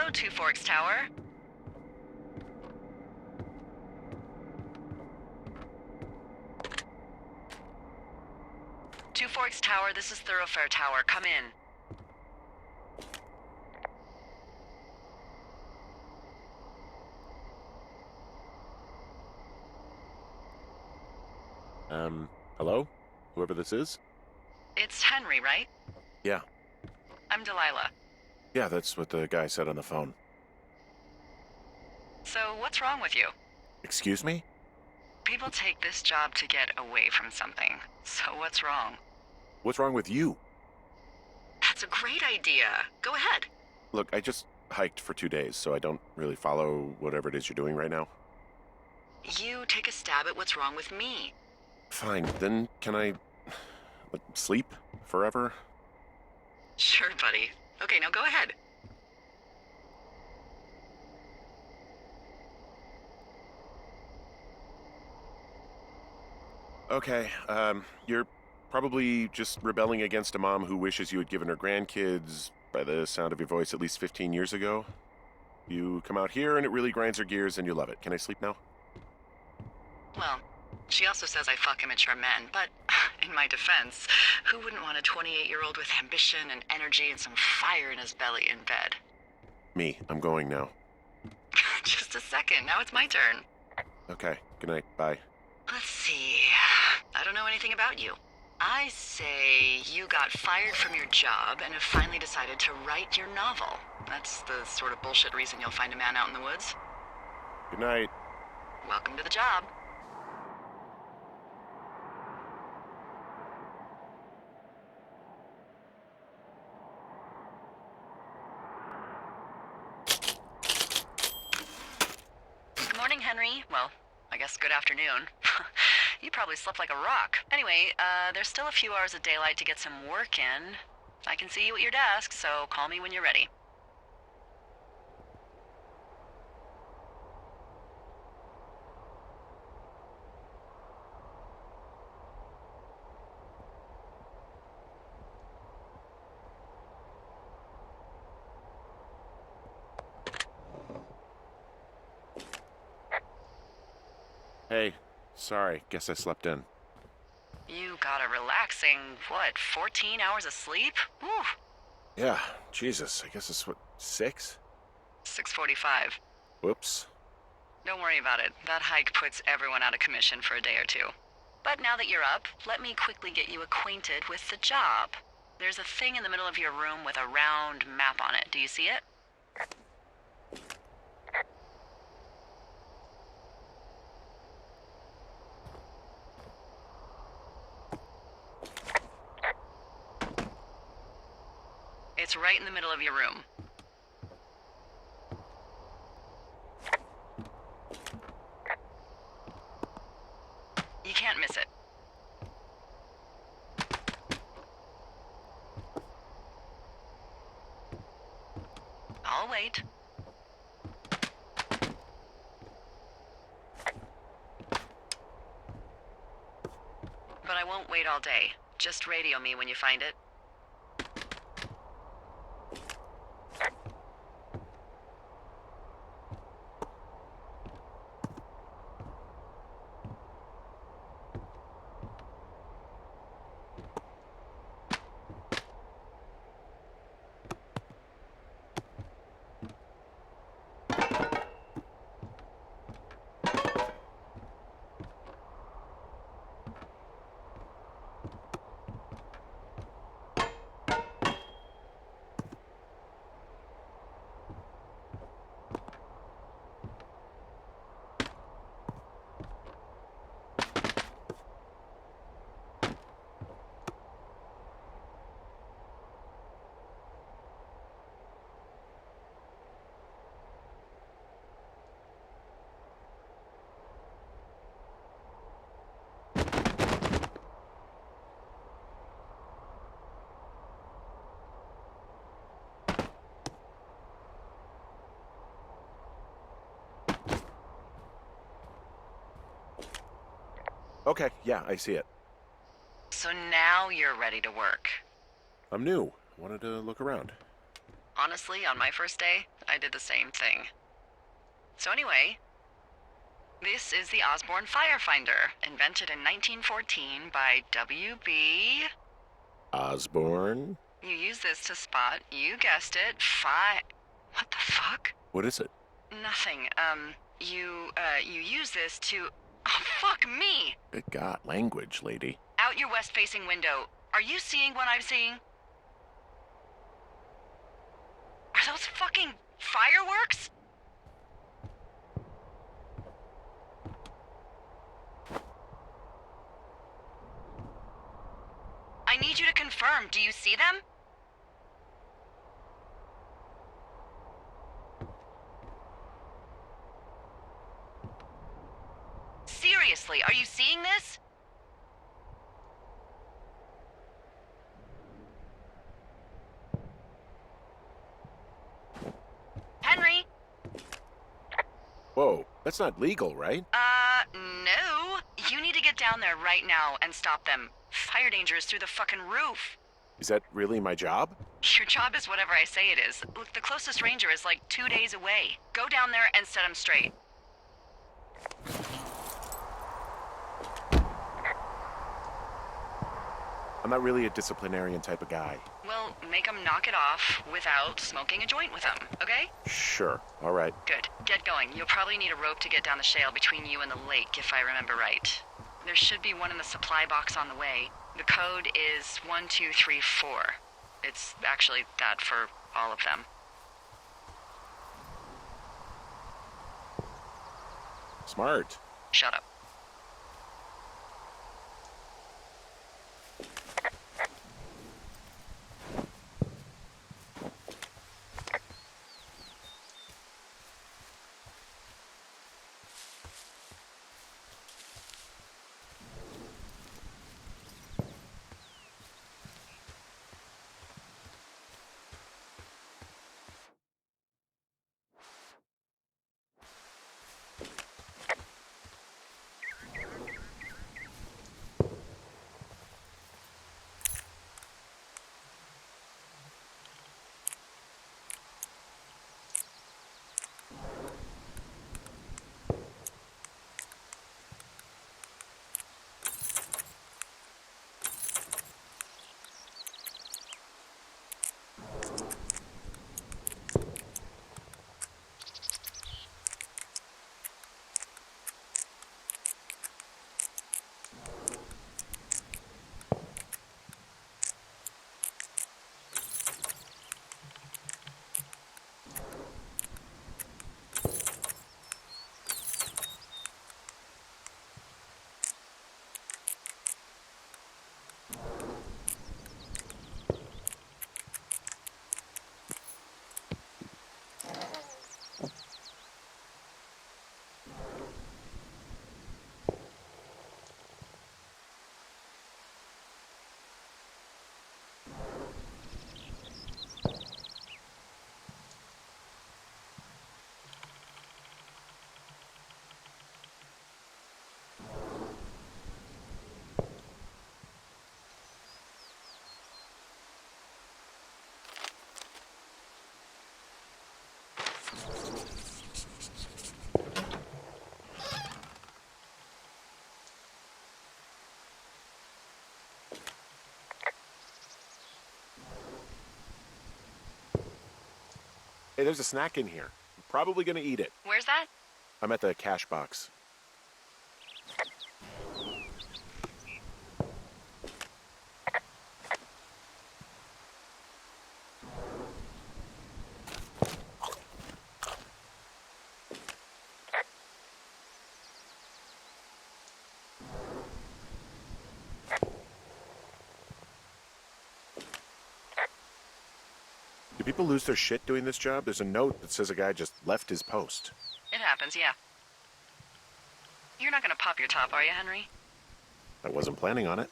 Hello, Two Forks Tower. Two Forks Tower, this is Thoroughfare Tower. Come in. Hello? Whoever this is? It's Henry, right? Yeah. I'm Delilah. Yeah, that's what the guy said on the phone. So, what's wrong with you? Excuse me? People take this job to get away from something. So, what's wrong? What's wrong with you? That's a great idea. Go ahead. Look, I just hiked for 2 days, so I don't really follow whatever it is you're doing right now. You take a stab at what's wrong with me. Fine, then can I sleep forever? Sure, buddy. Okay, now go ahead. Okay, you're probably just rebelling against a mom who wishes you had given her grandkids, by the sound of your voice, at least 15 years ago. You come out here and it really grinds her gears and you love it. Can I sleep now? Well, she also says I fuck immature men, but in my defense, who wouldn't want a 28-year-old with ambition and energy and some fire in his belly in bed? Me, I'm going now. Just a second, now it's my turn. Okay, good night, bye. Let's see, I don't know anything about you. I say you got fired from your job and have finally decided to write your novel. That's the sort of bullshit reason you'll find a man out in the woods. Good night. Welcome to the job. Good morning, Henry. Well, I guess good afternoon. You probably slept like a rock. Anyway, there's still a few hours of daylight to get some work in. I can see you at your desk, so call me when you're ready. Hey, sorry, guess I slept in. You got a relaxing, 14 hours of sleep? Whew. Yeah, Jesus, I guess it's 6? 6:45. Whoops. Don't worry about it. That hike puts everyone out of commission for a day or two. But now that you're up, let me quickly get you acquainted with the job. There's a thing in the middle of your room with a round map on it. Do you see it? It's right in the middle of your room. You can't miss it. I'll wait. But I won't wait all day. Just radio me when you find it. Okay, yeah, I see it. So now you're ready to work. I'm new. Wanted to look around. Honestly, on my first day, I did the same thing. So anyway, this is the Osborne Firefinder, invented in 1914 by W.B. Osborne? You use this to spot, you guessed it, What the fuck? What is it? Nothing. You use this to... Oh, fuck me! Good God, language, lady. Out your west-facing window. Are you seeing what I'm seeing? Are those fucking fireworks? I need you to confirm. Do you see them? Seriously, are you seeing this? Henry? Whoa, that's not legal, right? No. You need to get down there right now and stop them. Fire danger is through the fucking roof. Is that really my job? Your job is whatever I say it is. Look, the closest ranger is like 2 days away. Go down there and set him straight. I'm not really a disciplinarian type of guy. Well, make him knock it off without smoking a joint with him, okay? Sure, all right. Good. Get going. You'll probably need a rope to get down the shale between you and the lake, if I remember right. There should be one in the supply box on the way. The code is 1234. It's actually that for all of them. Smart. Shut up. Hey, there's a snack in here. I'm probably gonna eat it. Where's that? I'm at the cash box. Do people lose their shit doing this job? There's a note that says a guy just left his post. It happens, yeah. You're not gonna pop your top, are you, Henry? I wasn't planning on it.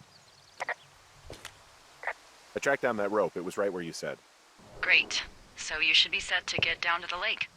I tracked down that rope. It was right where you said. Great. So you should be set to get down to the lake.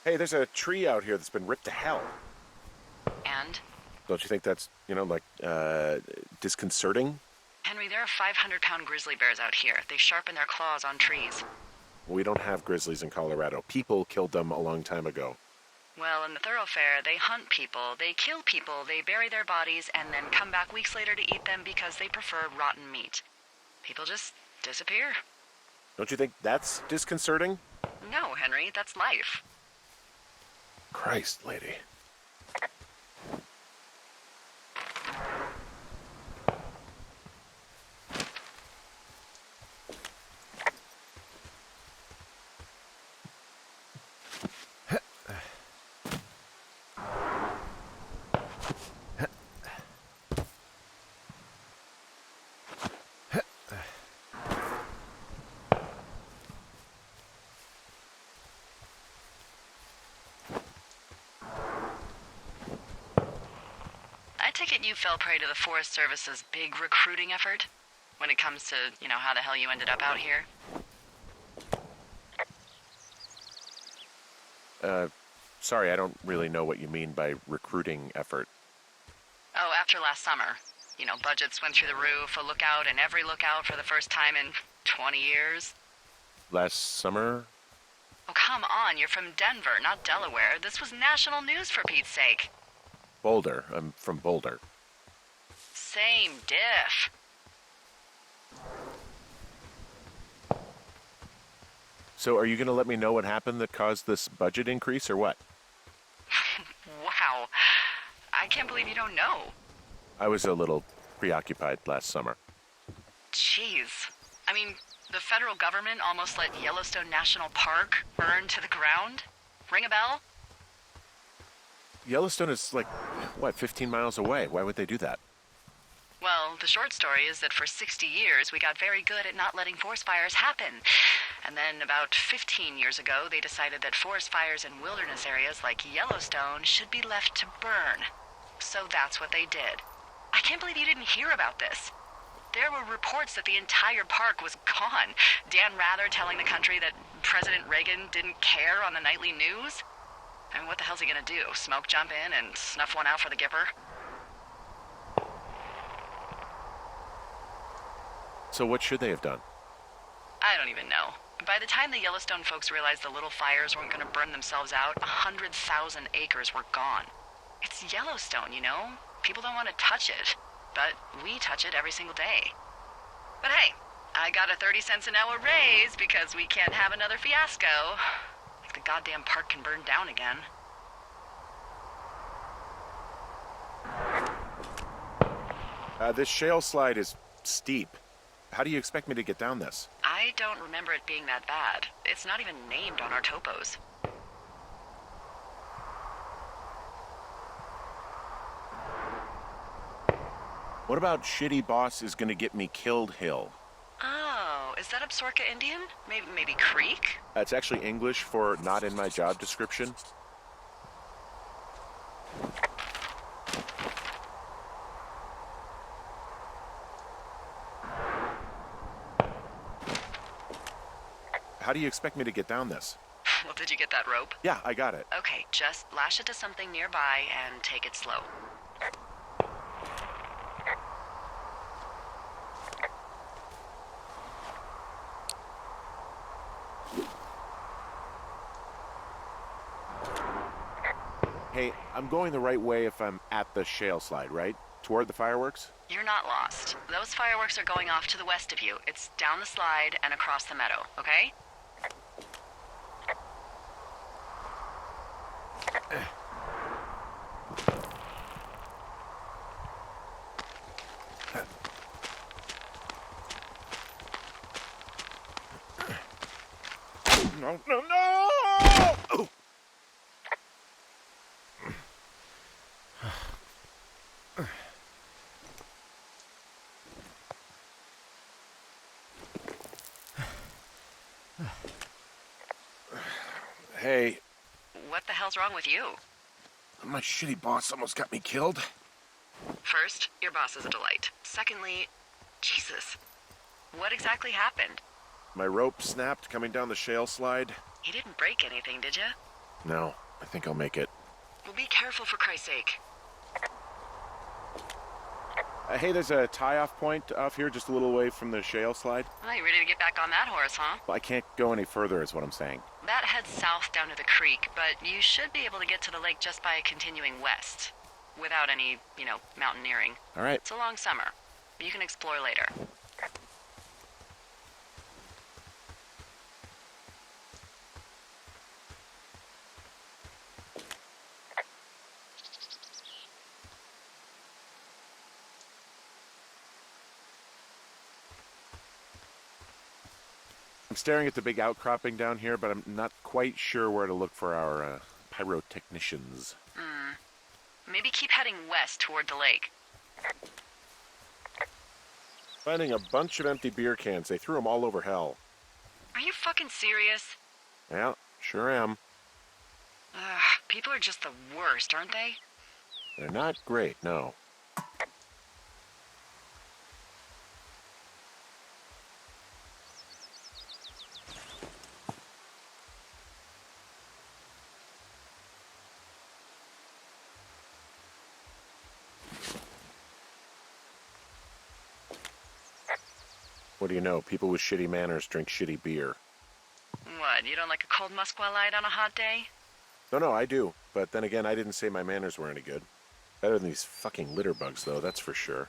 Hey, there's a tree out here that's been ripped to hell. And? Don't you think that's, disconcerting? Henry, there are 500-pound grizzly bears out here. They sharpen their claws on trees. We don't have grizzlies in Colorado. People killed them a long time ago. Well, in the thoroughfare, they hunt people, they kill people, they bury their bodies, and then come back weeks later to eat them because they prefer rotten meat. People just disappear. Don't you think that's disconcerting? No, Henry, that's life. Christ, lady. You fell prey to the Forest Service's big recruiting effort when it comes to, how the hell you ended up out here? Sorry, I don't really know what you mean by recruiting effort. Oh, after last summer. Budgets went through the roof, a lookout in every lookout for the first time in 20 years. Last summer? Oh, come on, you're from Denver, not Delaware. This was national news, for Pete's sake. Boulder. I'm from Boulder. Same diff. So are you going to let me know what happened that caused this budget increase, or what? Wow. I can't believe you don't know. I was a little preoccupied last summer. Jeez. I mean, the federal government almost let Yellowstone National Park burn to the ground? Ring a bell? Yellowstone is 15 miles away. Why would they do that? Well, the short story is that for 60 years, we got very good at not letting forest fires happen. And then about 15 years ago, they decided that forest fires in wilderness areas like Yellowstone should be left to burn. So that's what they did. I can't believe you didn't hear about this. There were reports that the entire park was gone. Dan Rather telling the country that President Reagan didn't care on the nightly news. I mean, what the hell's he gonna do? Smoke jump in and snuff one out for the Gipper? So what should they have done? I don't even know. By the time the Yellowstone folks realized the little fires weren't going to burn themselves out, 100,000 acres were gone. It's Yellowstone, People don't want to touch it. But we touch it every single day. But hey, I got a 30 cents an hour raise because we can't have another fiasco. Like the goddamn park can burn down again. This shale slide is steep. How do you expect me to get down this? I don't remember it being that bad. It's not even named on our topos. What about shitty boss is gonna get me killed hill? Oh, is that Absorka Indian? Maybe Creek? It's actually English for not in my job description. How do you expect me to get down this? Well, did you get that rope? Yeah, I got it. Okay, just lash it to something nearby and take it slow. Hey, I'm going the right way if I'm at the shale slide, right? Toward the fireworks? You're not lost. Those fireworks are going off to the west of you. It's down the slide and across the meadow, okay? No, no, no! Oh. Hey. What the hell's wrong with you? My shitty boss almost got me killed. First, your boss is a delight. Secondly, Jesus. What exactly happened? My rope snapped coming down the shale slide. You didn't break anything, did you? No, I think I'll make it. Well, be careful for Christ's sake. Hey, there's a tie-off point off here just a little away from the shale slide. Well, you ready to get back on that horse, huh? Well, I can't go any further is what I'm saying. That heads south down to the creek, but you should be able to get to the lake just by continuing west. Without any, mountaineering. All right. It's a long summer. You can explore later. I'm staring at the big outcropping down here, but I'm not quite sure where to look for our pyrotechnicians. Maybe keep heading west toward the lake. Finding a bunch of empty beer cans. They threw them all over hell. Are you fucking serious? Yeah, sure am. Ugh, people are just the worst, aren't they? They're not great, no. What do you know? People with shitty manners drink shitty beer. What, you don't like a cold Musqualite on a hot day? No, I do. But then again, I didn't say my manners were any good. Better than these fucking litter bugs, though, that's for sure.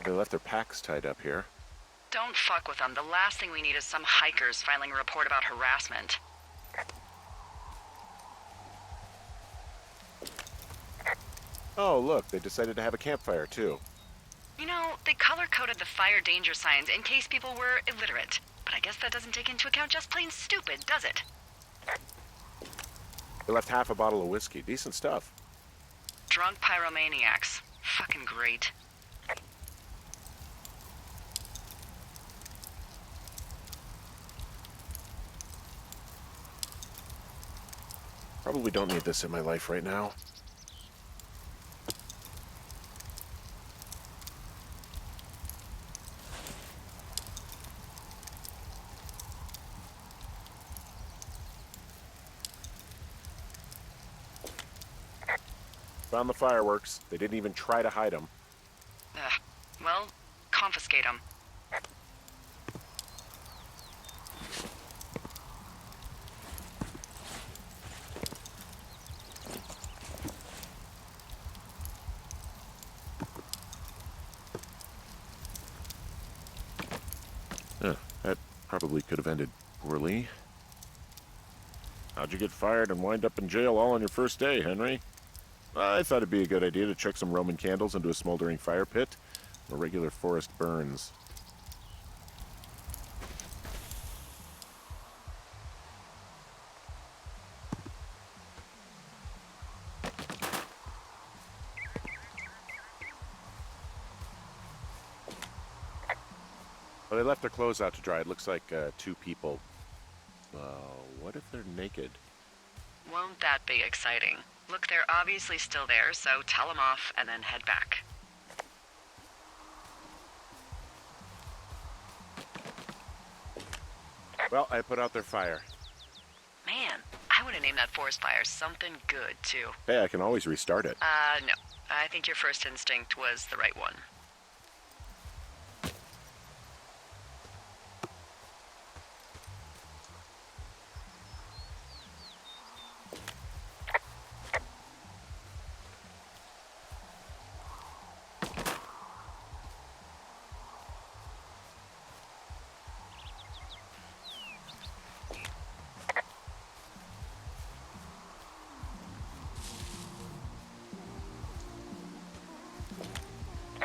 They left their packs tied up here. Don't fuck with them. The last thing we need is some hikers filing a report about harassment. Oh, look, they decided to have a campfire, too. They color-coded the fire danger signs in case people were illiterate. But I guess that doesn't take into account just plain stupid, does it? They left half a bottle of whiskey. Decent stuff. Drunk pyromaniacs. Fucking great. Probably don't need this in my life right now. Found the fireworks. They didn't even try to hide them. Well, confiscate them. That probably could have ended poorly. How'd you get fired and wind up in jail all on your first day, Henry? I thought it'd be a good idea to chuck some Roman candles into a smoldering fire pit. A regular forest burns. Well, they left their clothes out to dry. It looks like 2 people. What if they're naked? Won't that be exciting? Look, they're obviously still there, so tell them off and then head back. Well, I put out their fire. Man, I would have named that forest fire something good, too. Hey, I can always restart it. No. I think your first instinct was the right one.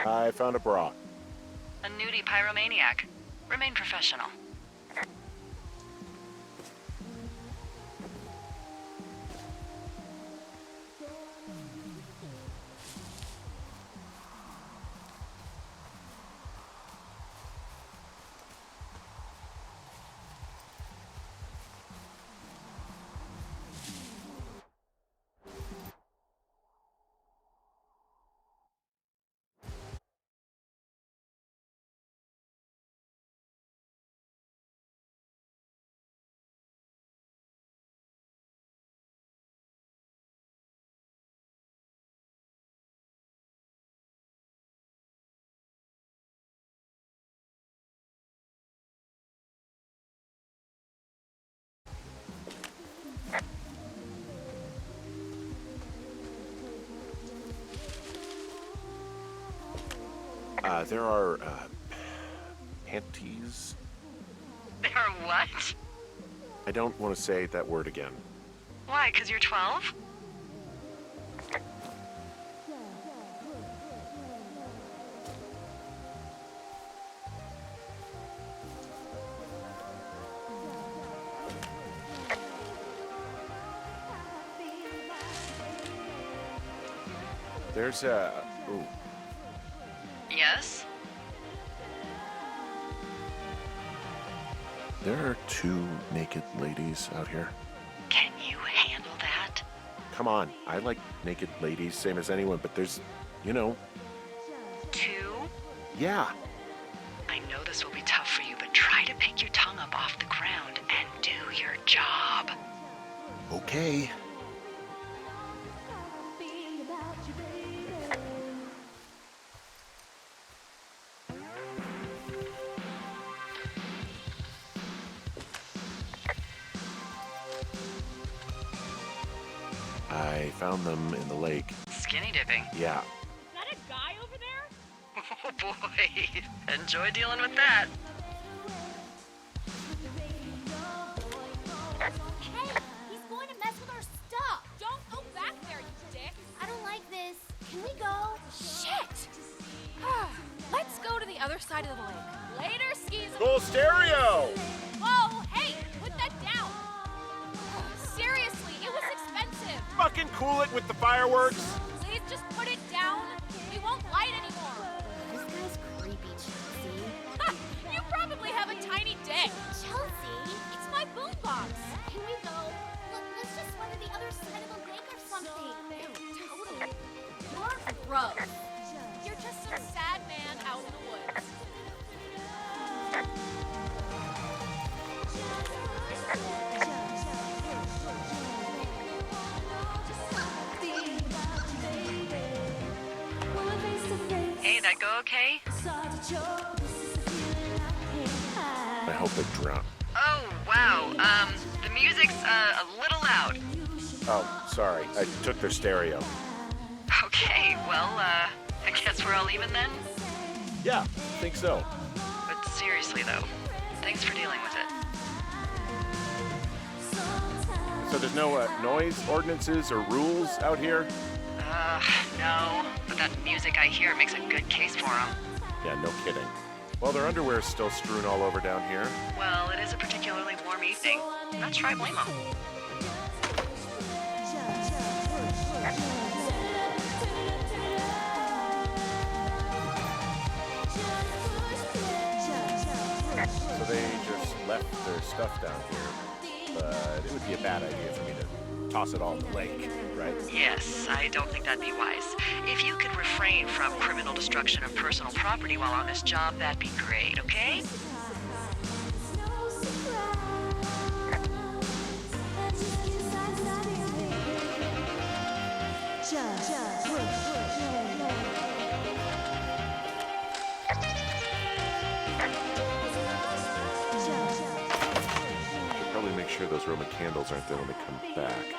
I found a bra. A nudie pyromaniac. Remain professional. There are, panties? There are what? I don't want to say that word again. Why, 'cause you're 12? There's a... Ooh. Yes? There are 2 naked ladies out here. Can you handle that? Come on, I like naked ladies, same as anyone, but there's, you know... 2? Yeah. I know this will be tough for you, but try to pick your tongue up off the ground and do your job. Okay. I found them in the lake. Skinny dipping. Yeah. Is that a guy over there? Oh boy. Enjoy dealing with that. Hey, he's going to mess with our stuff. Don't go back there, you dick. I don't like this. Can we go? Shit! Let's go to the other side of the lake. Later, skis. Full stereo! Whoa, hey, put that down. Seriously, it was expensive. Fucking cool it with the fireworks! Please just put it down. We won't light anymore. This guy's creepy, Chelsea. You probably have a tiny dick. Chelsea, it's my boombox. Can we go? Look, let's just run to the other side of the lake or something. Ew, totally. You're gross. You're just some sad man out in the woods. Hey, that go okay? I hope they drown. Oh, wow. The music's, a little loud. Oh, sorry. I took their stereo. Okay, well, I guess we're all even then? Yeah, think so. But seriously, though, thanks for dealing with it. So there's no noise ordinances or rules out here? No. But that music I hear makes a good case for them. Yeah, no kidding. Well, their underwear's still strewn all over down here. Well, it is a particularly warm evening. Not sure I blame them. So they just left their stuff down here. But it would be a bad idea for me to toss it all in the lake, right? Yes, I don't think that'd be wise. If you could refrain from criminal destruction of personal property while on this job, that'd be great, okay? Probably make sure those Roman candles aren't there when they come back.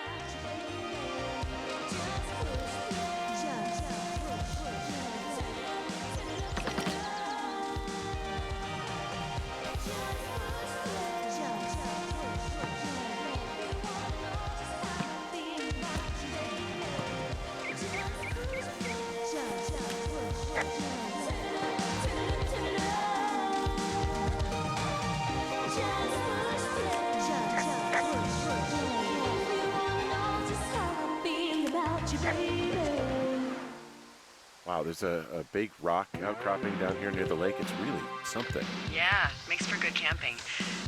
Wow, there's a big rock outcropping down here near the lake. It's really something. Yeah, makes for good camping.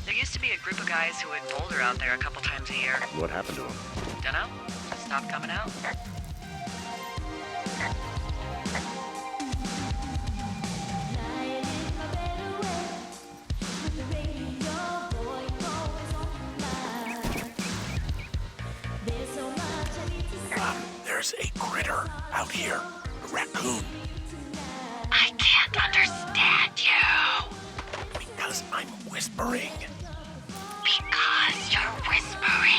There used to be a group of guys who would boulder out there a couple times a year. What happened to them? Dunno, just stopped coming out. There's a critter out here. A raccoon. I can't understand you. Because I'm whispering. Because you're whispering.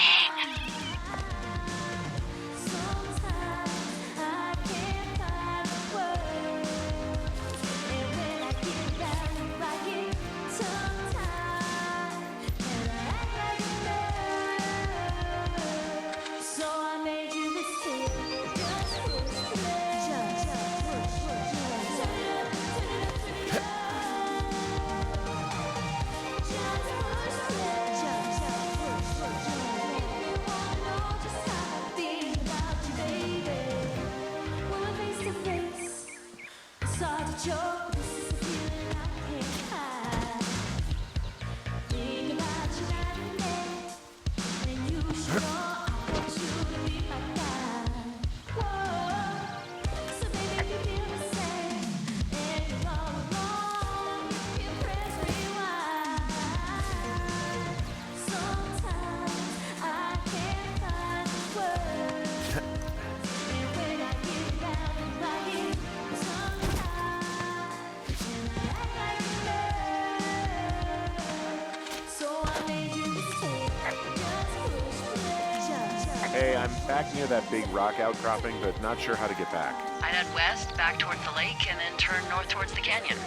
Hey, I'm back near that big rock outcropping, but not sure how to get back. I'd head west, back towards the lake, and then turn north towards the canyon.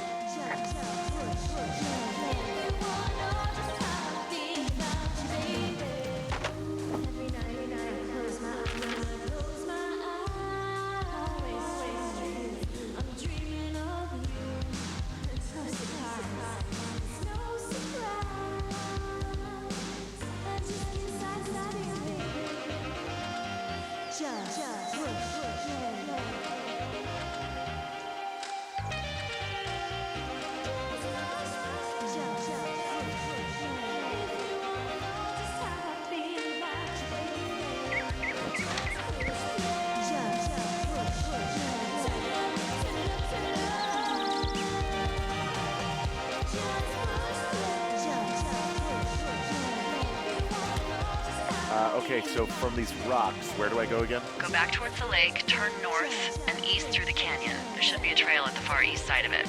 Okay, so from these rocks, where do I go again? Go back towards the lake, turn north, and east through the canyon. There should be a trail at the far east side of it.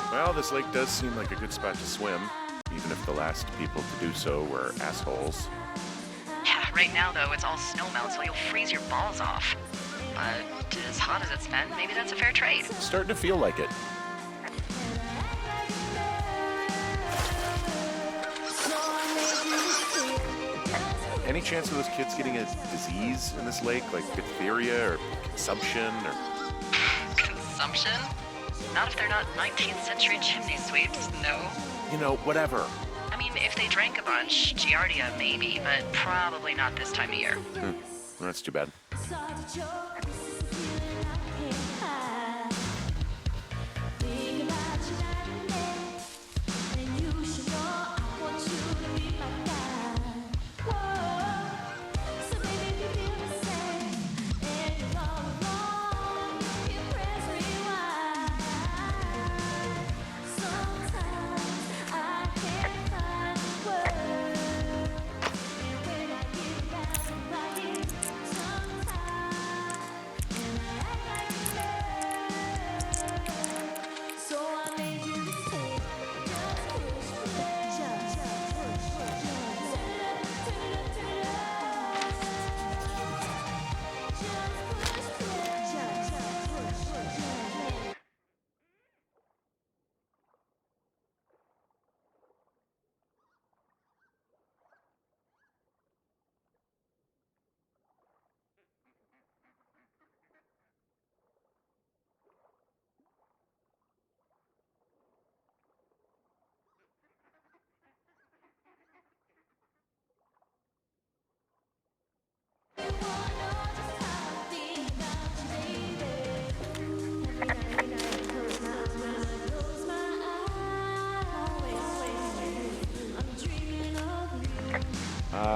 Well, this lake does seem like a good spot to swim, even if the last people to do so were assholes. Yeah, right now, though, it's all snowmelt, so you'll freeze your balls off. But as hot as it's been, maybe that's a fair trade. Starting to feel like it. Any chance of those kids getting a disease in this lake, like diphtheria or consumption or... Consumption? Not if they're not 19th century chimney sweeps, no. You know, whatever. I mean, if they drank a bunch, Giardia maybe, but probably not this time of year. Well, that's too bad.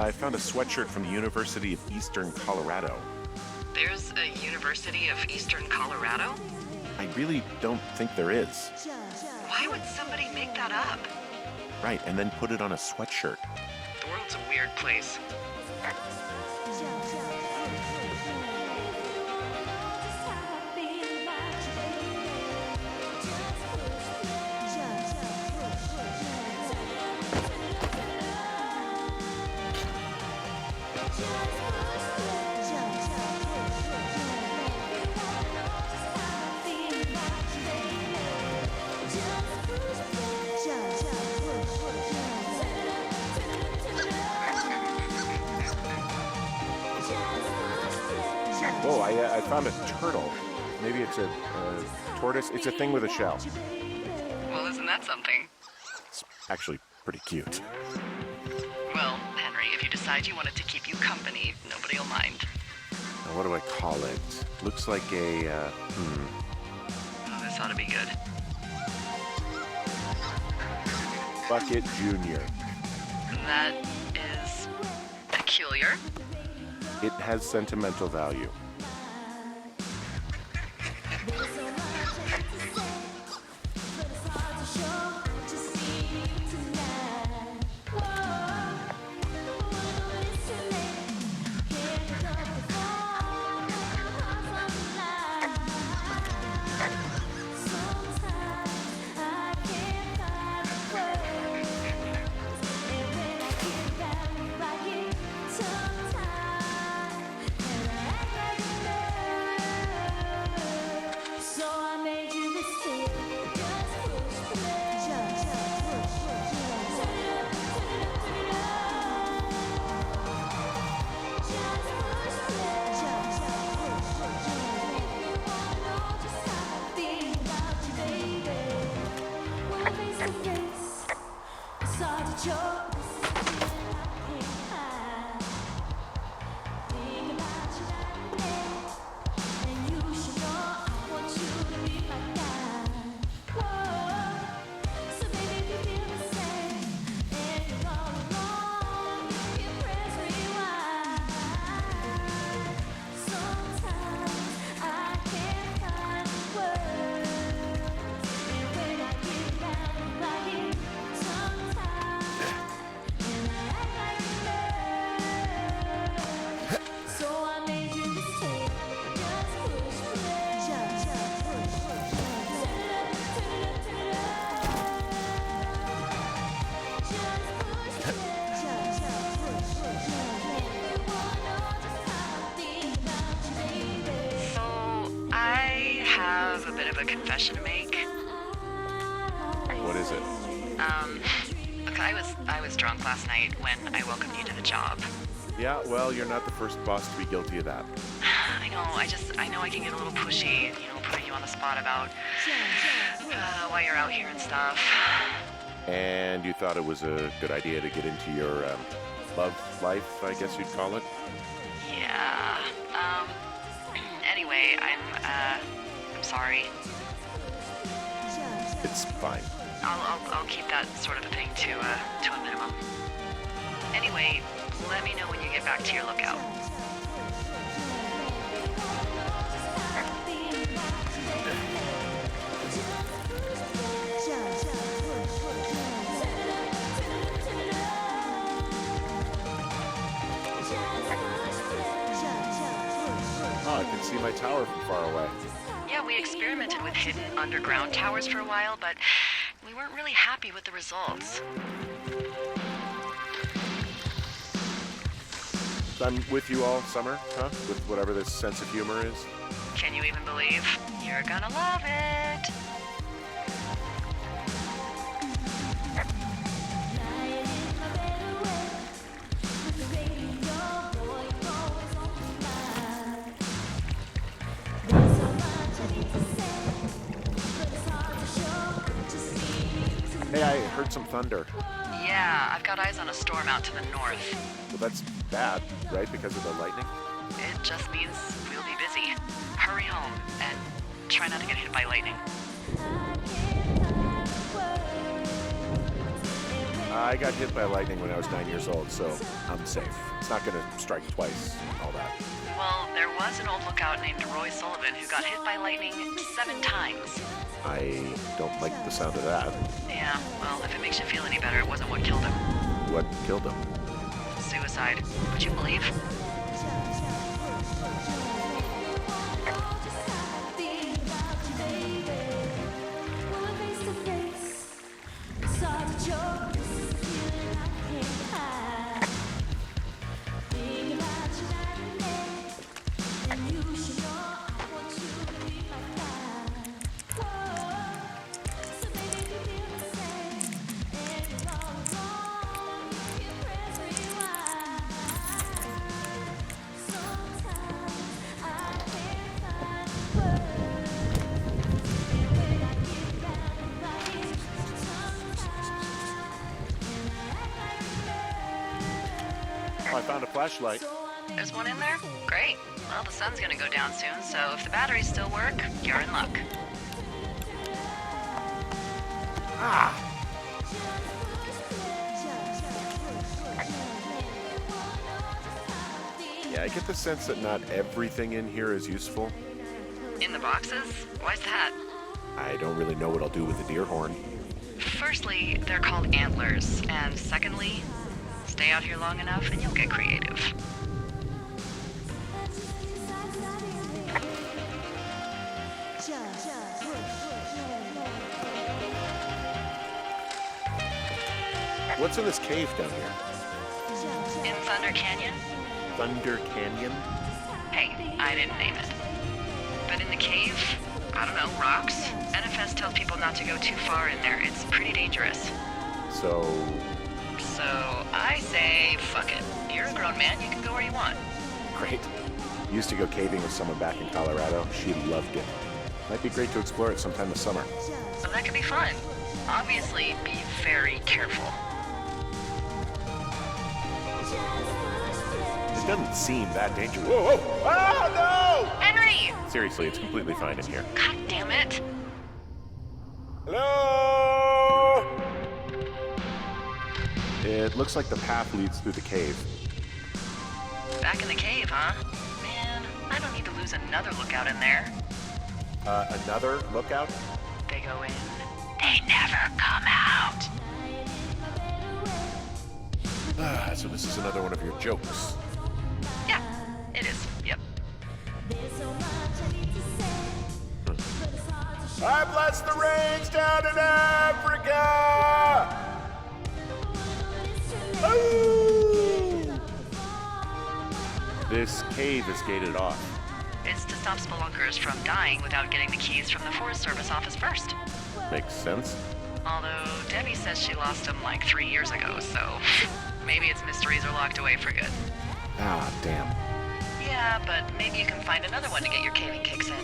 I found a sweatshirt from the University of Eastern Colorado. There's a University of Eastern Colorado? I really don't think there is. Why would somebody make that up? Right, and then put it on a sweatshirt. The world's a weird place. Oh, I found a turtle. Maybe it's a tortoise. It's a thing with a shell. Well, isn't that something? It's actually pretty cute. Well, Henry, if you decide you want it to keep you company, nobody will mind. Now, what do I call it? Looks like a, Oh, this ought to be good. Bucket Junior. That is peculiar. It has sentimental value. A confession to make. What is it? Look, I was drunk last night when I welcomed you to the job. Yeah, well, you're not the first boss to be guilty of that. I know I can get a little pushy, putting you on the spot about why you're out here and stuff. And you thought it was a good idea to get into your love life, I guess you'd call it? Yeah. Anyway, I'm sorry. It's fine. I'll keep that sort of a thing to a minimum. Anyway, let me know when you get back to your lookout. Oh, I can see my tower from far away. Yeah, we experimented with hidden underground towers for a while, but we weren't really happy with the results. I'm with you all summer, huh? With whatever this sense of humor is. Can you even believe? You're gonna love it. Hey, I heard some thunder. Yeah, I've got eyes on a storm out to the north. Well, that's bad, right? Because of the lightning? It just means we'll be busy. Hurry home and try not to get hit by lightning. I got hit by lightning when I was 9 years old, so I'm safe. It's not going to strike twice and all that. Well, there was an old lookout named Roy Sullivan who got hit by lightning 7 times. I don't like the sound of that. Yeah, well, if it makes you feel any better, it wasn't what killed him. What killed him? Suicide. Would you believe? Oh, I found a flashlight. There's one in there? Great. Well, the sun's gonna go down soon, so if the batteries still work, you're in luck. Ah! Yeah, I get the sense that not everything in here is useful. In the boxes? Why's that? I don't really know what I'll do with the deer horn. Firstly, they're called antlers, and secondly, stay out here long enough and you'll get creative. What's in this cave down here? In Thunder Canyon? Thunder Canyon? Hey, I didn't name it. But in the cave, I don't know, rocks? NFS tells people not to go too far in there. It's pretty dangerous. So I say, fuck it. You're a grown man, you can go where you want. great. Used to go caving with someone back in Colorado. She loved it. Might be great to explore it sometime this summer. Well, that could be fun. Obviously, be very careful. It doesn't seem that dangerous. Whoa, whoa! Ah, no! Henry! Seriously, it's completely fine in here. God damn it. Hello? It looks like the path leads through the cave. Back in the cave, huh? Man, I don't need to lose another lookout in there. Another lookout? They go in, they never come out. So this is another one of your jokes. Yeah, it is. Yep. I bless the rains down in Africa! Ooh! This cave is gated off. It's to stop spelunkers from dying without getting the keys from the Forest Service office first. Makes sense. Although Debbie says she lost them like 3 years ago, so maybe its mysteries are locked away for good. Ah, damn. Yeah, but maybe you can find another one to get your caving kicks in.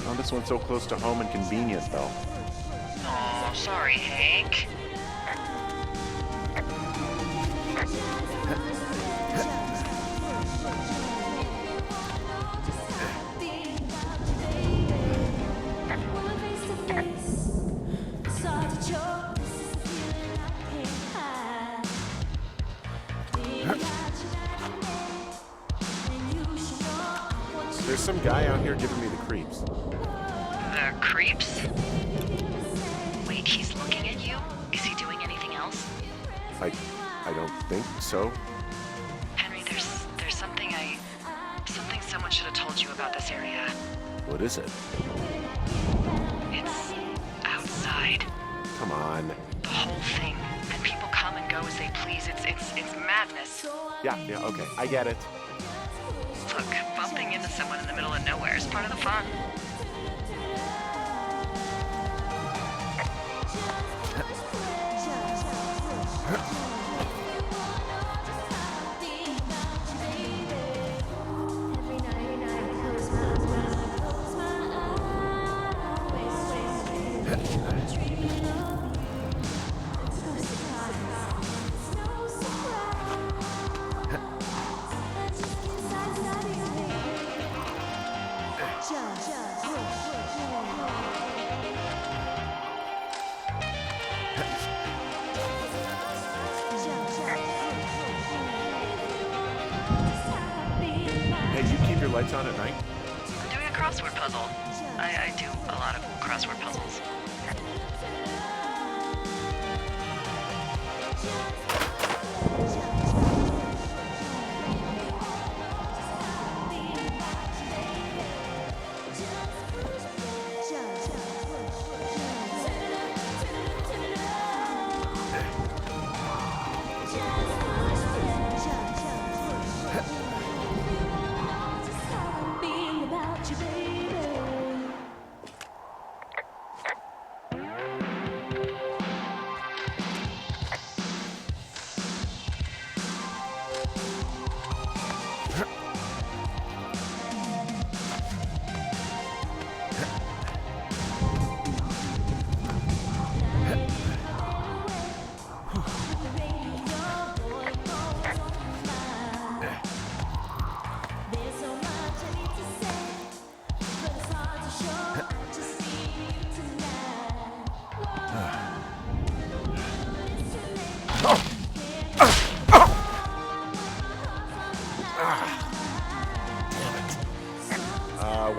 Oh, this one's so close to home and convenient, though. Oh, sorry, Hank. There's some guy out here giving me the creeps. The creeps? Wait, he's looking at you? Is he doing anything else? I don't think so. Henry, there's something someone should have told you about this area. What is it? It's outside. Come on. The whole thing. And people come and go as they please. It's madness. Yeah, okay. I get it. Look, bumping into someone in the middle of nowhere is part of the fun. lights on at night? I'm doing a crossword puzzle. I do a lot of crossword puzzles.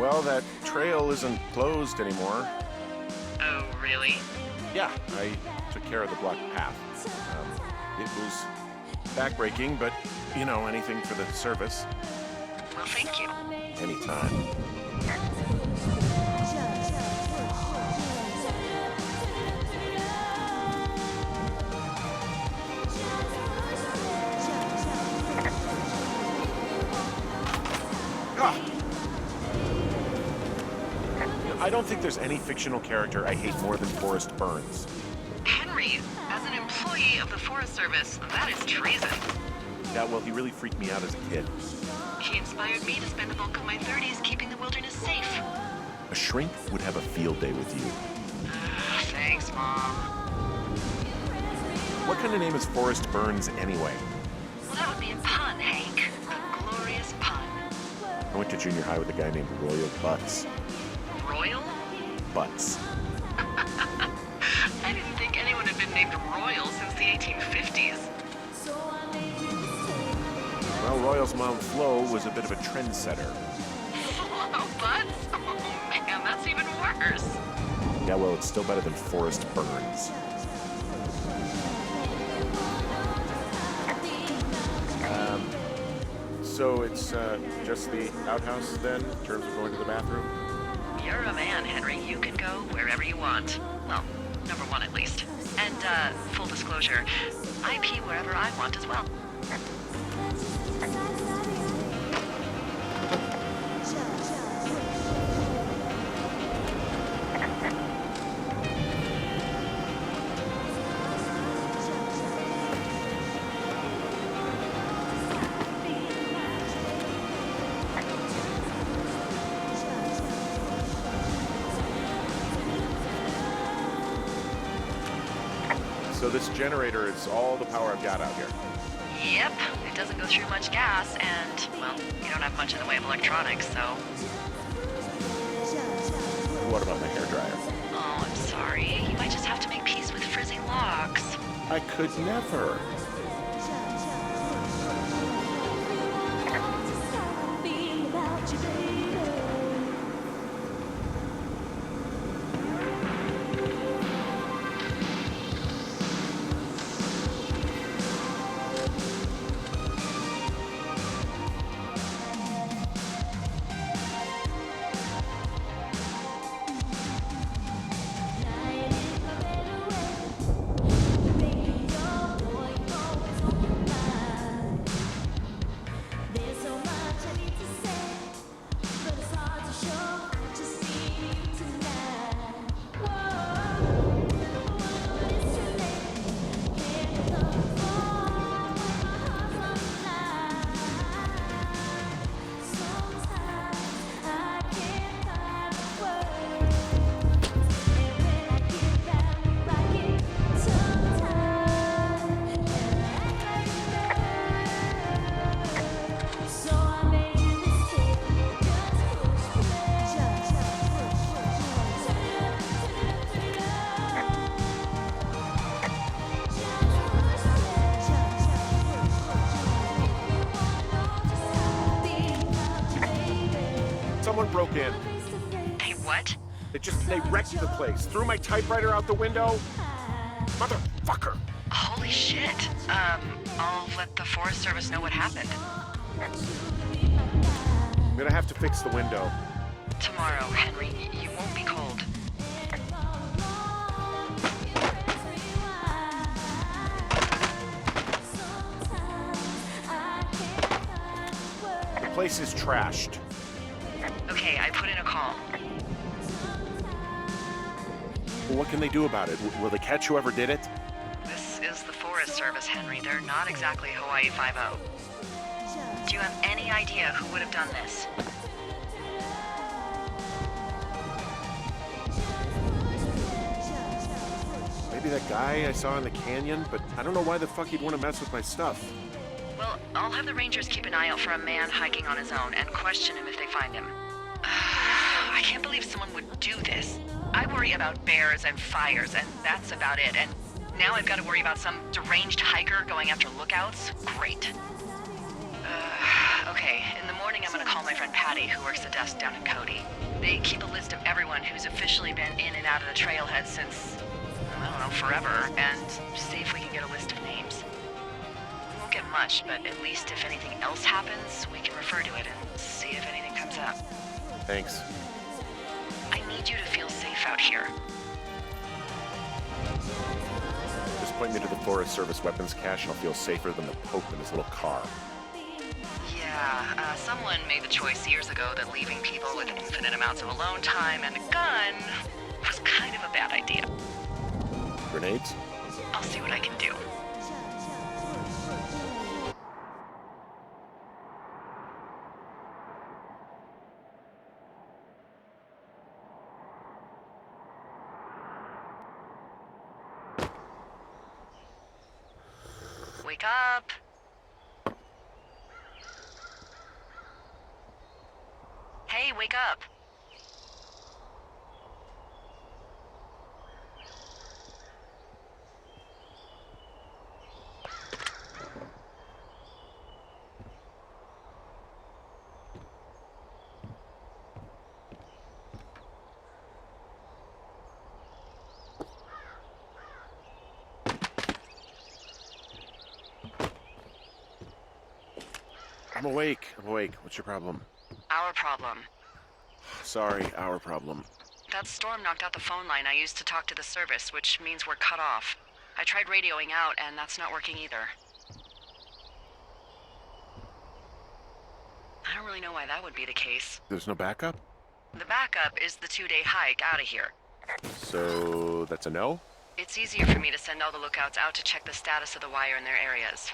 Well, that trail isn't closed anymore. Oh, really? Yeah, I took care of the blocked path. It was backbreaking, but, you know, anything for the service. Well, thank you. Anytime. I don't think there's any fictional character I hate more than Forrest Burns. Henry, as an employee of the Forest Service, that is treason. Yeah, well, he really freaked me out as a kid. He inspired me to spend the bulk of my 30s keeping the wilderness safe. A shrink would have a field day with you. Thanks, Mom. What kind of name is Forrest Burns anyway? Well, that would be a pun, Hank. A glorious pun. I went to junior high with a guy named Royal Butts. Royal? Butts. I didn't think anyone had been named Royal since the 1850s. Well, Royal's mom, Flo, was a bit of a trendsetter. Oh, Butts? Oh, man, that's even worse. Yeah, well, it's still better than Forrest Burns. So it's just the outhouse then, in terms of going to the bathroom? You're a man, Henry. You can go wherever you want. Well, number one at least. And, full disclosure, I pee wherever I want as well. So this generator is all the power I've got out here. Yep, it doesn't go through much gas, and, well, you don't have much in the way of electronics, so... What about my hairdryer? Oh, I'm sorry. You might just have to make peace with frizzy locks. I could never. broke in. Hey, what? They wrecked the place. Threw my typewriter out the window. Motherfucker. Holy shit. I'll let the Forest Service know what happened. I'm gonna have to fix the window. Tomorrow, Henry, you won't be cold. The place is trashed. Okay, I put in a call. Well, what can they do about it? Will they catch whoever did it? This is the Forest Service, Henry. They're not exactly Hawaii Five-0. Do you have any idea who would have done this? Maybe that guy I saw in the canyon, but I don't know why the fuck he'd want to mess with my stuff. Well, I'll have the Rangers keep an eye out for a man hiking on his own and question him if they find him. I can't believe someone would do this. I worry about bears and fires, and that's about it. And now I've got to worry about some deranged hiker going after lookouts? Great. Okay, in the morning I'm gonna call my friend Patty, who works the desk down in Cody. They keep a list of everyone who's officially been in and out of the trailhead since, I don't know, forever, and see if we can get a list of names. We won't get much, but at least if anything else happens, we can refer to it and see if anything comes up. Thanks. I need you to feel safe out here. Just point me to the Forest Service weapons cache and I'll feel safer than the Pope in his little car. Yeah, someone made the choice years ago that leaving people with infinite amounts of alone time and a gun was kind of a bad idea. Grenades? I'll see what I can do. Wake up! Hey, wake up! I'm awake. What's your problem? Our problem. Sorry, our problem. That storm knocked out the phone line I used to talk to the service, which means we're cut off. I tried radioing out, and that's not working either. I don't really know why that would be the case. There's no backup? The backup is the 2-day hike out of here. So, that's a no? It's easier for me to send all the lookouts out to check the status of the wire in their areas.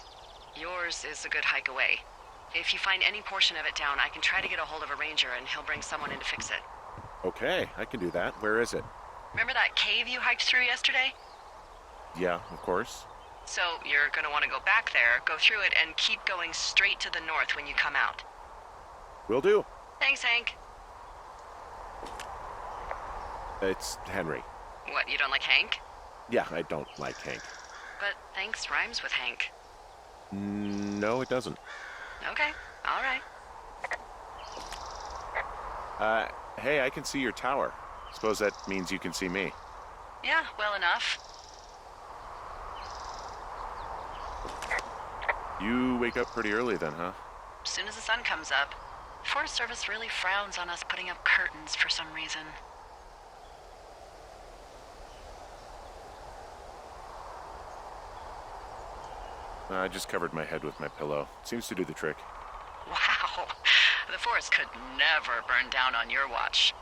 Yours is a good hike away. If you find any portion of it down, I can try to get a hold of a ranger and he'll bring someone in to fix it. Okay, I can do that. Where is it? Remember that cave you hiked through yesterday? Yeah, of course. So you're gonna want to go back there, go through it, and keep going straight to the north when you come out. Will do. Thanks, Hank. It's Henry. What, you don't like Hank? Yeah, I don't like Hank. But thanks rhymes with Hank. No, it doesn't. Okay, all right. Hey, I can see your tower. Suppose that means you can see me. Yeah, well enough. You wake up pretty early then, huh? As soon as the sun comes up. Forest Service really frowns on us putting up curtains for some reason. I just covered my head with my pillow. Seems to do the trick. Wow, the forest could never burn down on your watch.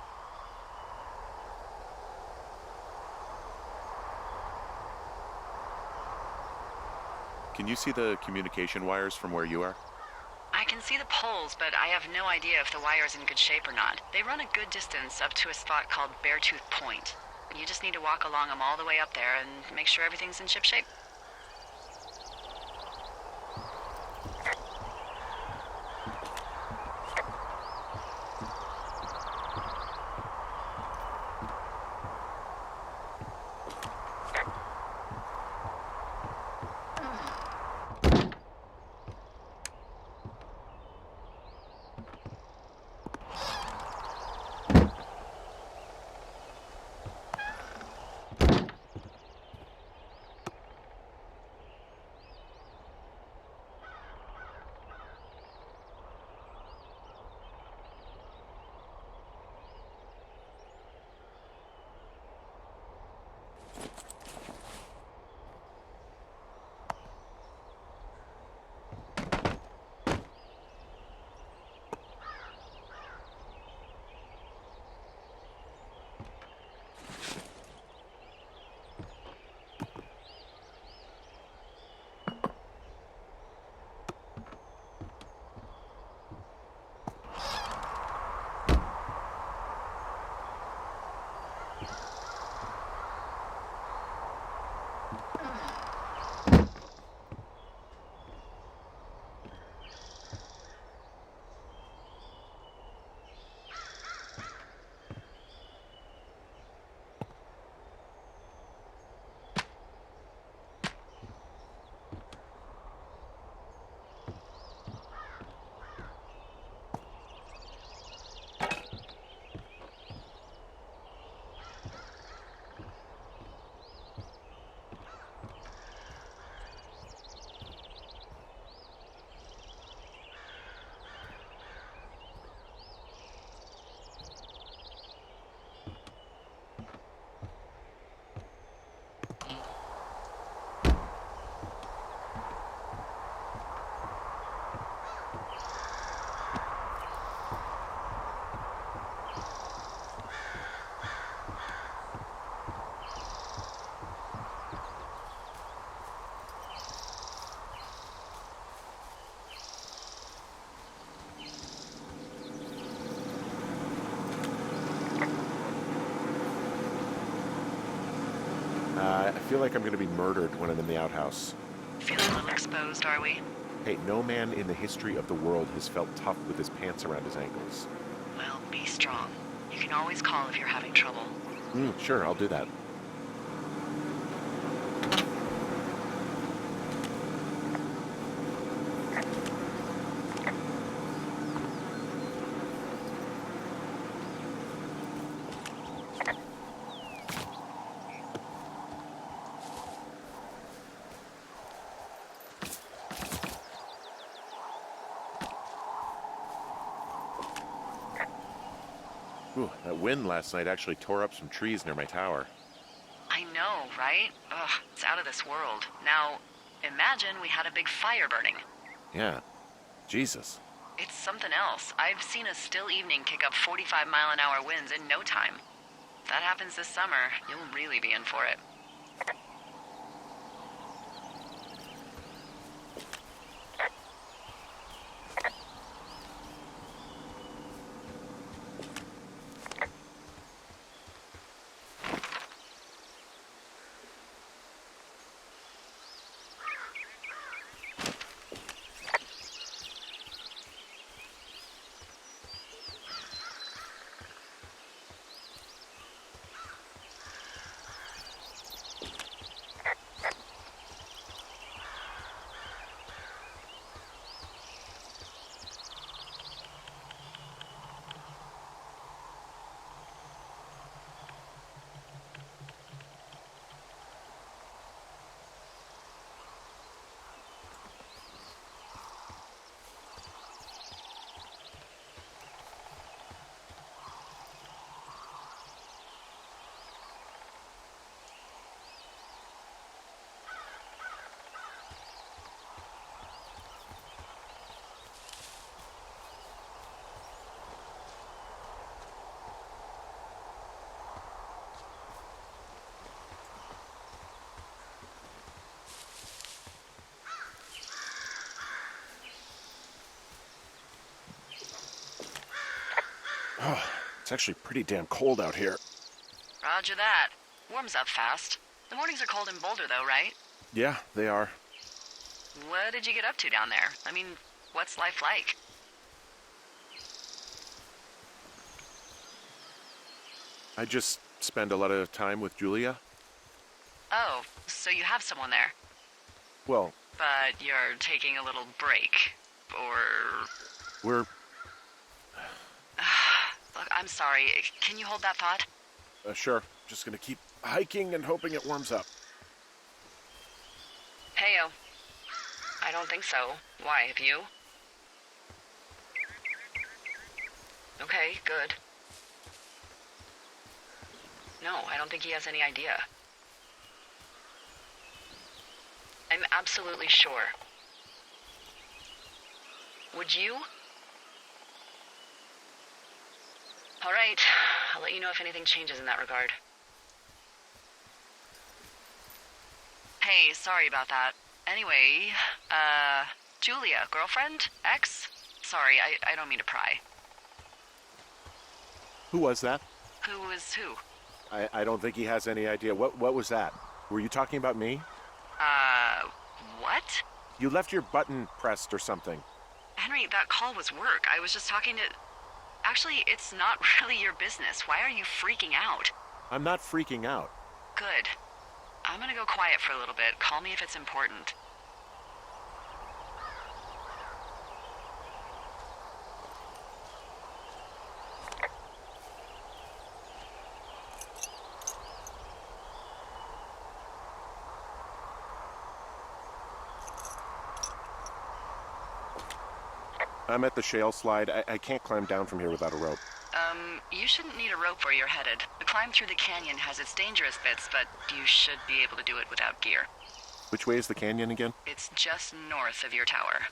Can you see the communication wires from where you are? I can see the poles, but I have no idea if the wire's in good shape or not. They run a good distance up to a spot called Beartooth Point. You just need to walk along them all the way up there and make sure everything's in ship shape. I feel like I'm going to be murdered when I'm in the outhouse. Feeling a little exposed, are we? Hey, no man in the history of the world has felt tough with his pants around his ankles. Well, be strong. You can always call if you're having trouble. Sure, I'll do that. Ooh, that wind last night actually tore up some trees near my tower. I know, right? Ugh, it's out of this world. Now, imagine we had a big fire burning. Yeah. Jesus. It's something else. I've seen a still evening kick up 45-mile-an-hour winds in no time. If that happens this summer, you'll really be in for it. Oh, it's actually pretty damn cold out here. Roger that. Warms up fast. The mornings are cold in Boulder, though, right? Yeah, they are. What did you get up to down there? I mean, what's life like? I just spend a lot of time with Julia. Oh, so you have someone there. Well, But you're taking a little break. Or... we're... Look, I'm sorry. Can you hold that thought? Sure. Just gonna keep hiking and hoping it warms up. Heyo. I don't think so. Why, have you? Okay, good. No, I don't think he has any idea. I'm absolutely sure. Would you? All right. I'll let you know if anything changes in that regard. Hey, sorry about that. Anyway, Julia, girlfriend? Ex? Sorry, I don't mean to pry. Who was that? Who is who? I don't think he has any idea. What was that? Were you talking about me? What? You left your button pressed or something. Henry, that call was work. I was just talking to... Actually, it's not really your business. Why are you freaking out? I'm not freaking out. Good. I'm gonna go quiet for a little bit. Call me if it's important. I'm at the shale slide. I can't climb down from here without a rope. You shouldn't need a rope where you're headed. The climb through the canyon has its dangerous bits, but you should be able to do it without gear. Which way is the canyon again? It's just north of your tower.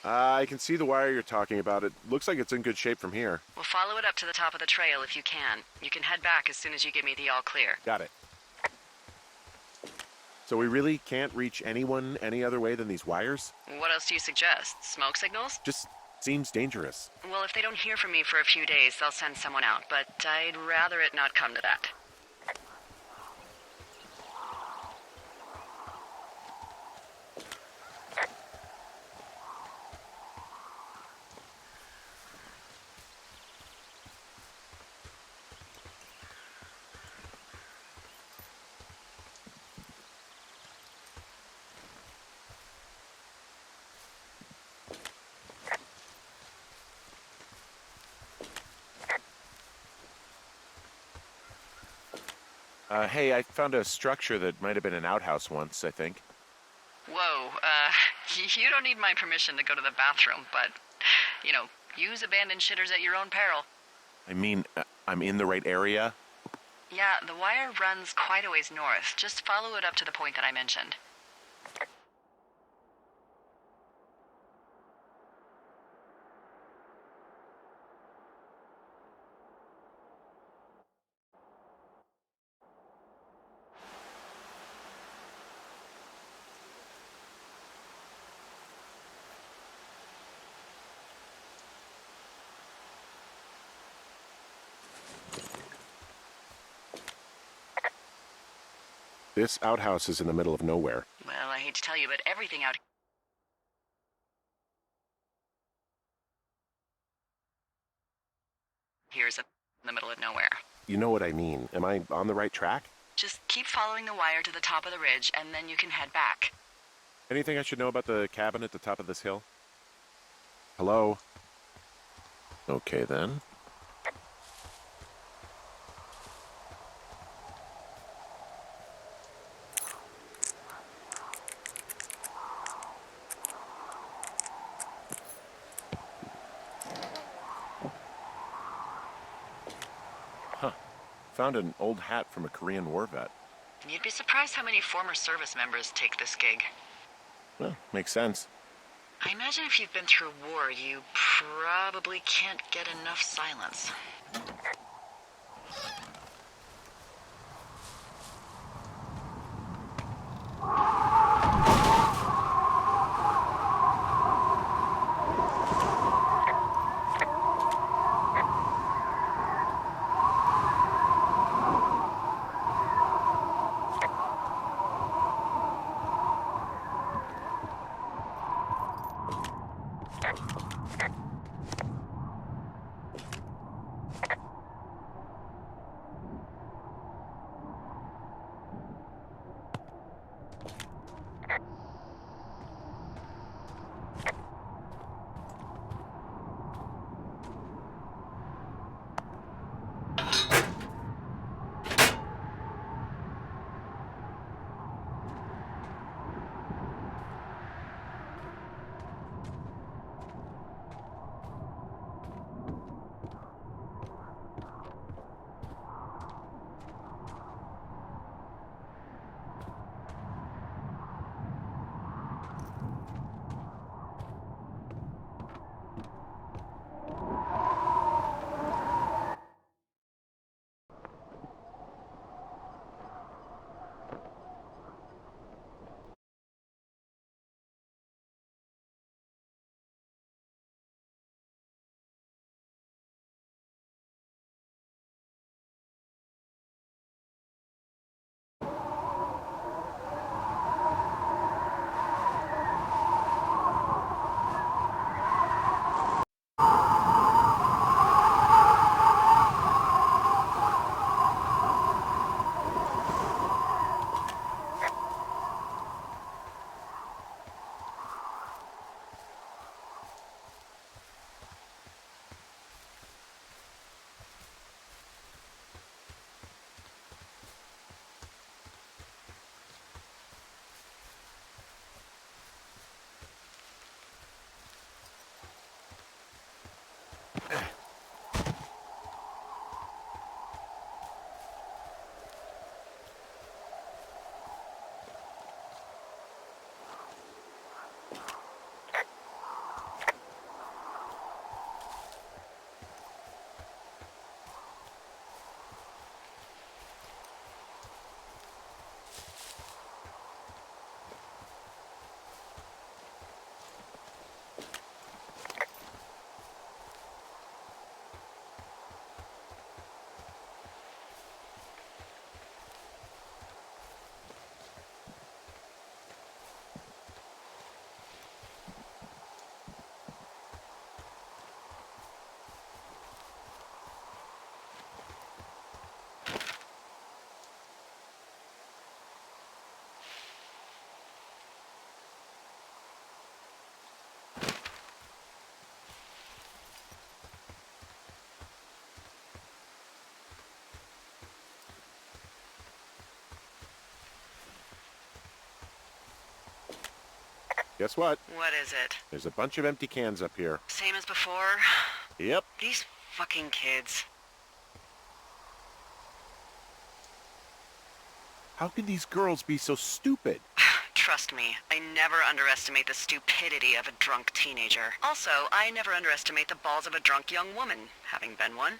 I can see the wire you're talking about. It looks like it's in good shape from here. We'll follow it up to the top of the trail if you can. You can head back as soon as you give me the all clear. Got it. So we really can't reach anyone any other way than these wires? What else do you suggest? Smoke signals? Just seems dangerous. Well, if they don't hear from me for a few days, they'll send someone out, but I'd rather it not come to that. Hey, I found a structure that might have been an outhouse once, I think. Whoa, you don't need my permission to go to the bathroom, but, use abandoned shitters at your own peril. I mean, I'm in the right area? Yeah, the wire runs quite a ways north. Just follow it up to the point that I mentioned. This outhouse is in the middle of nowhere. Well, I hate to tell you, but everything out here is in the middle of nowhere. You know what I mean. Am I on the right track? Just keep following the wire to the top of the ridge, and then you can head back. Anything I should know about the cabin at the top of this hill? Hello? Okay, then. Found an old hat from a Korean war vet. You'd be surprised how many former service members take this gig. Well, makes sense. I imagine if you've been through war, you probably can't get enough silence. Guess what? What is it? There's a bunch of empty cans up here. Same as before? Yep. These fucking kids. How can these girls be so stupid? Trust me, I never underestimate the stupidity of a drunk teenager. Also, I never underestimate the balls of a drunk young woman, having been one.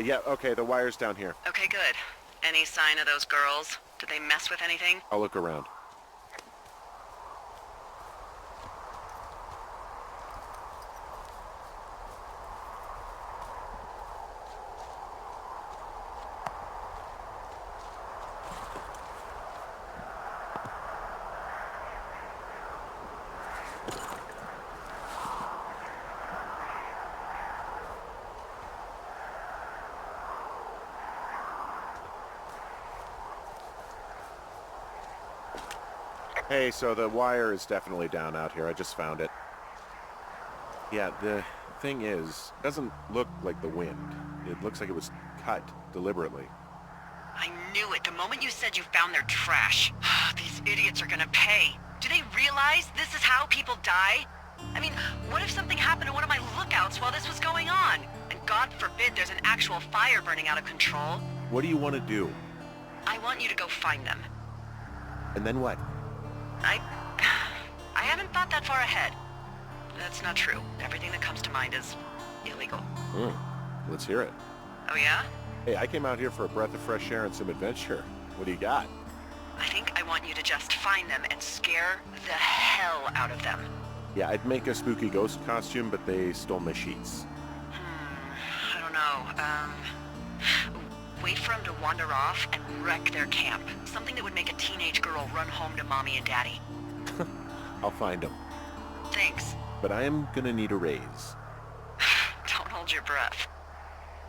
Yeah, okay, the wire's down here. Okay, good. Any sign of those girls? Did they mess with anything? I'll look around. Hey, so the wire is definitely down out here. I just found it. Yeah, the thing is, it doesn't look like the wind. It looks like it was cut deliberately. I knew it the moment you said you found their trash. These idiots are gonna pay. Do they realize this is how people die? I mean, what if something happened to one of my lookouts while this was going on? And God forbid there's an actual fire burning out of control. What do you want to do? I want you to go find them. And then what? I haven't thought that far ahead. That's not true. Everything that comes to mind is illegal. Let's hear it. Oh yeah? Hey, I came out here for a breath of fresh air and some adventure. What do you got? I think I want you to just find them and scare the hell out of them. Yeah, I'd make a spooky ghost costume, but they stole my sheets. I don't know. Wait for them to wander off and wreck their camp. Something that would make a teenage girl run home to mommy and daddy. I'll find them. Thanks. But I am gonna need a raise. Don't hold your breath.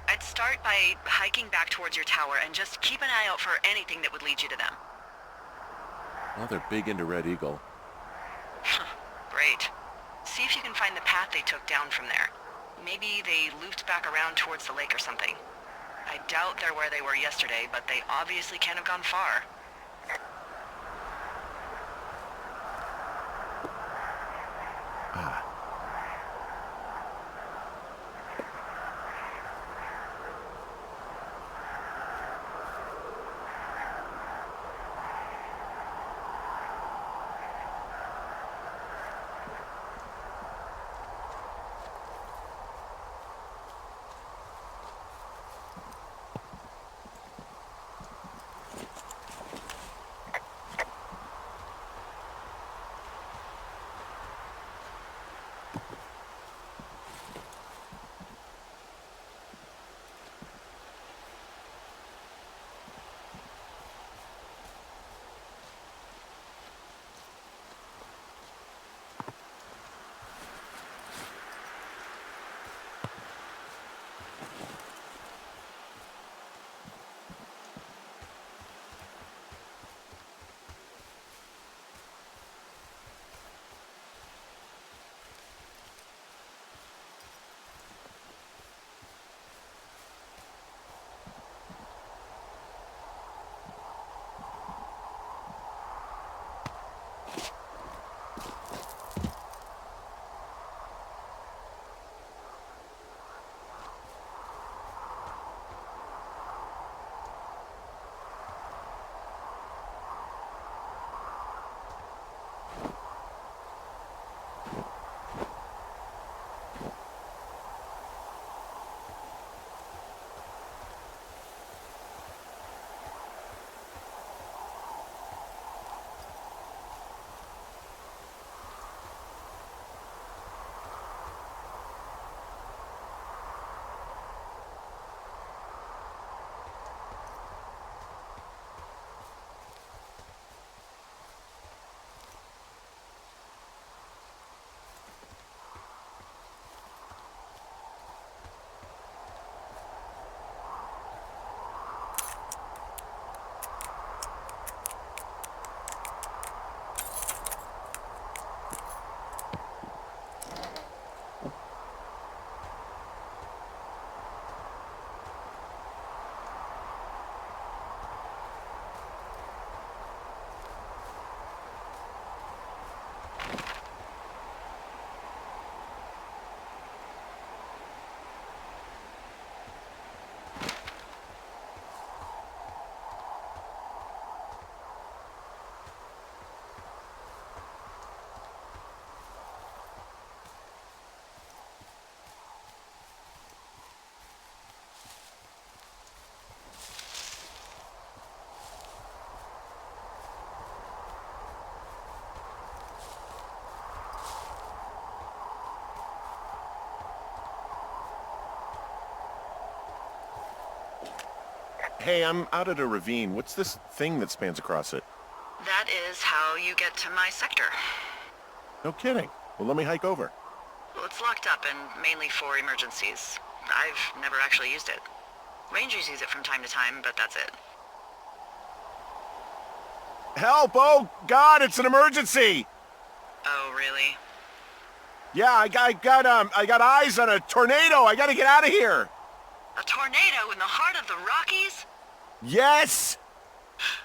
I'd start by hiking back towards your tower and just keep an eye out for anything that would lead you to them. Well, they're big into Red Eagle. Great. See if you can find the path they took down from there. Maybe they looped back around towards the lake or something. I doubt they're where they were yesterday, but they obviously can't have gone far. Hey, I'm out at a ravine. What's this thing that spans across it? That is how you get to my sector. No kidding. Well, let me hike over. Well, it's locked up and mainly for emergencies. I've never actually used it. Rangers use it from time to time, but that's it. Help! Oh, God, it's an emergency! Oh, really? Yeah, I got eyes on a tornado. I gotta get out of here. A tornado in the heart of the Rockies? Yes!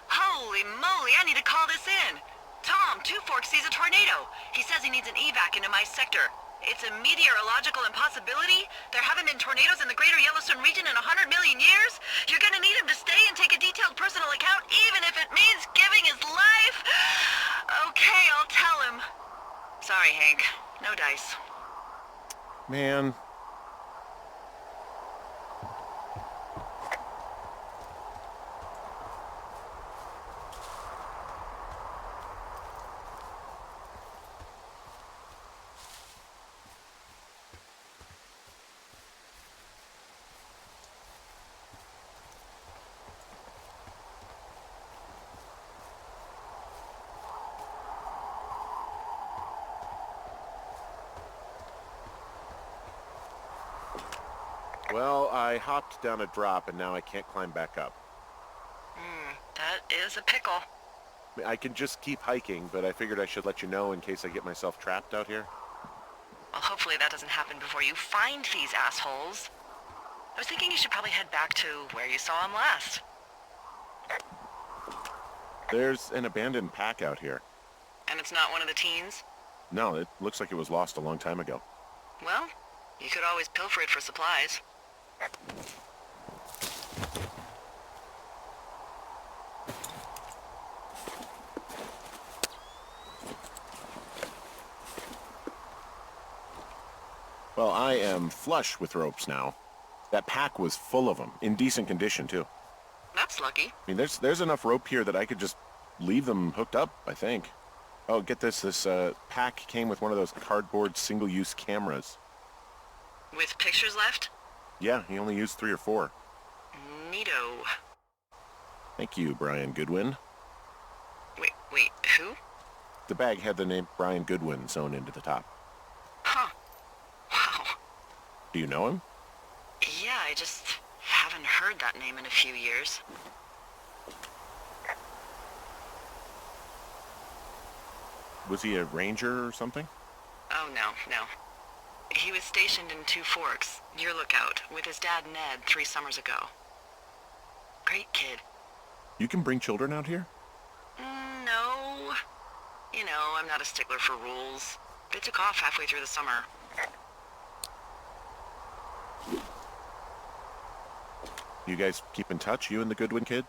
Holy moly, I need to call this in. Tom, Two Forks sees a tornado. He says he needs an evac into my sector. It's a meteorological impossibility. There haven't been tornadoes in the greater Yellowstone region in 100 million years. You're gonna need him to stay and take a detailed personal account, even if it means giving his life. Okay, I'll tell him. Sorry, Hank. No dice. Man. Well, I hopped down a drop and now I can't climb back up. That is a pickle. I can just keep hiking, but I figured I should let you know in case I get myself trapped out here. Well, hopefully that doesn't happen before you find these assholes. I was thinking you should probably head back to where you saw them last. There's an abandoned pack out here. And it's not one of the teens? No, it looks like it was lost a long time ago. Well, you could always pilfer it for supplies. Well, I am flush with ropes now. That pack was full of them, in decent condition, too. That's lucky. I mean, there's enough rope here that I could just leave them hooked up, I think. Oh, get this. This pack came with one of those cardboard single-use cameras. With pictures left? Yeah, he only used 3 or 4. Neato. Thank you, Brian Goodwin. Wait, who? The bag had the name Brian Goodwin sewn into the top. Huh. Wow. Do you know him? Yeah, I just haven't heard that name in a few years. Was he a ranger or something? Oh, no. He was stationed in Two Forks, your lookout, with his dad Ned 3 summers ago. Great kid. You can bring children out here? No. You know, I'm not a stickler for rules. They took off halfway through the summer. You guys keep in touch, you and the Goodwin kid?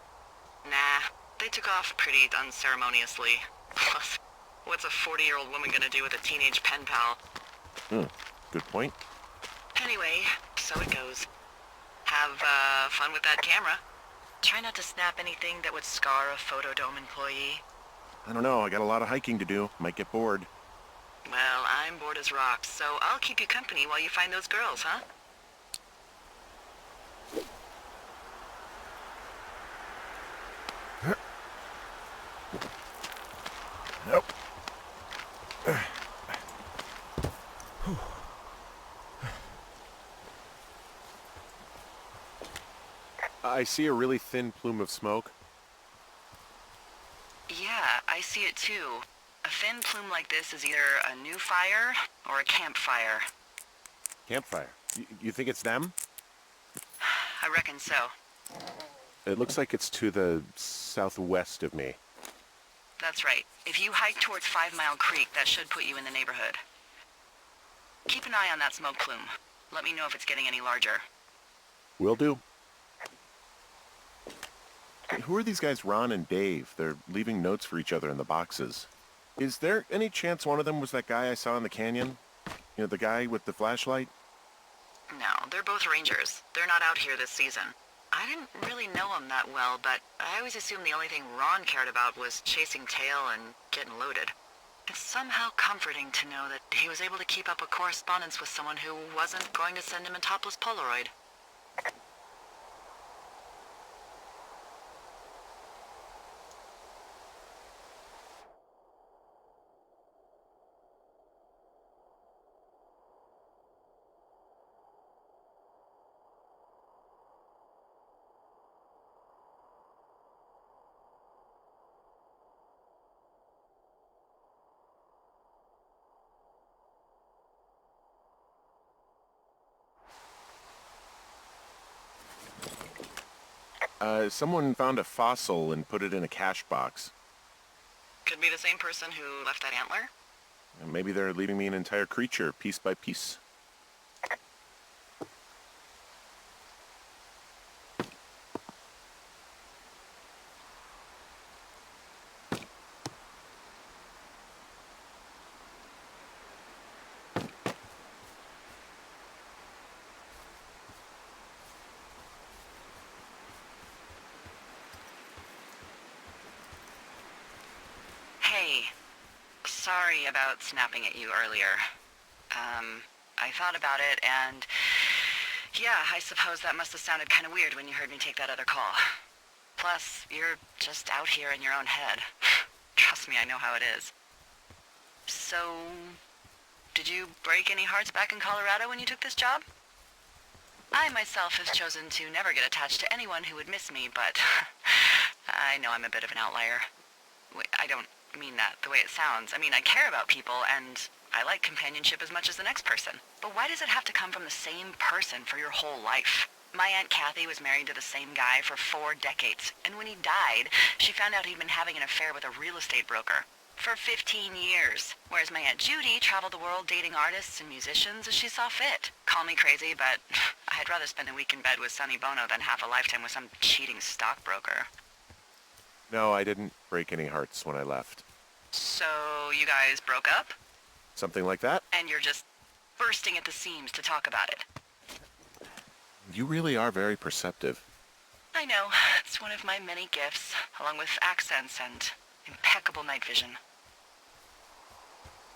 Nah, they took off pretty unceremoniously. Plus, what's a 40-year-old woman gonna do with a teenage pen pal? Good point. Anyway, so it goes. Have, fun with that camera. Try not to snap anything that would scar a Photodome employee. I don't know, I got a lot of hiking to do. Might get bored. Well, I'm bored as rocks, so I'll keep you company while you find those girls, huh? Nope. I see a really thin plume of smoke. Yeah, I see it too. A thin plume like this is either a new fire or a campfire. Campfire. You think it's them? I reckon so. It looks like it's to the southwest of me. That's right. If you hike towards 5 Mile Creek, that should put you in the neighborhood. Keep an eye on that smoke plume. Let me know if it's getting any larger. Will do. Who are these guys, Ron and Dave? They're leaving notes for each other in the boxes. Is there any chance one of them was that guy I saw in the canyon? You know, the guy with the flashlight? No, they're both rangers. They're not out here this season. I didn't really know him that well, but I always assumed the only thing Ron cared about was chasing tail and getting loaded. It's somehow comforting to know that he was able to keep up a correspondence with someone who wasn't going to send him a topless Polaroid. Someone found a fossil and put it in a cash box. Could be the same person who left that antler. Maybe they're leaving me an entire creature, piece by piece. Hey, sorry about snapping at you earlier. I thought about it, and yeah, I suppose that must have sounded kind of weird when you heard me take that other call. Plus, you're just out here in your own head. Trust me, I know how it is. So, did you break any hearts back in Colorado when you took this job? I myself have chosen to never get attached to anyone who would miss me, but I know I'm a bit of an outlier. Wait, I don't mean that the way it sounds. I mean, I care about people, and I like companionship as much as the next person. But why does it have to come from the same person for your whole life? My Aunt Kathy was married to the same guy for 4 decades, and when he died, she found out he'd been having an affair with a real estate broker for 15 years. Whereas my Aunt Judy traveled the world dating artists and musicians as she saw fit. Call me crazy, but I'd rather spend a week in bed with Sonny Bono than half a lifetime with some cheating stockbroker. No, I didn't break any hearts when I left. So, you guys broke up? Something like that? And you're just bursting at the seams to talk about it. You really are very perceptive. I know. It's one of my many gifts, along with accents and impeccable night vision.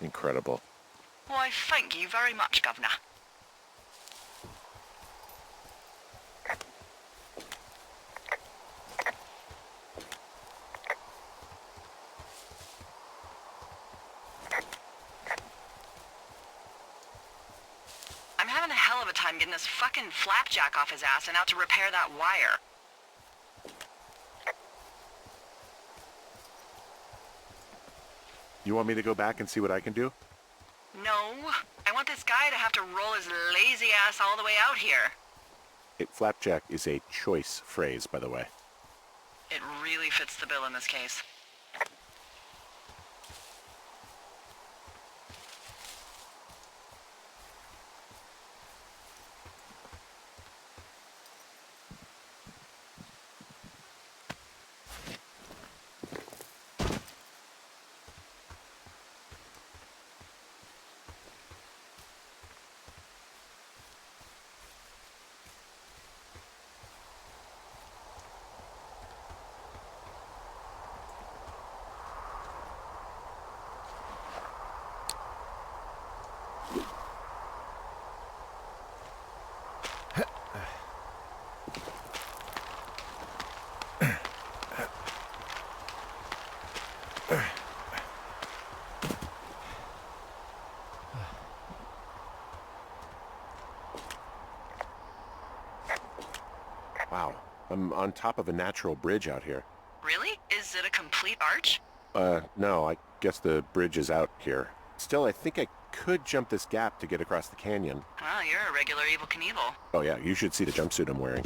Incredible. Why, thank you very much, Governor. I'm having a hell of a time getting this fucking flapjack off his ass and out to repair that wire. You want me to go back and see what I can do? No, I want this guy to have to roll his lazy ass all the way out here. Flapjack is a choice phrase, by the way. It really fits the bill in this case. Wow, I'm on top of a natural bridge out here. Really? Is it a complete arch? No, I guess the bridge is out here. Still, I think I could jump this gap to get across the canyon. Well, you're a regular Evel Knievel. Oh yeah, you should see the jumpsuit I'm wearing.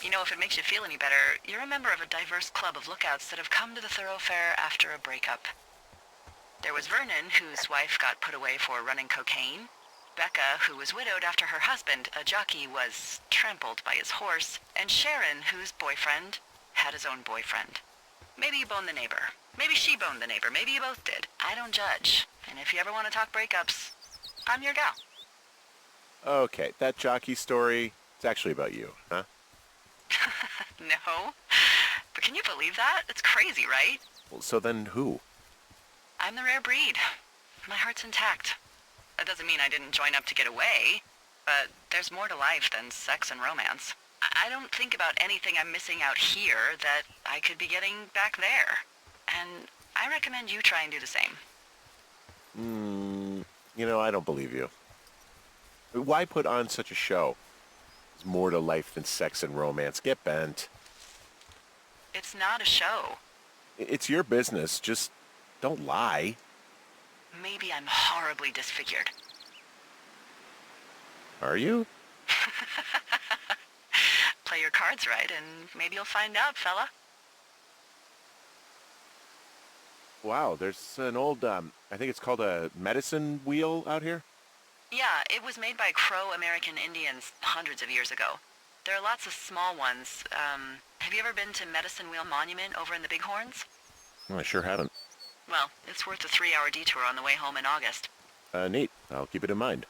You know, if it makes you feel any better, you're a member of a diverse club of lookouts that have come to the thoroughfare after a breakup. There was Vernon, whose wife got put away for running cocaine. Becca, who was widowed after her husband, a jockey, was trampled by his horse. And Sharon, whose boyfriend had his own boyfriend. Maybe you boned the neighbor. Maybe she boned the neighbor. Maybe you both did. I don't judge. And if you ever want to talk breakups, I'm your gal. Okay, that jockey story, it's actually about you, huh? No. But can you believe that? It's crazy, right? Well, so then who? I'm the rare breed. My heart's intact. That doesn't mean I didn't join up to get away, but there's more to life than sex and romance. I don't think about anything I'm missing out here that I could be getting back there. And I recommend you try and do the same. I don't believe you. Why put on such a show? There's more to life than sex and romance. Get bent. It's not a show. It's your business. Just don't lie. Maybe I'm horribly disfigured. Are you? Play your cards right, and maybe you'll find out, fella. Wow, there's an old, I think it's called a medicine wheel out here? Yeah, it was made by Crow American Indians hundreds of years ago. There are lots of small ones. Have you ever been to Medicine Wheel Monument over in the Bighorns? I sure haven't. Well, it's worth a 3-hour detour on the way home in August. Neat. I'll keep it in mind.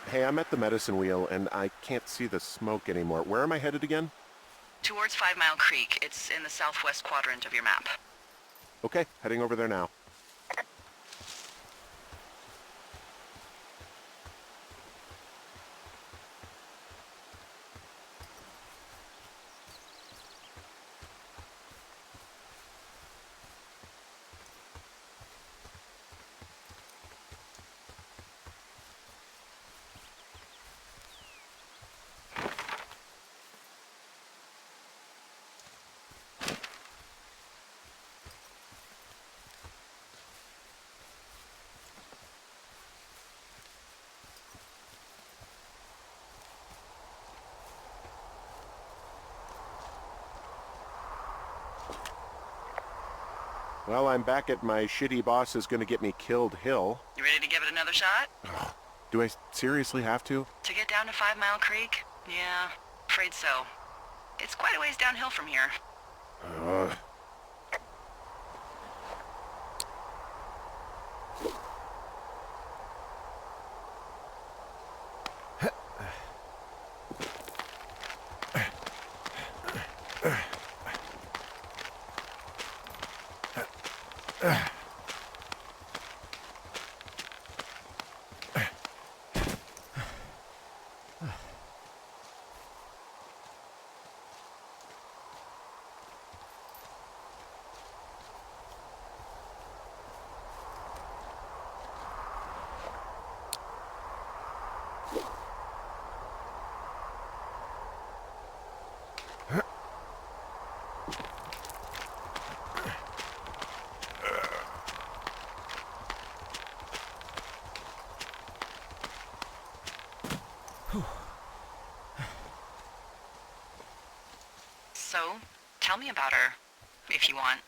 Hey, I'm at the medicine wheel, and I can't see the smoke anymore. Where am I headed again? Towards 5 Mile Creek. It's in the southwest quadrant of your map. Okay, heading over there now. Well, I'm back at my shitty boss is gonna get me killed hill. You ready to give it another shot? Do I seriously have to? To get down to 5 Mile Creek? Yeah, afraid so. It's quite a ways downhill from here. Ugh. So, tell me about her, if you want.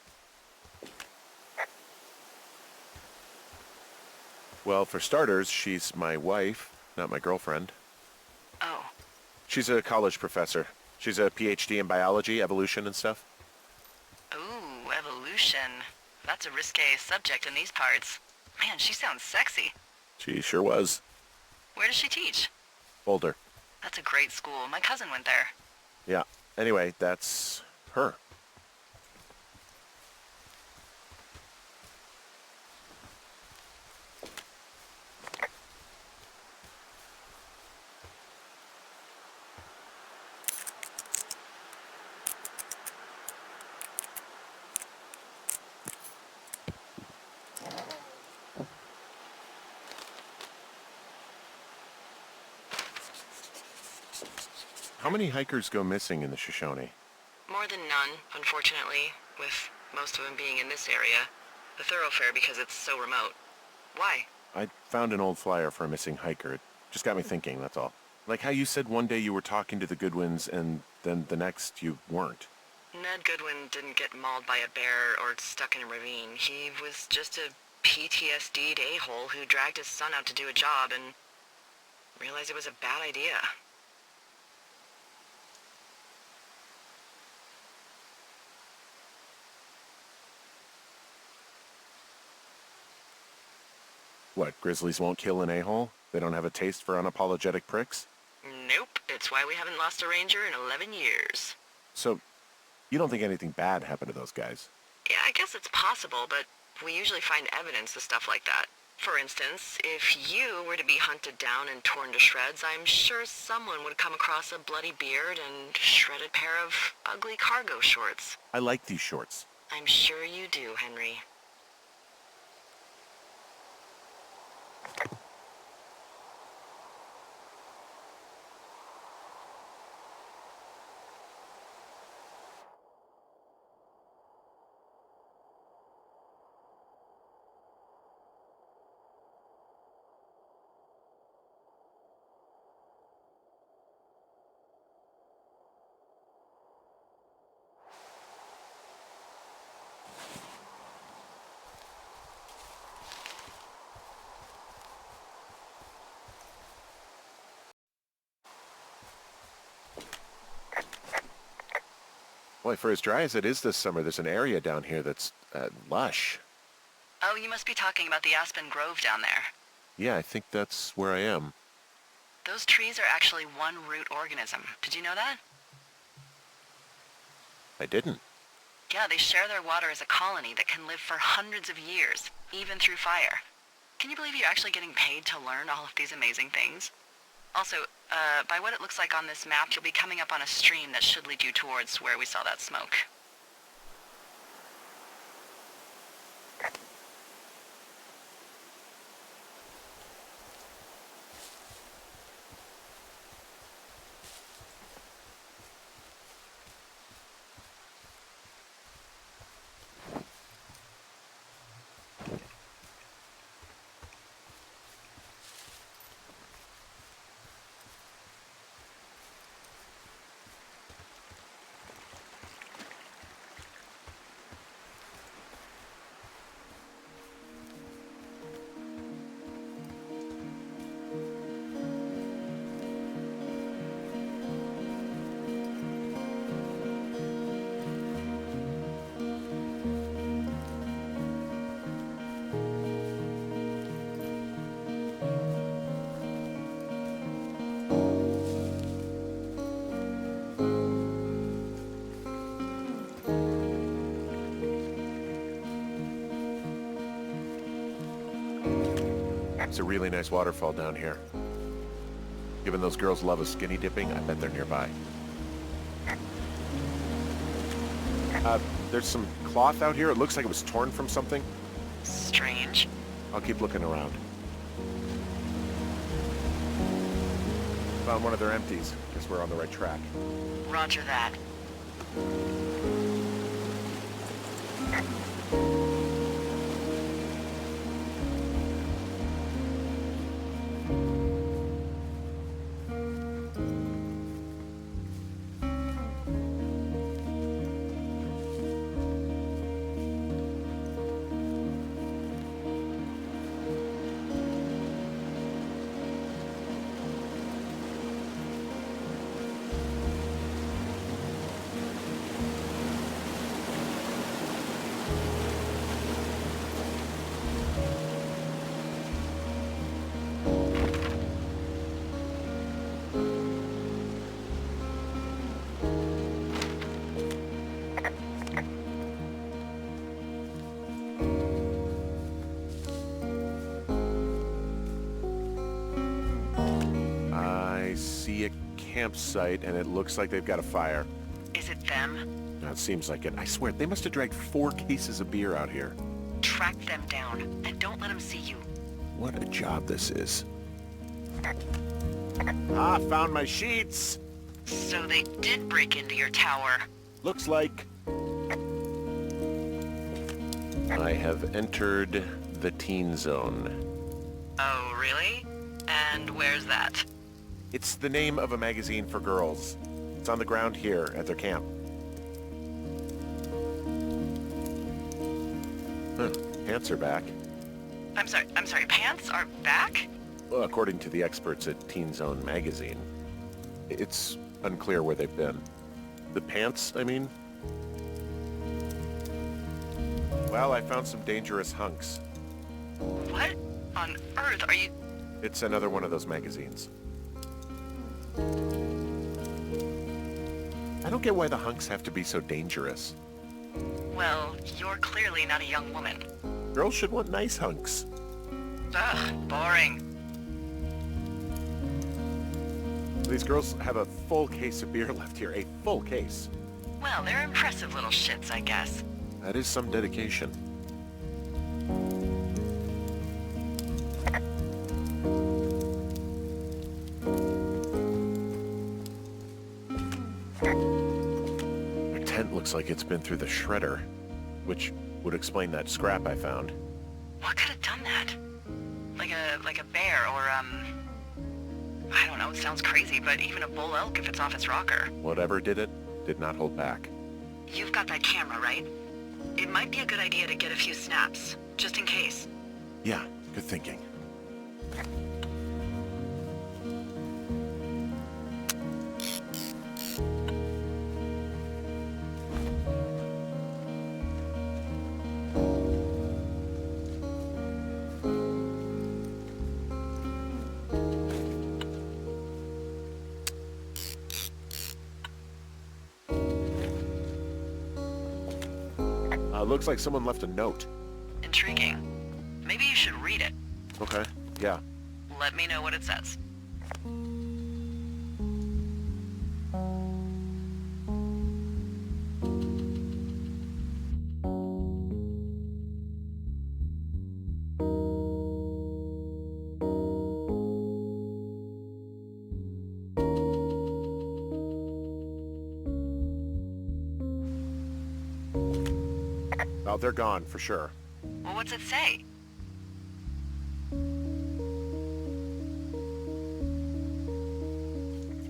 Well, for starters, she's my wife, not my girlfriend. Oh, She's a college professor. She's a PhD in biology, evolution, and stuff. ooh, evolution. That's a risque subject in these parts. Man, she sounds sexy. She sure was. Where does she teach? Boulder. That's a great school. My cousin went there. Yeah. Anyway, that's her. How many hikers go missing in the Shoshone? More than none, unfortunately, with most of them being in this area. The thoroughfare because it's so remote. Why? I found an old flyer for a missing hiker. It just got me thinking, that's all. Like how you said one day you were talking to the Goodwins and then the next you weren't. Ned Goodwin didn't get mauled by a bear or stuck in a ravine. He was just a PTSD'd a-hole who dragged his son out to do a job and realized it was a bad idea. What, grizzlies won't kill an a-hole? They don't have a taste for unapologetic pricks? Nope, it's why we haven't lost a ranger in 11 years. So, you don't think anything bad happened to those guys? Yeah, I guess it's possible, but we usually find evidence of stuff like that. For instance, if you were to be hunted down and torn to shreds, I'm sure someone would come across a bloody beard and shredded pair of ugly cargo shorts. I like these shorts. I'm sure you do, Henry. Boy, for as dry as it is this summer, there's an area down here that's lush. Oh, you must be talking about the Aspen Grove down there. Yeah, I think that's where I am. Those trees are actually one root organism. Did you know that? I didn't. Yeah, they share their water as a colony that can live for hundreds of years, even through fire. Can you believe you're actually getting paid to learn all of these amazing things? Also, by what it looks like on this map, you'll be coming up on a stream that should lead you towards where we saw that smoke. It's a really nice waterfall down here. Given those girls love a skinny dipping, I bet they're nearby. There's some cloth out here. It looks like it was torn from something. Strange. I'll keep looking around. Found one of their empties. Guess we're on the right track. Roger that. Campsite, and it looks like they've got a fire. Is it them? No, it seems like it. I swear, they must have dragged 4 cases of beer out here. Track them down, and don't let them see you. What a job this is. Ah, found my sheets! So they did break into your tower. Looks like... I have entered the teen zone. Oh, really? And where's that? It's the name of a magazine for girls. It's on the ground here at their camp. Huh, pants are back. I'm sorry, pants are back? Well, according to the experts at Teen Zone magazine. It's unclear where they've been. The pants, I mean? Well, I found some dangerous hunks. What on earth are you... It's another one of those magazines. I don't get why the hunks have to be so dangerous. Well, you're clearly not a young woman. Girls should want nice hunks. Ugh, boring. These girls have a full case of beer left here. A full case. Well, they're impressive little shits, I guess. That is some dedication. The tent looks like it's been through the shredder, which would explain that scrap I found. What could have done that? Like a bear or, I don't know, it sounds crazy, but even a bull elk if it's off its rocker. Whatever did it, did not hold back. You've got that camera, right? It might be a good idea to get a few snaps, just in case. Yeah, good thinking. Looks like someone left a note. Intriguing. Maybe you should read it. Okay, yeah. Let me know what it says. Oh, they're gone, for sure. Well, what's it say?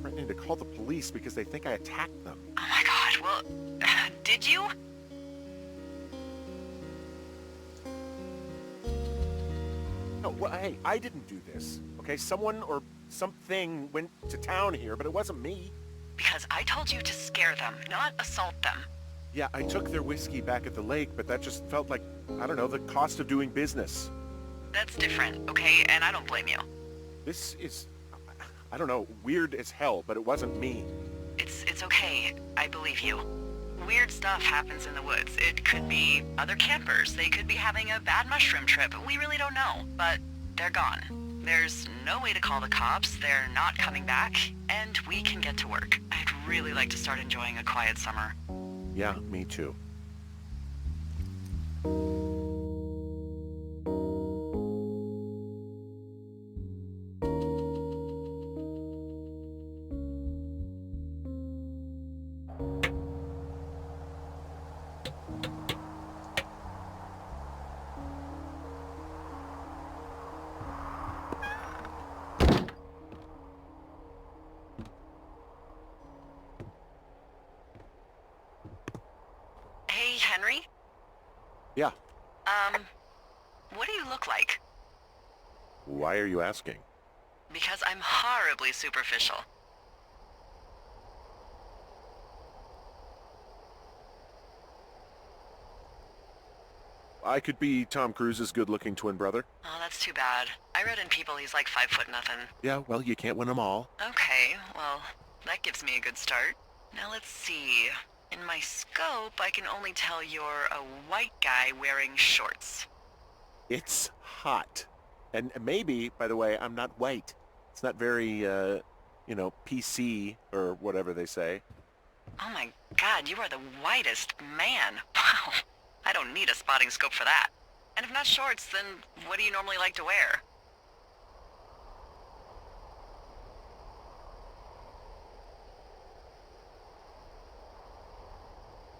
Threatening to call the police because they think I attacked them. Oh my god, well, did you? No, well, hey, I didn't do this, okay? Someone or something went to town here, but it wasn't me. Because I told you to scare them, not assault them. Yeah, I took their whiskey back at the lake, but that just felt like, I don't know, the cost of doing business. That's different, okay? And I don't blame you. This is, I don't know, weird as hell, but it wasn't me. It's okay. I believe you. Weird stuff happens in the woods. It could be other campers. They could be having a bad mushroom trip. We really don't know, but they're gone. There's no way to call the cops. They're not coming back, and we can get to work. I'd really like to start enjoying a quiet summer. Yeah, me too. Hey, Henry? Yeah. What do you look like? Why are you asking? Because I'm horribly superficial. I could be Tom Cruise's good-looking twin brother. Oh, that's too bad. I read in People he's like 5'0" nothing. Yeah, well, you can't win them all. Okay, well, that gives me a good start. Now let's see. In my scope, I can only tell you're a white guy wearing shorts. It's hot. And maybe, by the way, I'm not white. It's not very, PC or whatever they say. Oh my god, you are the whitest man. Wow. I don't need a spotting scope for that. And if not shorts, then what do you normally like to wear?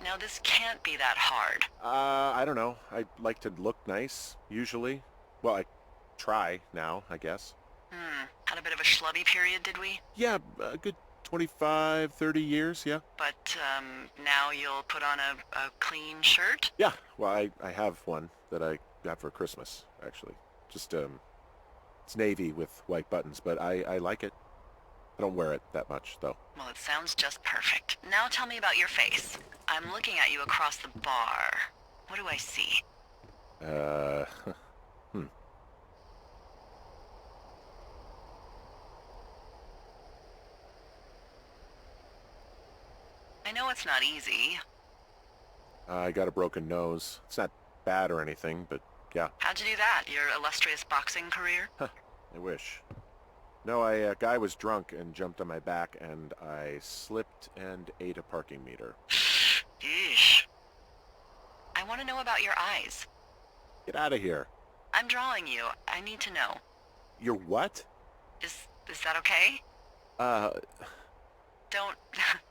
Now this can't be that hard. I don't know. I like to look nice, usually. Well, I try now, I guess. Had a bit of a schlubby period, did we? Yeah, a good 25, 30 years, yeah. But, now you'll put on a clean shirt? Yeah, well, I have one that I got for Christmas, actually. Just, it's navy with white buttons, but I like it. I don't wear it that much, though. Well, it sounds just perfect. Now tell me about your face. I'm looking at you across the bar. What do I see? know it's not easy. I got a broken nose. It's not bad or anything, but yeah. How'd you do that? Your illustrious boxing career? I wish. No, a guy was drunk and jumped on my back, and I slipped and ate a parking meter. Yeesh. I want to know about your eyes. Get out of here. I'm drawing you. I need to know. You're what? Is that okay? Don't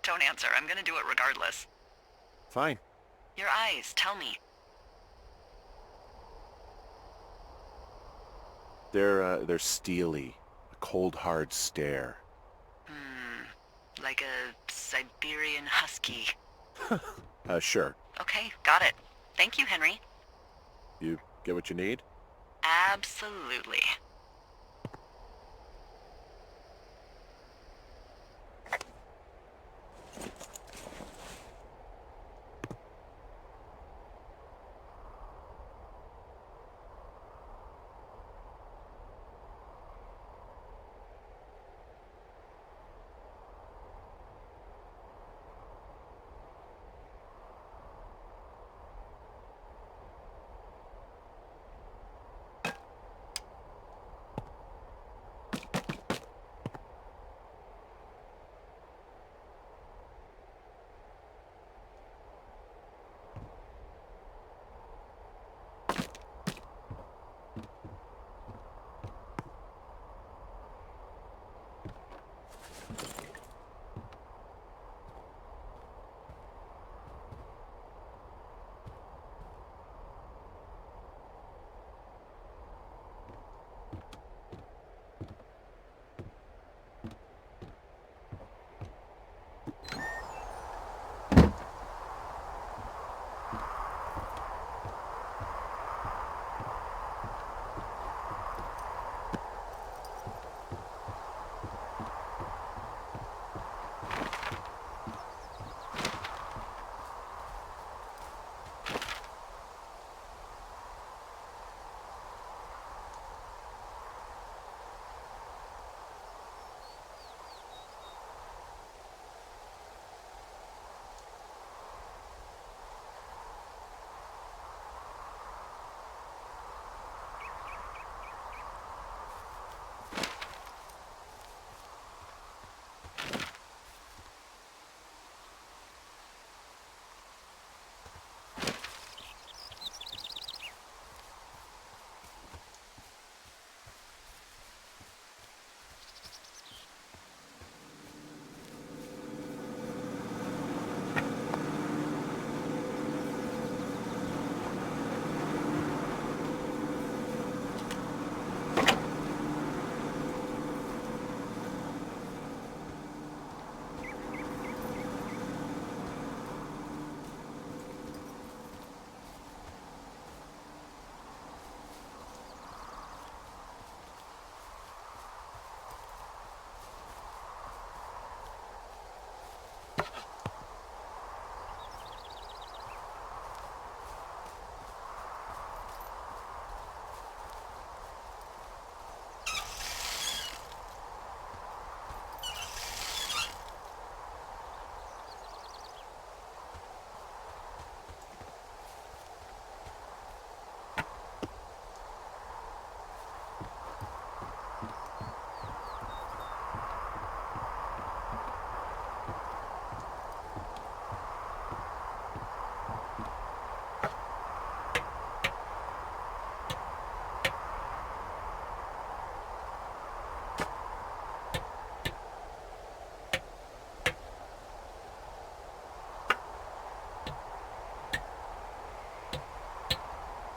don't answer. I'm gonna do it regardless. Fine. Your eyes, tell me. They're steely. A cold, hard stare. Like a Siberian husky. Sure. Okay, got it. Thank you, Henry. You get what you need? Absolutely.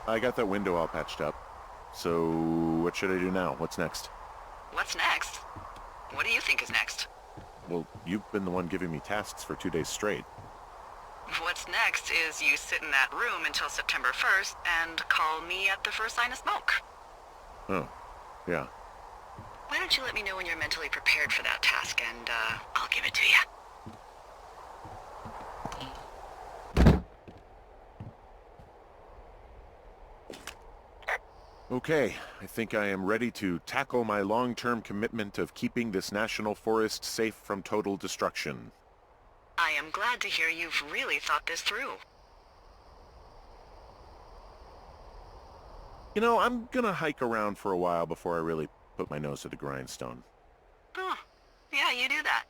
I got that window all patched up. So, what should I do now? What's next? What's next? What do you think is next? Well, you've been the one giving me tasks for 2 days straight. What's next is you sit in that room until September 1st and call me at the first sign of smoke. Oh, yeah. Why don't you let me know when you're mentally prepared for that task and, I'll give it to you. Okay, I think I am ready to tackle my long-term commitment of keeping this national forest safe from total destruction. I am glad to hear you've really thought this through. You know, I'm gonna hike around for a while before I really put my nose to the grindstone. Oh, yeah, you do that.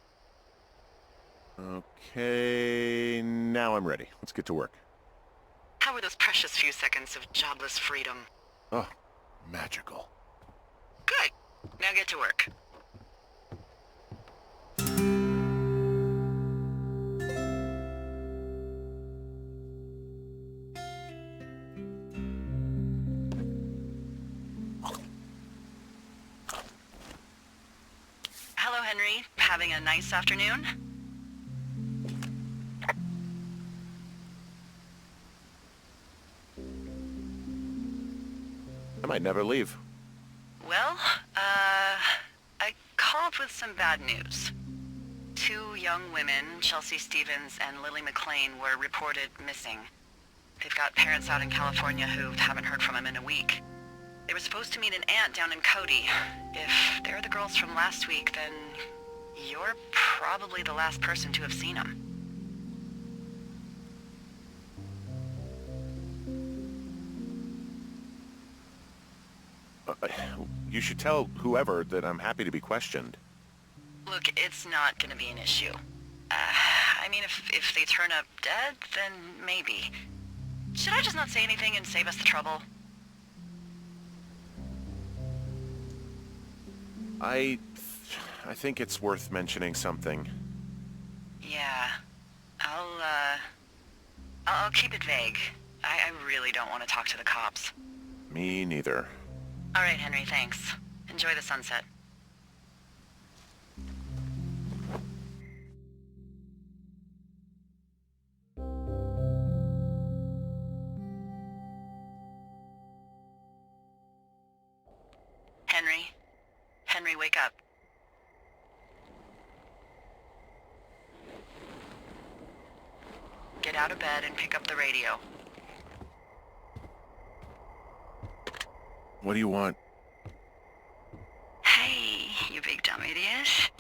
Okay, now I'm ready. Let's get to work. How were those precious few seconds of jobless freedom? Oh, magical. Good. Now get to work. Hello, Henry. Having a nice afternoon? I might never leave. Well, I called with some bad news. Two young women, Chelsea Stevens and Lily McLean, were reported missing. They've got parents out in California who haven't heard from them in a week. They were supposed to meet an aunt down in Cody. If they're the girls from last week, then you're probably the last person to have seen them. You should tell whoever that I'm happy to be questioned. Look, it's not gonna be an issue. I mean, if they turn up dead, then maybe. Should I just not say anything and save us the trouble? I think it's worth mentioning something. Yeah. I'll keep it vague. I really don't want to talk to the cops. Me neither. All right, Henry, thanks. Enjoy the sunset. Henry? Henry, wake up. Get out of bed and pick up the radio. What do you want? Hey, you big dumb idiot.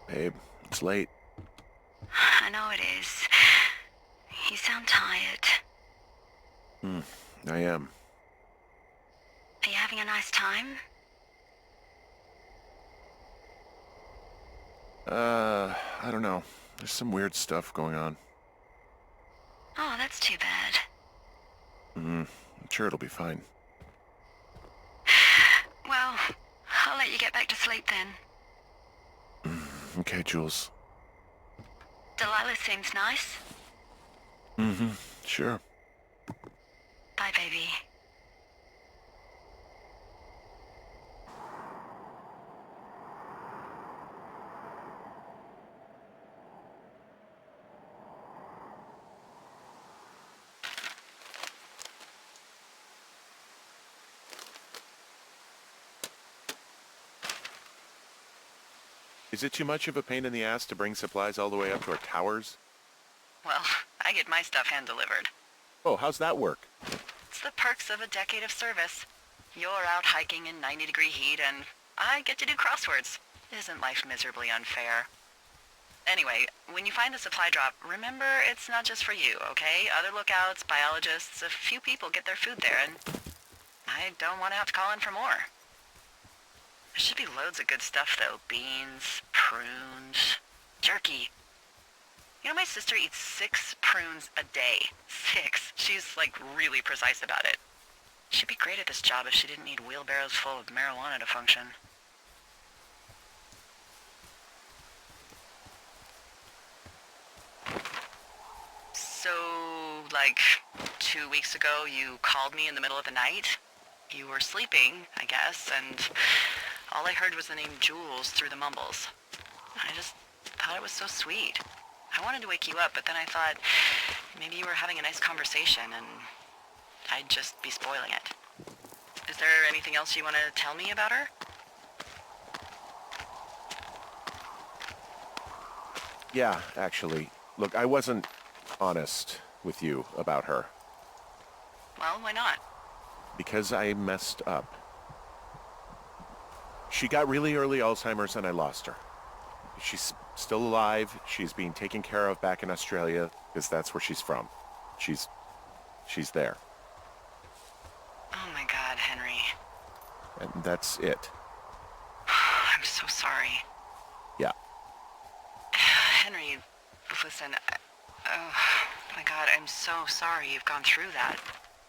Babe, it's late. I know it is. You sound tired. I am. Are you having a nice time? I don't know. There's some weird stuff going on. Oh, that's too bad. I'm sure it'll be fine. Well, I'll let you get back to sleep then. Okay, Jules. Delilah seems nice. Sure. Bye, baby. Is it too much of a pain in the ass to bring supplies all the way up to our towers? Well, I get my stuff hand-delivered. Oh, how's that work? It's the perks of a decade of service. You're out hiking in 90-degree heat, and I get to do crosswords. Isn't life miserably unfair? Anyway, when you find the supply drop, remember it's not just for you, okay? Other lookouts, biologists, a few people get their food there, and I don't want to have to call in for more. There should be loads of good stuff, though. Beans, prunes, jerky. You know, my sister eats 6 prunes a day. 6. She's, like, really precise about it. She'd be great at this job if she didn't need wheelbarrows full of marijuana to function. So, like, 2 weeks ago, you called me in the middle of the night? You were sleeping, I guess, and all I heard was the name Jules through the mumbles. I just thought it was so sweet. I wanted to wake you up, but then I thought maybe you were having a nice conversation and I'd just be spoiling it. Is there anything else you want to tell me about her? Yeah, actually. Look, I wasn't honest with you about her. Well, why not? Because I messed up. She got really early Alzheimer's and I lost her. She's still alive. She's being taken care of back in Australia, because that's where she's from. She's there. Oh my God, Henry. And that's it. I'm so sorry. Yeah. Henry, listen, oh my God, I'm so sorry you've gone through that.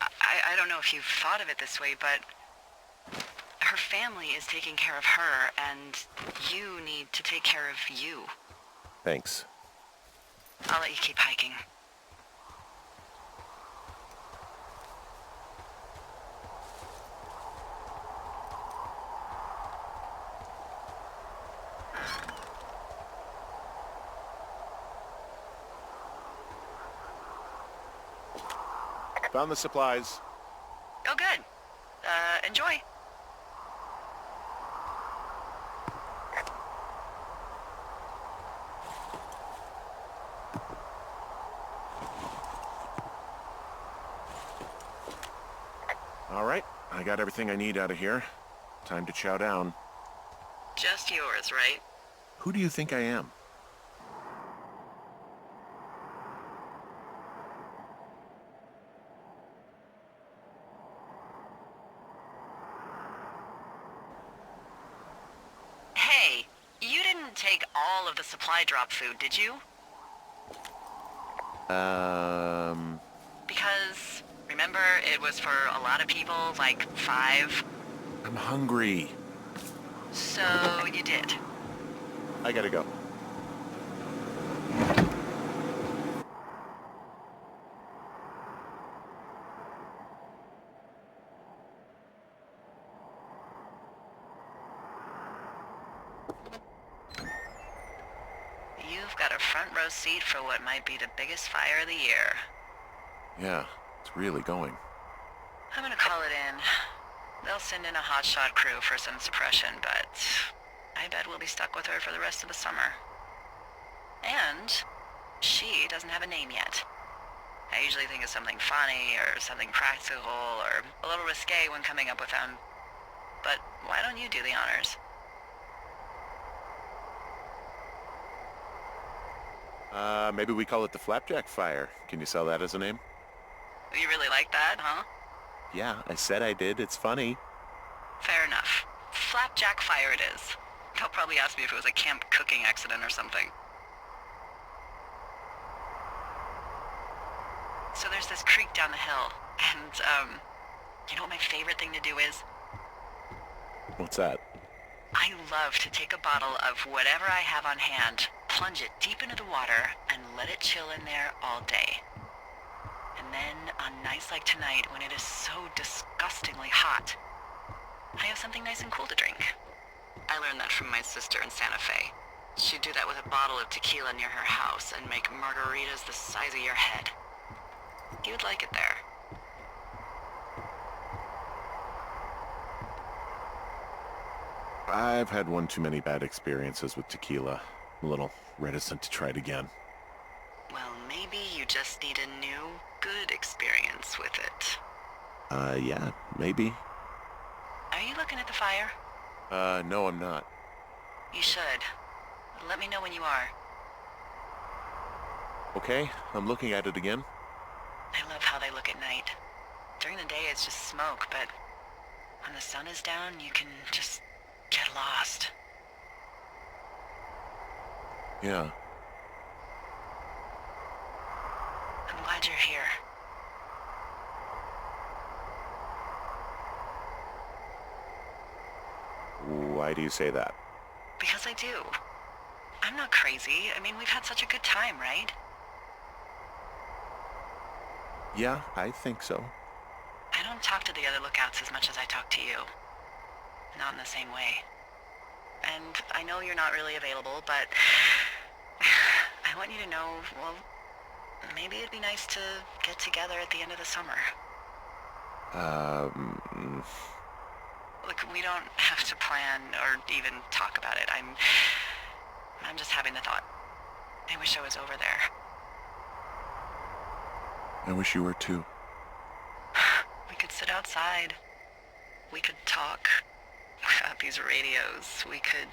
I don't know if you've thought of it this way, but her family is taking care of her, and you need to take care of you. Thanks. I'll let you keep hiking. Found the supplies. Oh, good. Enjoy. All right, I got everything I need out of here. Time to chow down. Just yours, right? Who do you think I am? Hey, you didn't take all of the supply drop food, did you? Because, remember, it was for a lot of people, like 5. I'm hungry. So you did. I gotta go. You've got a front row seat for what might be the biggest fire of the year. Yeah, it's really going. I'm gonna call it in. They'll send in a hotshot crew for some suppression, but I bet we'll be stuck with her for the rest of the summer. And she doesn't have a name yet. I usually think of something funny or something practical or a little risque when coming up with them. But why don't you do the honors? Maybe we call it the Flapjack Fire. Can you sell that as a name? You really like that, huh? Yeah, I said I did. It's funny. Fair enough. Flapjack Fire it is. They'll probably ask me if it was a camp cooking accident or something. So there's this creek down the hill, and, you know what my favorite thing to do is? What's that? I love to take a bottle of whatever I have on hand, plunge it deep into the water, and let it chill in there all day. And then, on nights like tonight, when it is so disgustingly hot, I have something nice and cool to drink. I learned that from my sister in Santa Fe. She'd do that with a bottle of tequila near her house and make margaritas the size of your head. You'd like it there. I've had one too many bad experiences with tequila. I'm a little reticent to try it again. Well, maybe you just need a new, good experience with it. Yeah, maybe. Are you looking at the fire? No, I'm not. You should. Let me know when you are. Okay, I'm looking at it again. I love how they look at night. During the day, it's just smoke, but when the sun is down, you can just get lost. Yeah. I'm glad you're here. Why do you say that? Because I do. I'm not crazy. I mean, we've had such a good time, right? Yeah, I think so. I don't talk to the other lookouts as much as I talk to you. Not in the same way. And I know you're not really available, but I want you to know, well, maybe it'd be nice to get together at the end of the summer. Look, we don't have to plan or even talk about it. I'm just having the thought. I wish I was over there. I wish you were too. We could sit outside. We could talk without these radios. We could,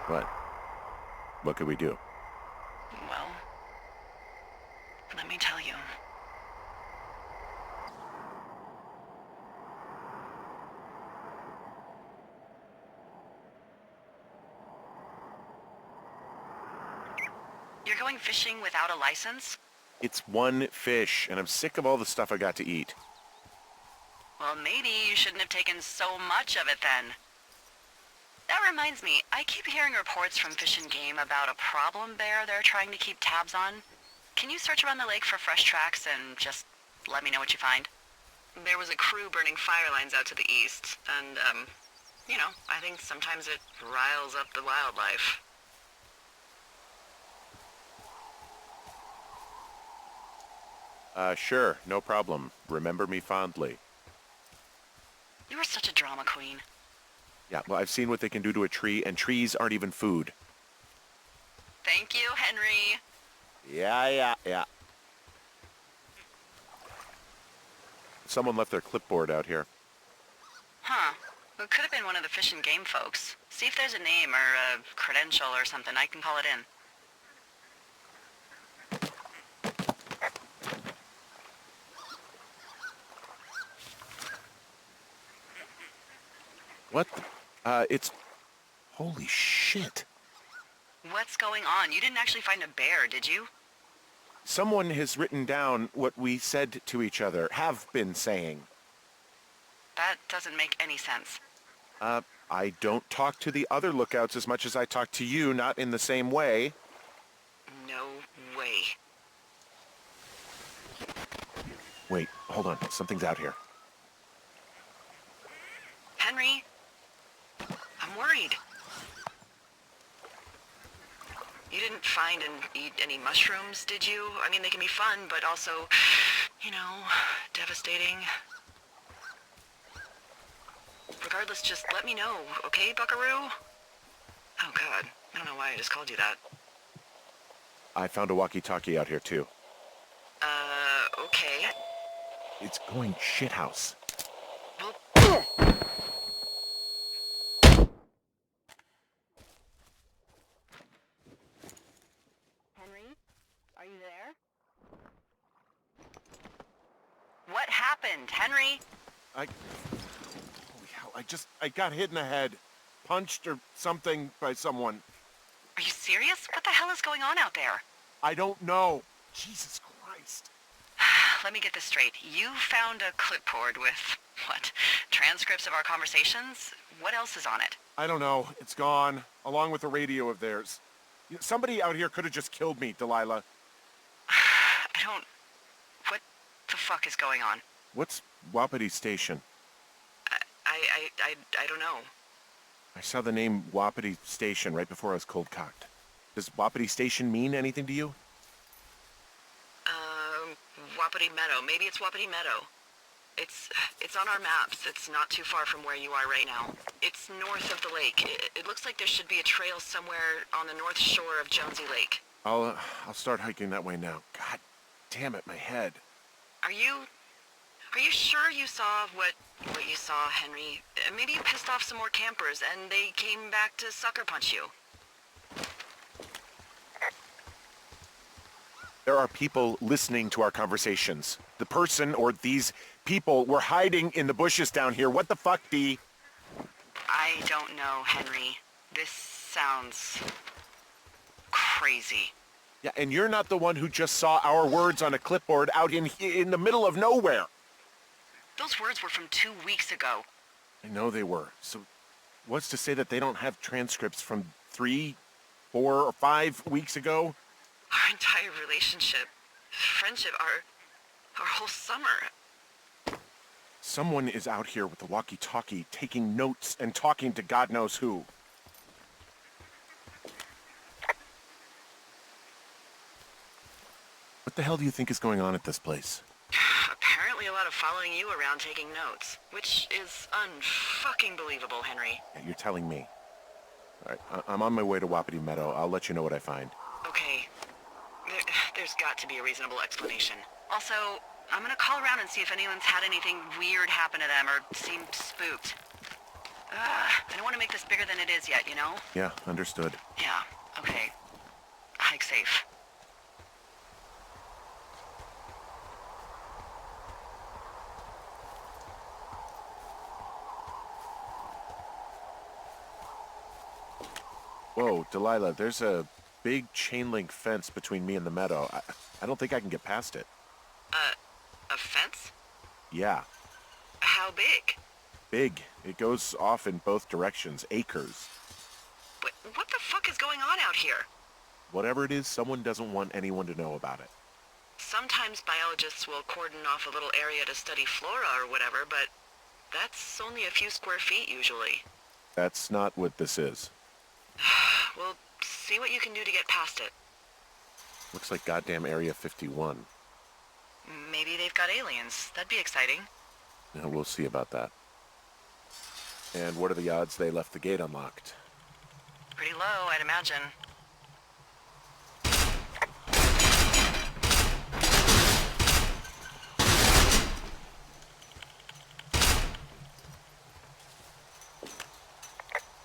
What? What could we do? Well, let me tell you. You're going fishing without a license? It's one fish, and I'm sick of all the stuff I got to eat. Well, maybe you shouldn't have taken so much of it then. That reminds me, I keep hearing reports from Fish and Game about a problem bear they're trying to keep tabs on. Can you search around the lake for fresh tracks and just let me know what you find? There was a crew burning fire lines out to the east, and, you know, I think sometimes it riles up the wildlife. Sure, no problem. Remember me fondly. You are such a drama queen. Yeah, well, I've seen what they can do to a tree, and trees aren't even food. Thank you, Henry. Yeah. Someone left their clipboard out here. Huh. It could have been one of the Fish and Game folks. See if there's a name or a credential or something. I can call it in. What? It's... Holy shit. What's going on? You didn't actually find a bear, did you? Someone has written down what we said to each other, have been saying. That doesn't make any sense. I don't talk to the other lookouts as much as I talk to you, not in the same way. No way. Wait, hold on. Something's out here. Henry? I'm worried. You didn't find and eat any mushrooms, did you? I mean, they can be fun, but also, you know, devastating. Regardless, just let me know, okay, buckaroo? Oh, God. I don't know why I just called you that. I found a walkie-talkie out here, too. Okay. It's going shithouse. Well... Henry? Are you there? What happened, Henry? Holy hell, I got hit in the head. Punched or something by someone. Are you serious? What the hell is going on out there? I don't know. Jesus Christ. Let me get this straight. You found a clipboard with, what, transcripts of our conversations? What else is on it? I don't know. It's gone, along with the radio of theirs. Somebody out here could have just killed me, Delilah. What the fuck is going on? What's Wapiti Station? I don't know. I saw the name Wapiti Station right before I was cold-cocked. Does Wapiti Station mean anything to you? Wapiti Meadow. Maybe it's Wapiti Meadow. It's on our maps. It's not too far from where you are right now. It's north of the lake. It looks like there should be a trail somewhere on the north shore of Jonesy Lake. I'll start hiking that way now. God damn it, my head. Are you sure you saw what you saw, Henry? Maybe you pissed off some more campers and they came back to sucker punch you. There are people listening to our conversations. The person or these people were hiding in the bushes down here. What the fuck, Dee? I don't know, Henry. This sounds crazy. Yeah, and you're not the one who just saw our words on a clipboard out in the middle of nowhere. Those words were from 2 weeks ago. I know they were. So what's to say that they don't have transcripts from 3, 4, or 5 weeks ago? Our entire relationship, friendship, our whole summer. Someone is out here with the walkie-talkie taking notes and talking to God knows who. What the hell do you think is going on at this place? Apparently a lot of following you around taking notes, which is unfucking believable, Henry. Yeah, you're telling me. All right, I'm on my way to Wapiti Meadow. I'll let you know what I find. Okay. There's got to be a reasonable explanation. Also, I'm gonna call around and see if anyone's had anything weird happen to them or seemed spooked. I don't want to make this bigger than it is yet, you know? Yeah, understood. Yeah, okay. Hike safe. Whoa, Delilah, there's a big chain link fence between me and the meadow. I don't think I can get past it. A fence? Yeah, How big? big. It goes off in both directions, acres. What the fuck is going on out here? Whatever it is, someone doesn't want anyone to know about it. Sometimes biologists will cordon off a little area to study flora or whatever, but that's only a few square feet usually. That's not what this is. Well, see what you can do to get past it. Looks like goddamn Area 51. Maybe they've got aliens. That'd be exciting. Yeah, we'll see about that. And what are the odds they left the gate unlocked? Pretty low, I'd imagine.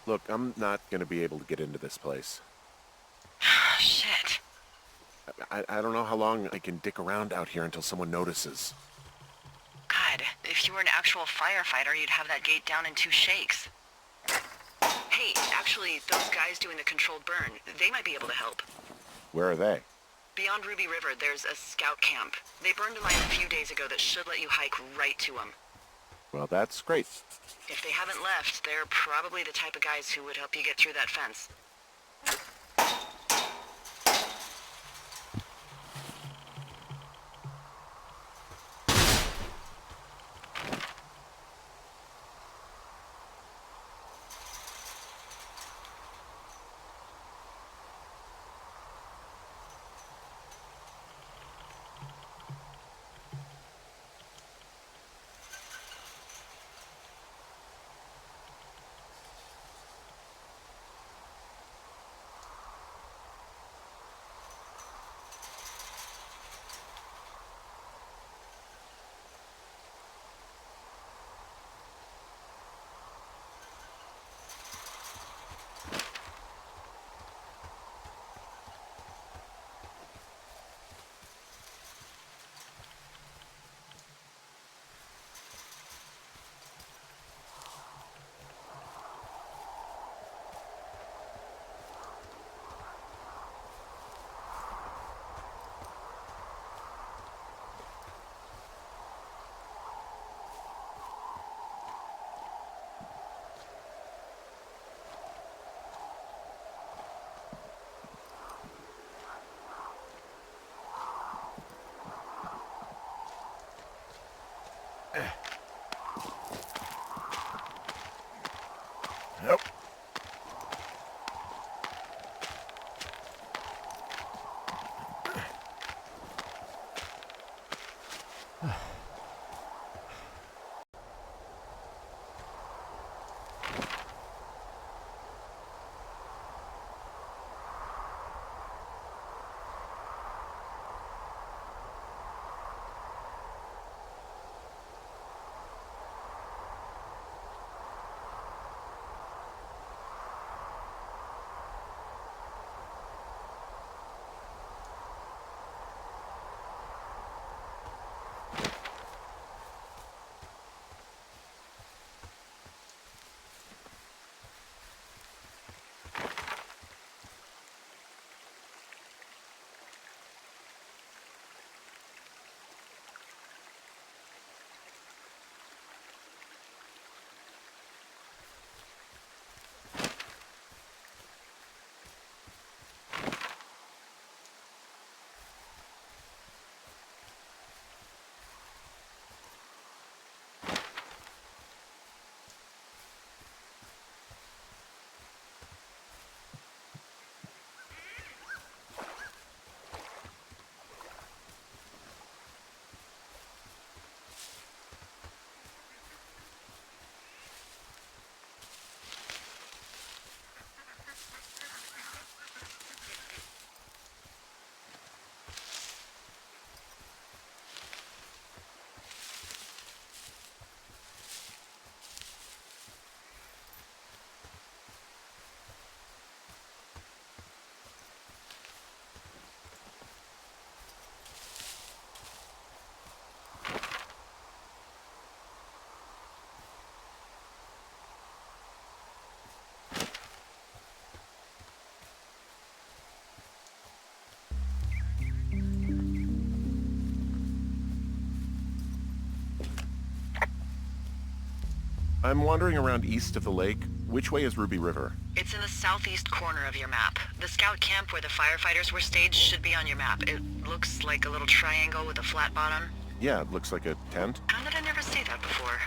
Look, I'm not gonna be able to get into this place. Shit. I don't know how long I can dick around out here until someone notices. God, if you were an actual firefighter, you'd have that gate down in 2 shakes. Hey, actually, those guys doing the controlled burn, they might be able to help. Where are they? Beyond Ruby River, there's a scout camp. They burned a line a few days ago that should let you hike right to them. Well, that's great. If they haven't left, they're probably the type of guys who would help you get through that fence. Nope. I'm wandering around east of the lake. Which way is Ruby River? It's in the southeast corner of your map. The scout camp where the firefighters were staged should be on your map. It looks like a little triangle with a flat bottom. Yeah, it looks like a tent. How did I never see that before?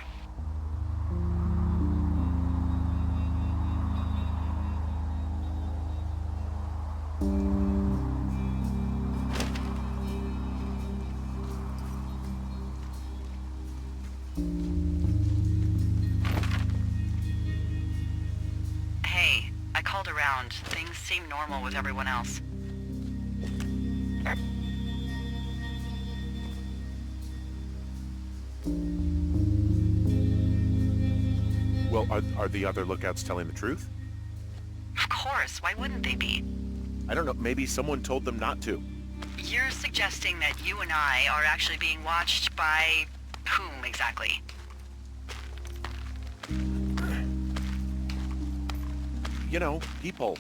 Hey, I called around. Things seem normal with everyone else. Well, are the other lookouts telling the truth? Of course, why wouldn't they be? I don't know, maybe someone told them not to. You're suggesting that you and I are actually being watched by whom exactly? You know, people.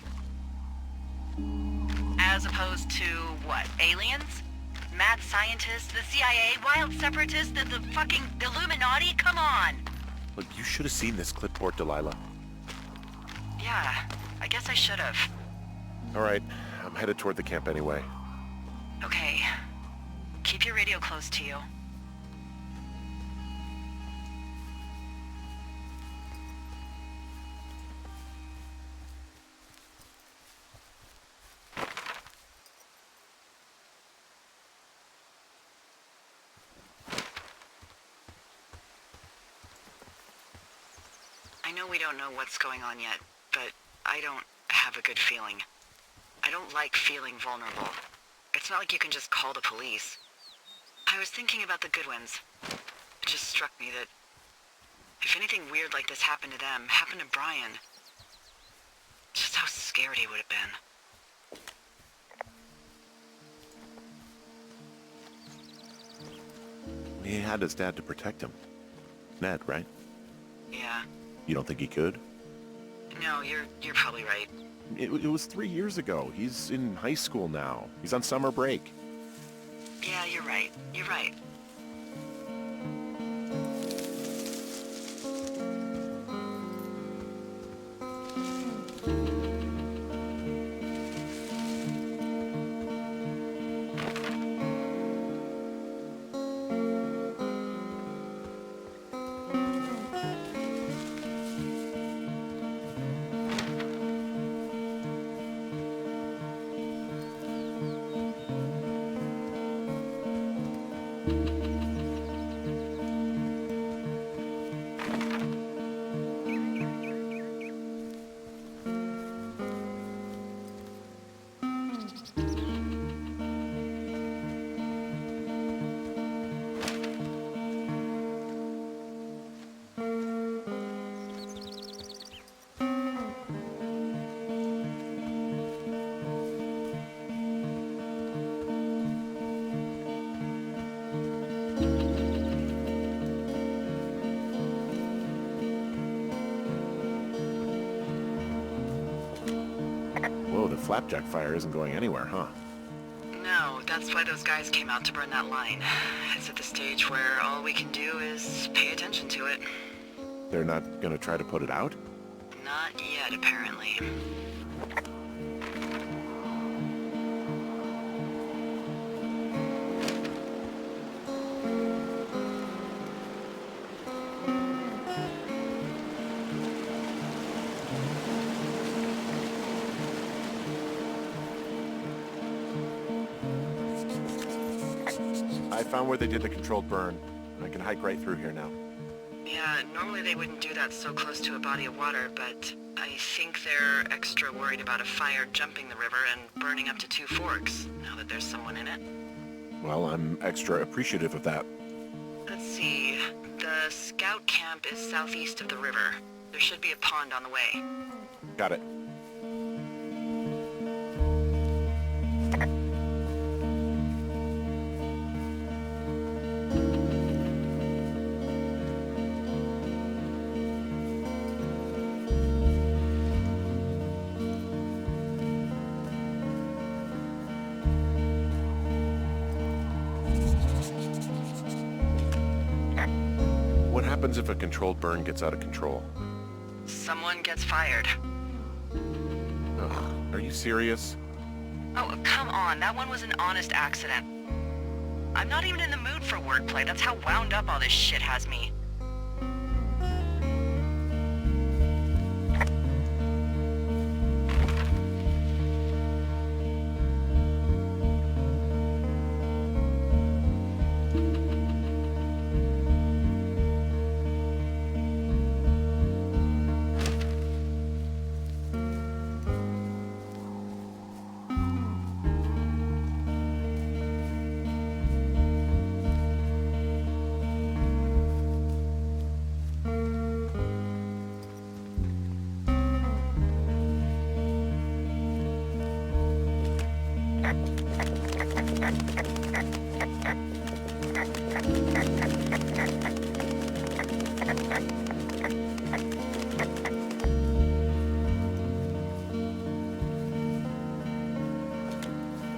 As opposed to what? Aliens? Mad scientists? The CIA? Wild separatists? The fucking Illuminati? Come on! Look, you should have seen this clipboard, Delilah. Yeah, I guess I should have. All right, I'm headed toward the camp anyway. Okay. Keep your radio close to you. I know we don't know what's going on yet, but I don't have a good feeling. I don't like feeling vulnerable. It's not like you can just call the police. I was thinking about the Goodwins. It just struck me that if anything weird like this happened to them, happened to Brian, just how scared he would have been. He had his dad to protect him. Ned, right? Yeah. You don't think he could? No, you're probably right. It was 3 years ago. He's in high school now. He's on summer break. Yeah, you're right. You're right. Whoa, the flapjack fire isn't going anywhere, huh? No, that's why those guys came out to burn that line. It's at the stage where all we can do is pay attention to it. They're not gonna try to put it out? Not yet, apparently. I found where they did the controlled burn. I can hike right through here now. Yeah, normally they wouldn't do that so close to a body of water, but I think they're extra worried about a fire jumping the river and burning up to 2 forks, now that there's someone in it. Well, I'm extra appreciative of that. Let's see. The scout camp is southeast of the river. There should be a pond on the way. Got it. happens if a controlled burn gets out of control? Someone gets fired. Ugh, are you serious? Oh, come on. That one was an honest accident. I'm not even in the mood for wordplay. That's how wound up all this shit has me.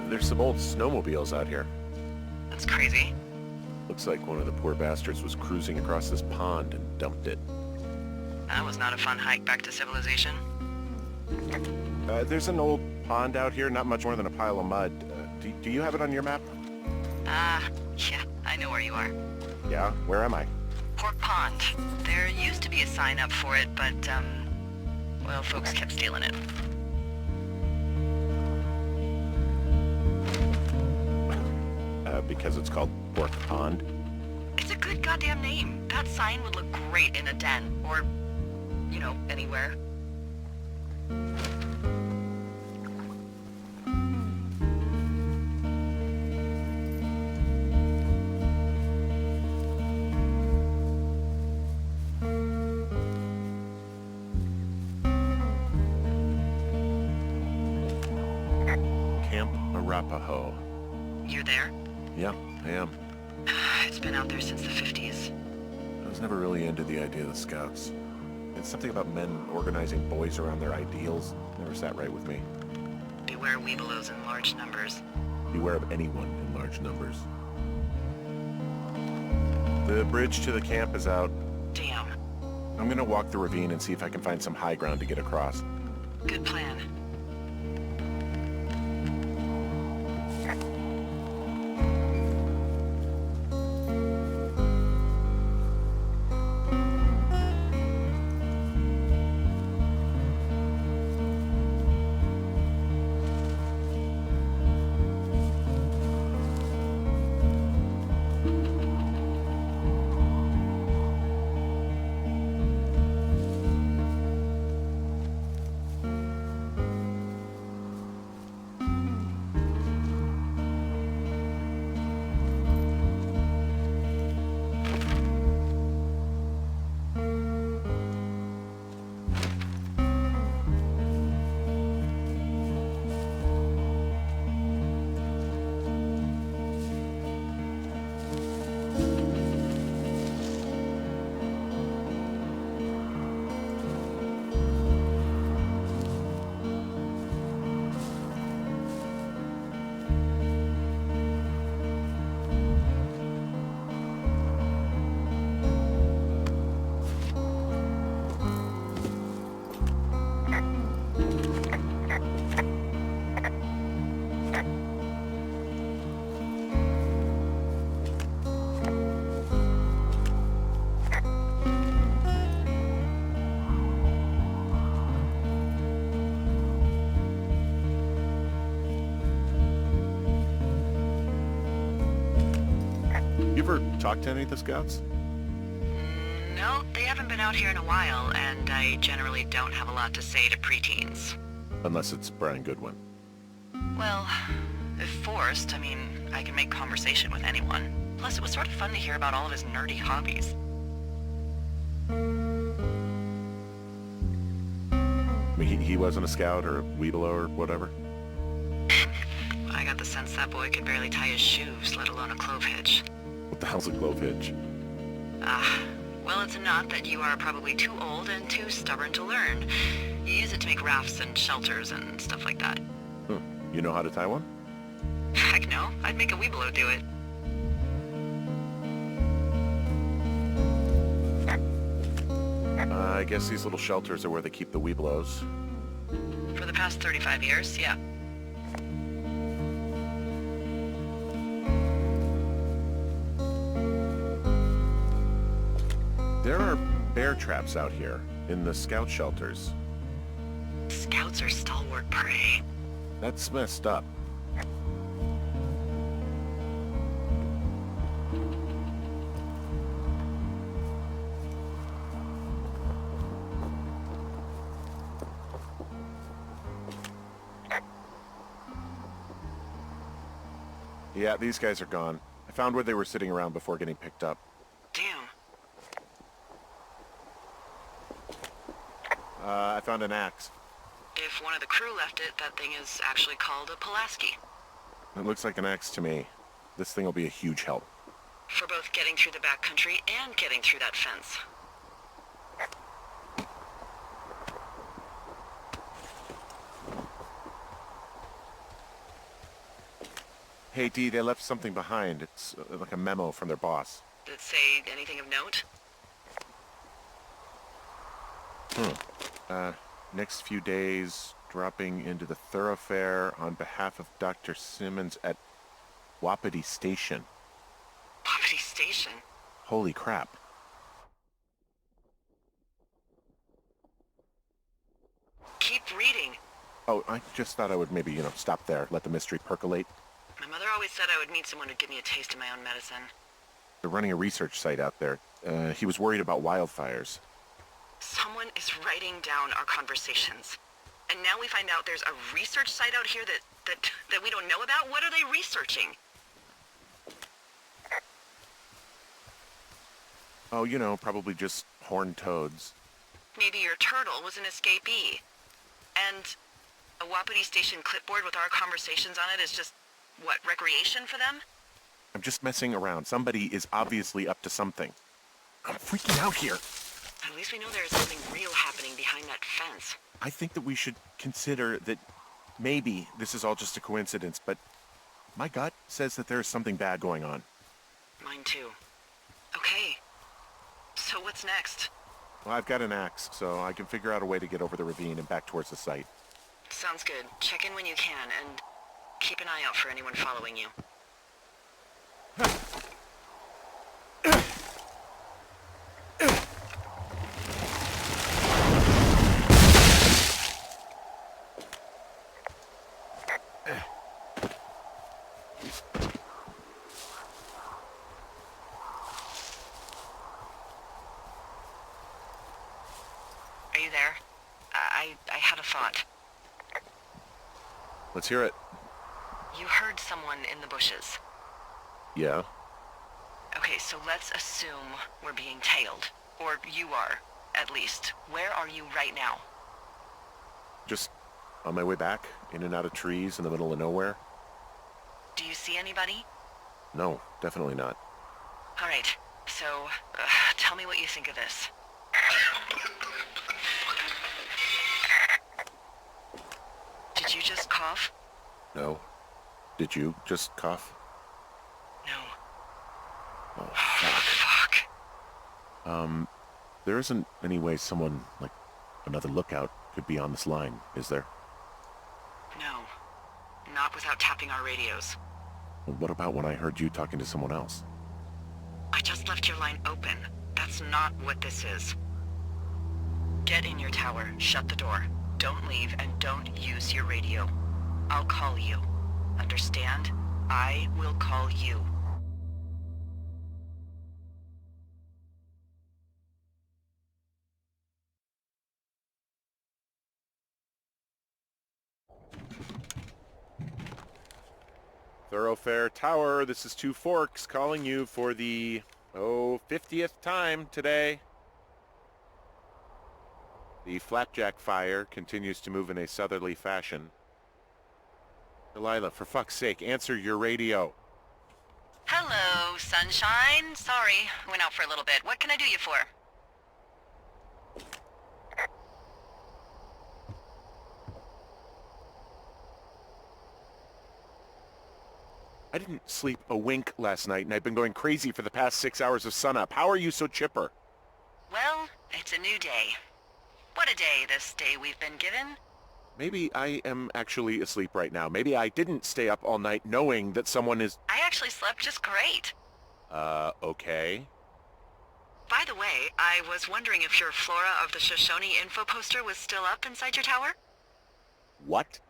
There's some old snowmobiles out here. That's crazy. Looks like one of the poor bastards was cruising across this pond and dumped it. That was not a fun hike back to civilization. There's an old pond out here, not much more than a pile of mud. Do you have it on your map? Yeah, I know where you are. Yeah? Where am I? Pork Pond. There used to be a sign up for it, but, well, folks kept stealing it. Because it's called Pork Pond? It's a good goddamn name. That sign would look great in a den, or, you know, anywhere. Camp Arapaho. You're there? Yeah, I am. It's been out there since the 50s. I was never really into the idea of the Scouts. It's something about men organizing boys around their ideals. Never sat right with me. Beware weebelows in large numbers. Beware of anyone in large numbers. The bridge to the camp is out. Damn. I'm gonna walk the ravine and see if I can find some high ground to get across. Good plan. You ever talked to any of the Scouts? No, they haven't been out here in a while, and I generally don't have a lot to say to preteens. Unless it's Brian Goodwin. Well, if forced, I mean, I can make conversation with anyone. Plus, it was sort of fun to hear about all of his nerdy hobbies. I mean, he wasn't a Scout or a Weeblo or whatever? I got the sense that boy could barely tie his shoes, let alone a clove hitch. What the hell's a clove hitch? Well, it's a knot that you are probably too old and too stubborn to learn. You use it to make rafts and shelters and stuff like that. You know how to tie one? Heck no, I'd make a Weeblo do it. I guess these little shelters are where they keep the weeblos. For the past 35 years, yeah. There are bear traps out here, in the scout shelters. Scouts are stalwart prey. That's messed up. Yeah, these guys are gone. I found where they were sitting around before getting picked up. Damn. I found an axe. If one of the crew left it, that thing is actually called a Pulaski. It looks like an axe to me. This thing will be a huge help. For both getting through the backcountry and getting through that fence. Hey, Dee, they left something behind. It's like a memo from their boss. Did it say anything of note? Next few days, dropping into the thoroughfare on behalf of Dr. Simmons at Wapiti Station. Wapiti Station? Holy crap. Keep reading. Oh, I just thought I would maybe, stop there, let the mystery percolate. My mother always said I would need someone to give me a taste of my own medicine. They're running a research site out there. He was worried about wildfires. Someone is writing down our conversations. And now we find out there's a research site out here that we don't know about? What are they researching? Oh, probably just horned toads. Maybe your turtle was an escapee. And a Wapiti Station clipboard with our conversations on it is just, what, recreation for them? I'm just messing around. Somebody is obviously up to something. I'm freaking out here. At least we know there is something real happening behind that fence. I think that we should consider that maybe this is all just a coincidence, but my gut says that there's something bad going on. Mine too. Okay. So what's next? Well, I've got an axe, so I can figure out a way to get over the ravine and back towards the site. Sounds good. Check in when you can, and keep an eye out for anyone following you. Are you there? I had a thought. Let's hear it. You heard someone in the bushes. Yeah? Okay, so let's assume we're being tailed. Or you are, at least. Where are you right now? Just on my way back, in and out of trees in the middle of nowhere. Do you see anybody? No, definitely not. All right, so tell me what you think of this. Did you just cough? No. Did you just cough? No. Oh, Fuck. there isn't any way someone, like another lookout, could be on this line, is there? No. Not without tapping our radios. Well, what about when I heard you talking to someone else? I just left your line open. That's not what this is. Get in your tower, shut the door. Don't leave, and don't use your radio. I'll call you. Understand? I will call you. Thoroughfare Tower, this is Two Forks calling you for the, 50th time today. The flapjack fire continues to move in a southerly fashion. Delilah, for fuck's sake, answer your radio. Hello, sunshine. Sorry, I went out for a little bit. What can I do you for? I didn't sleep a wink last night, and I've been going crazy for the past 6 hours of sunup. How are you so chipper? Well, it's It's a new day. What a day, this day we've been given. Maybe I am actually asleep right now. Maybe I didn't stay up all night knowing that someone is... I actually slept just great. Okay. By the way, I was wondering if your Flora of the Shoshone info poster was still up inside your tower? What?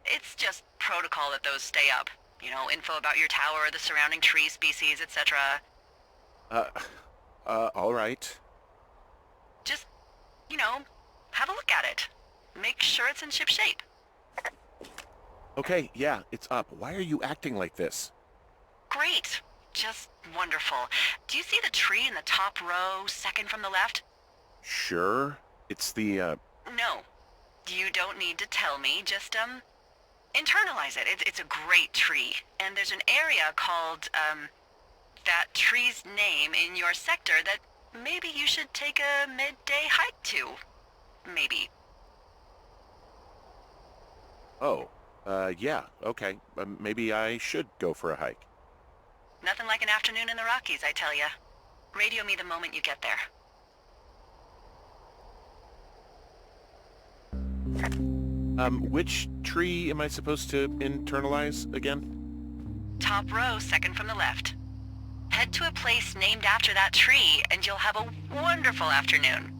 It's just protocol that those stay up. You know, info about your tower, the surrounding tree species, etc. All right. Just, you know, have a look at it. Make sure it's in ship shape. Okay, yeah, it's up. Why are you acting like this? Great. Just wonderful. Do you see the tree in the top row, second from the left? Sure. It's the, No. You don't need to tell me. Just, internalize it. It's a great tree. And there's an area called, that tree's name in your sector that maybe you should take a midday hike to. Maybe. Oh, yeah, okay. Maybe I should go for a hike. Nothing like an afternoon in the Rockies, I tell ya. Radio me the moment you get there. Which tree am I supposed to internalize again? Top row, second from the left. Head to a place named after that tree, and you'll have a wonderful afternoon.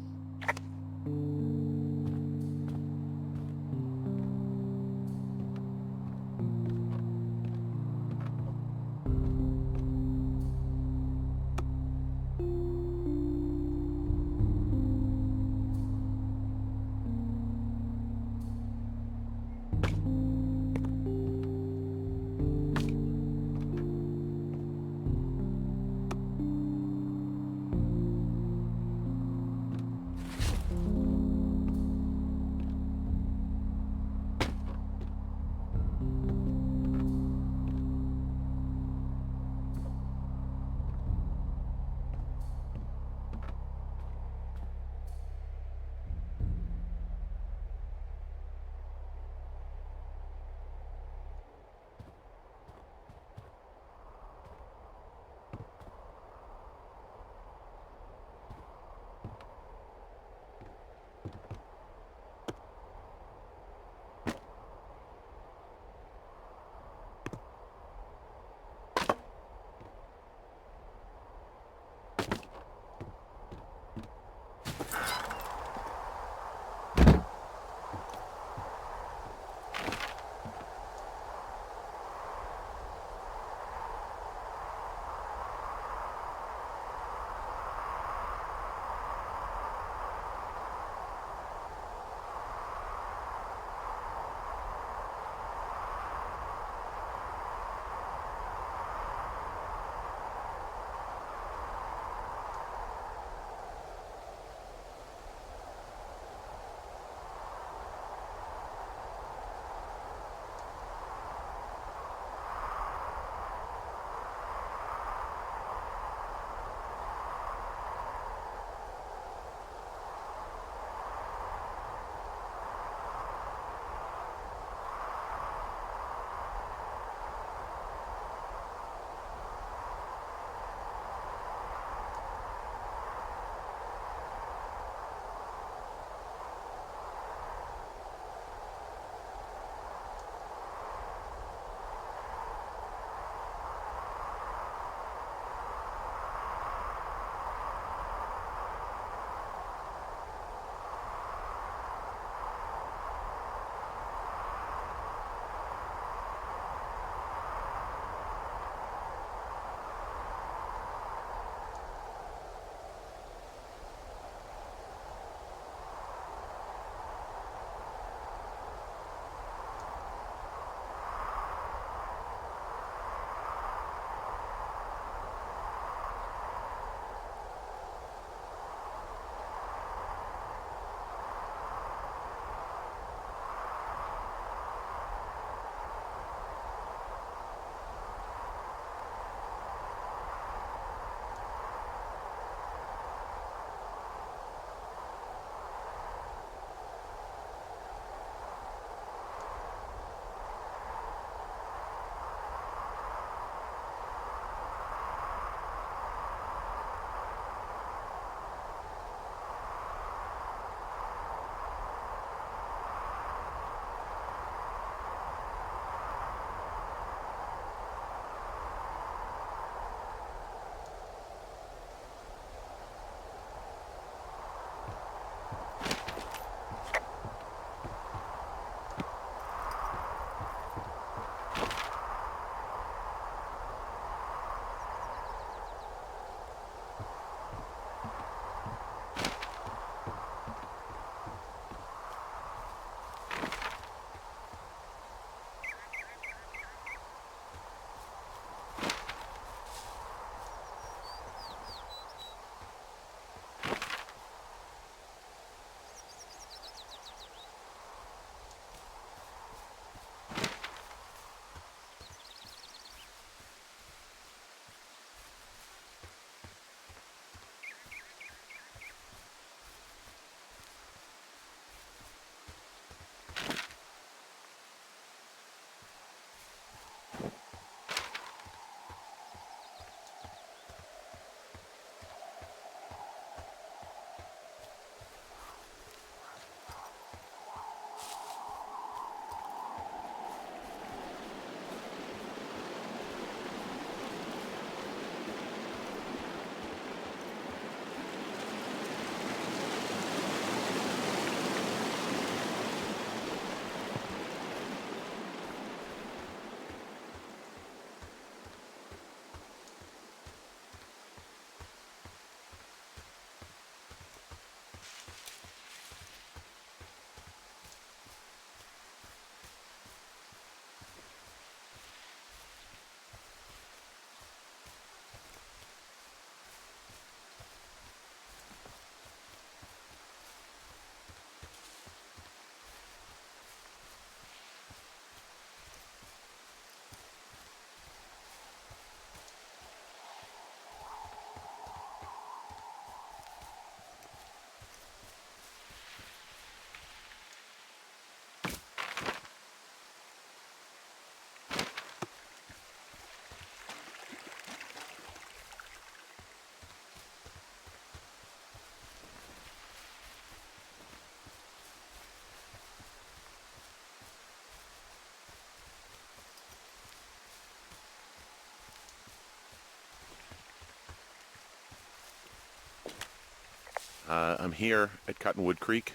I'm here at Cottonwood Creek.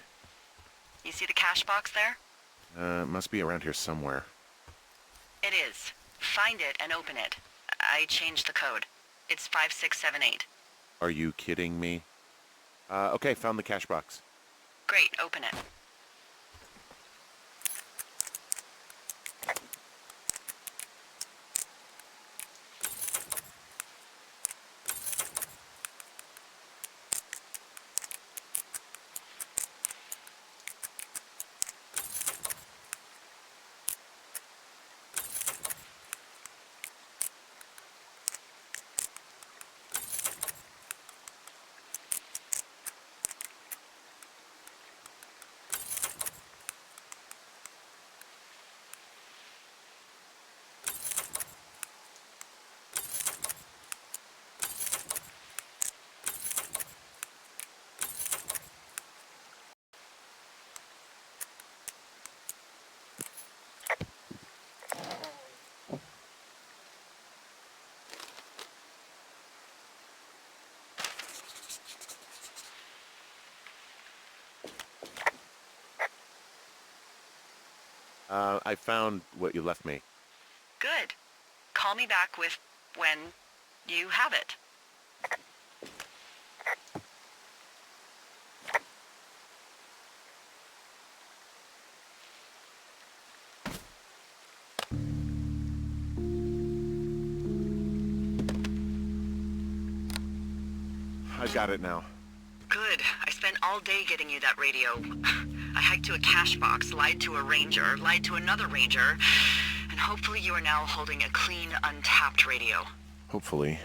You see the cash box there? Must be around here somewhere. It is. Find it and open it. I changed the code. It's 5678. Are you kidding me? Okay, found the cash box. Great, open it. I found what you left me. Good. Call me back with when you have it. I've got it now. Good. I spent all day getting you that radio. I hiked to a cash box, lied to a ranger, lied to another ranger, and hopefully you are now holding a clean, untapped radio. Hopefully.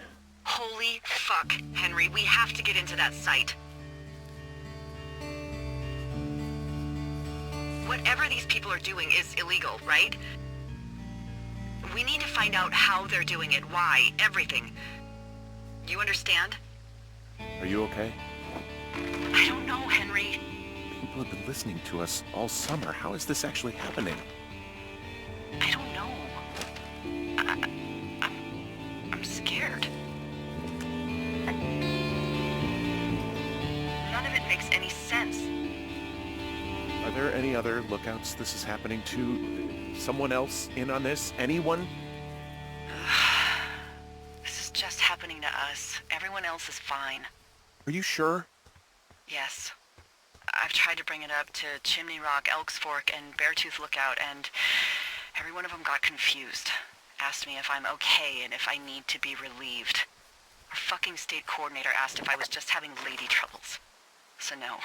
Holy fuck, Henry, we have to get into that site. Whatever these people are doing is illegal, right? We need to find out how they're doing it, why, everything. You understand? Are you okay? I don't know, Henry. People have been listening to us all summer. How is this actually happening? I don't know. I'm scared. None of it makes any sense. Are there any other lookouts this is happening to? Someone else in on this? Anyone? This is just happening to us. Everyone else is fine. Are you sure? Yes. I've tried to bring it up to Chimney Rock, Elks Fork, and Beartooth Lookout, and every one of them got confused. Asked me if I'm okay and if I need to be relieved. Our fucking state coordinator asked if I was just having lady troubles. So no,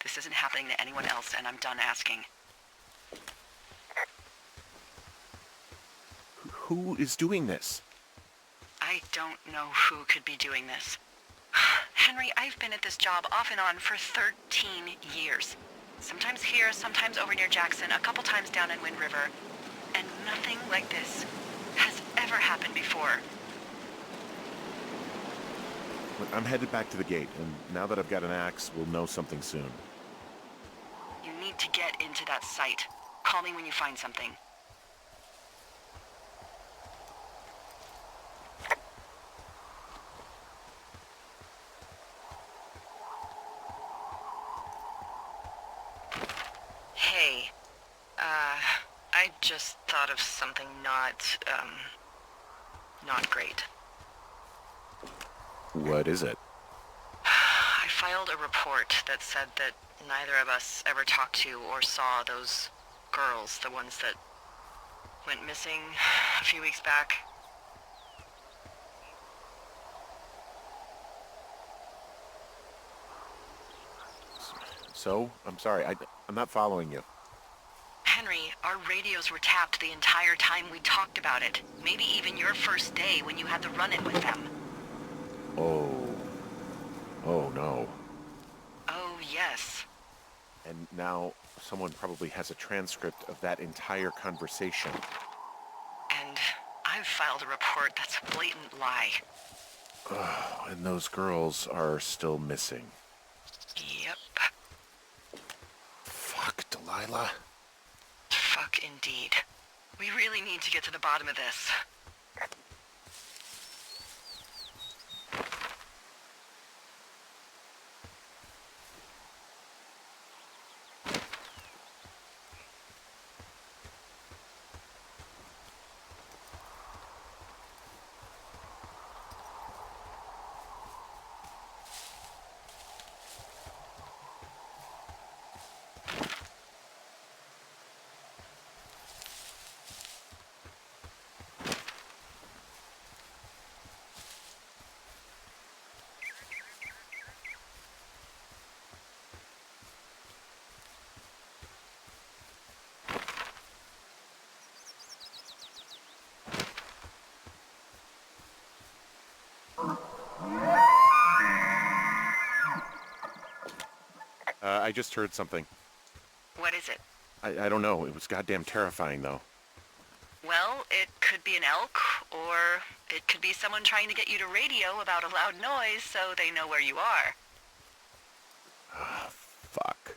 this isn't happening to anyone else, and I'm done asking. Who is doing this? I don't know who could be doing this. Henry, I've been at this job off and on for 13 years. Sometimes here, sometimes over near Jackson, a couple times down in Wind River. And nothing like this has ever happened before. Look, I'm headed back to the gate, and now that I've got an axe, we'll know something soon. You need to get into that site. Call me when you find something. Hey, I just thought of something not great. What is it? I filed a report that said that neither of us ever talked to or saw those girls, the ones that went missing a few weeks back. So? I'm sorry, I'm not following you. Henry, our radios were tapped the entire time we talked about it. Maybe even your first day when you had the run-in with them. Oh. Oh, no. Oh, yes. And now someone probably has a transcript of that entire conversation. And I've filed a report that's a blatant lie. Oh, and those girls are still missing. Yep. Fuck, Delilah. Fuck indeed. We really need to get to the bottom of this. I just heard something. What is it? I don't know. It was goddamn terrifying, though. Well, it could be an elk, or it could be someone trying to get you to radio about a loud noise so they know where you are. Fuck.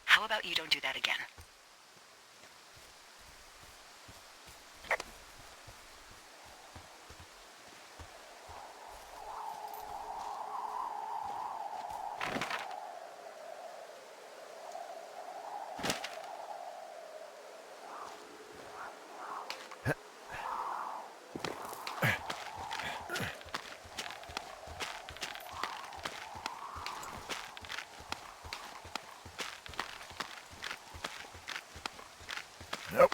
How about you don't do that again? Nope.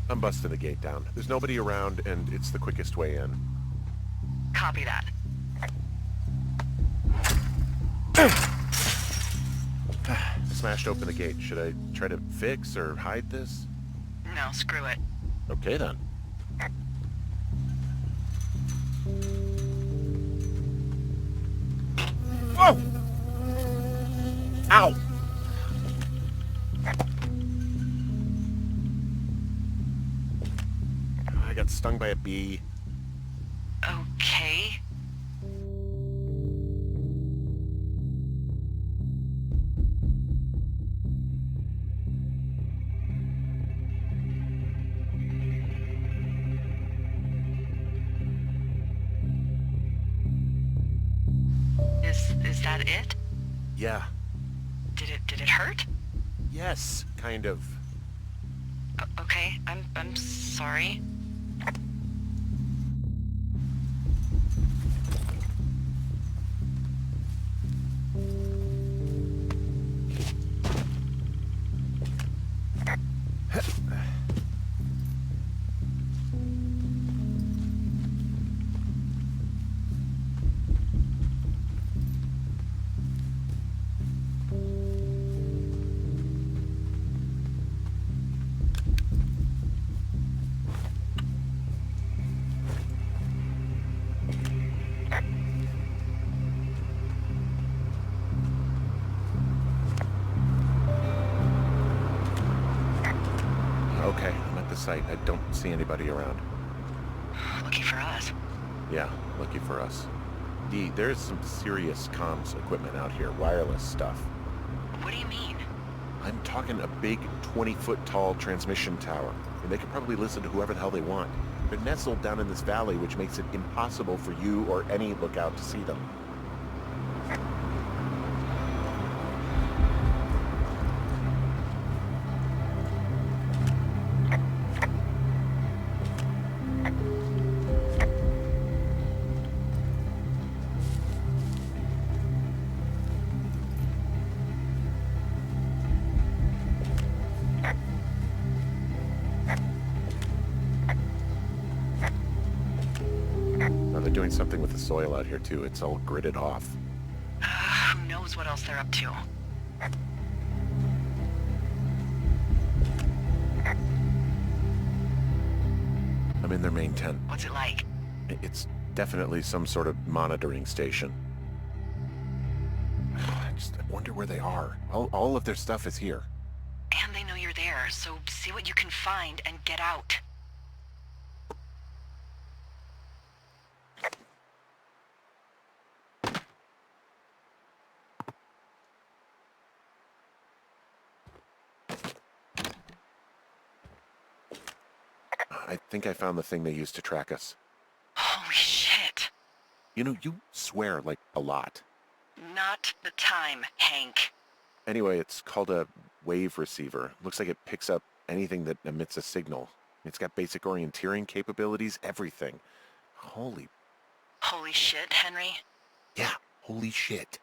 I'm busting the gate down. There's nobody around, and it's the quickest way in. Copy that. Smashed open the gate. Should I try to fix or hide this? No, screw it. Okay, then. Whoa! Ow! I got stung by a bee. Okay. Is that it? Yeah. Did it hurt? Yes, kind of. Okay, I'm sorry. site. I don't see anybody around. Lucky for us. Yeah, lucky for us. Dee, there's some serious comms equipment out here, wireless stuff. What do you mean? I'm talking a big 20-foot tall transmission tower, and they can probably listen to whoever the hell they want. They're nestled down in this valley, which makes it impossible for you or any lookout to see them. They're doing something with the soil out here, too. It's all gridded off. Who knows what else they're up to? I'm in their main tent. What's it like? It's definitely some sort of monitoring station. I wonder where they are. All of their stuff is here. And they know you're there, so see what you can find and get out. I think I found the thing they used to track us. Holy shit. You know, you swear, like, a lot. Not the time, Hank. Anyway, it's called a wave receiver. Looks like it picks up anything that emits a signal. It's got basic orienteering capabilities, everything. Holy shit, Henry. Yeah, holy shit.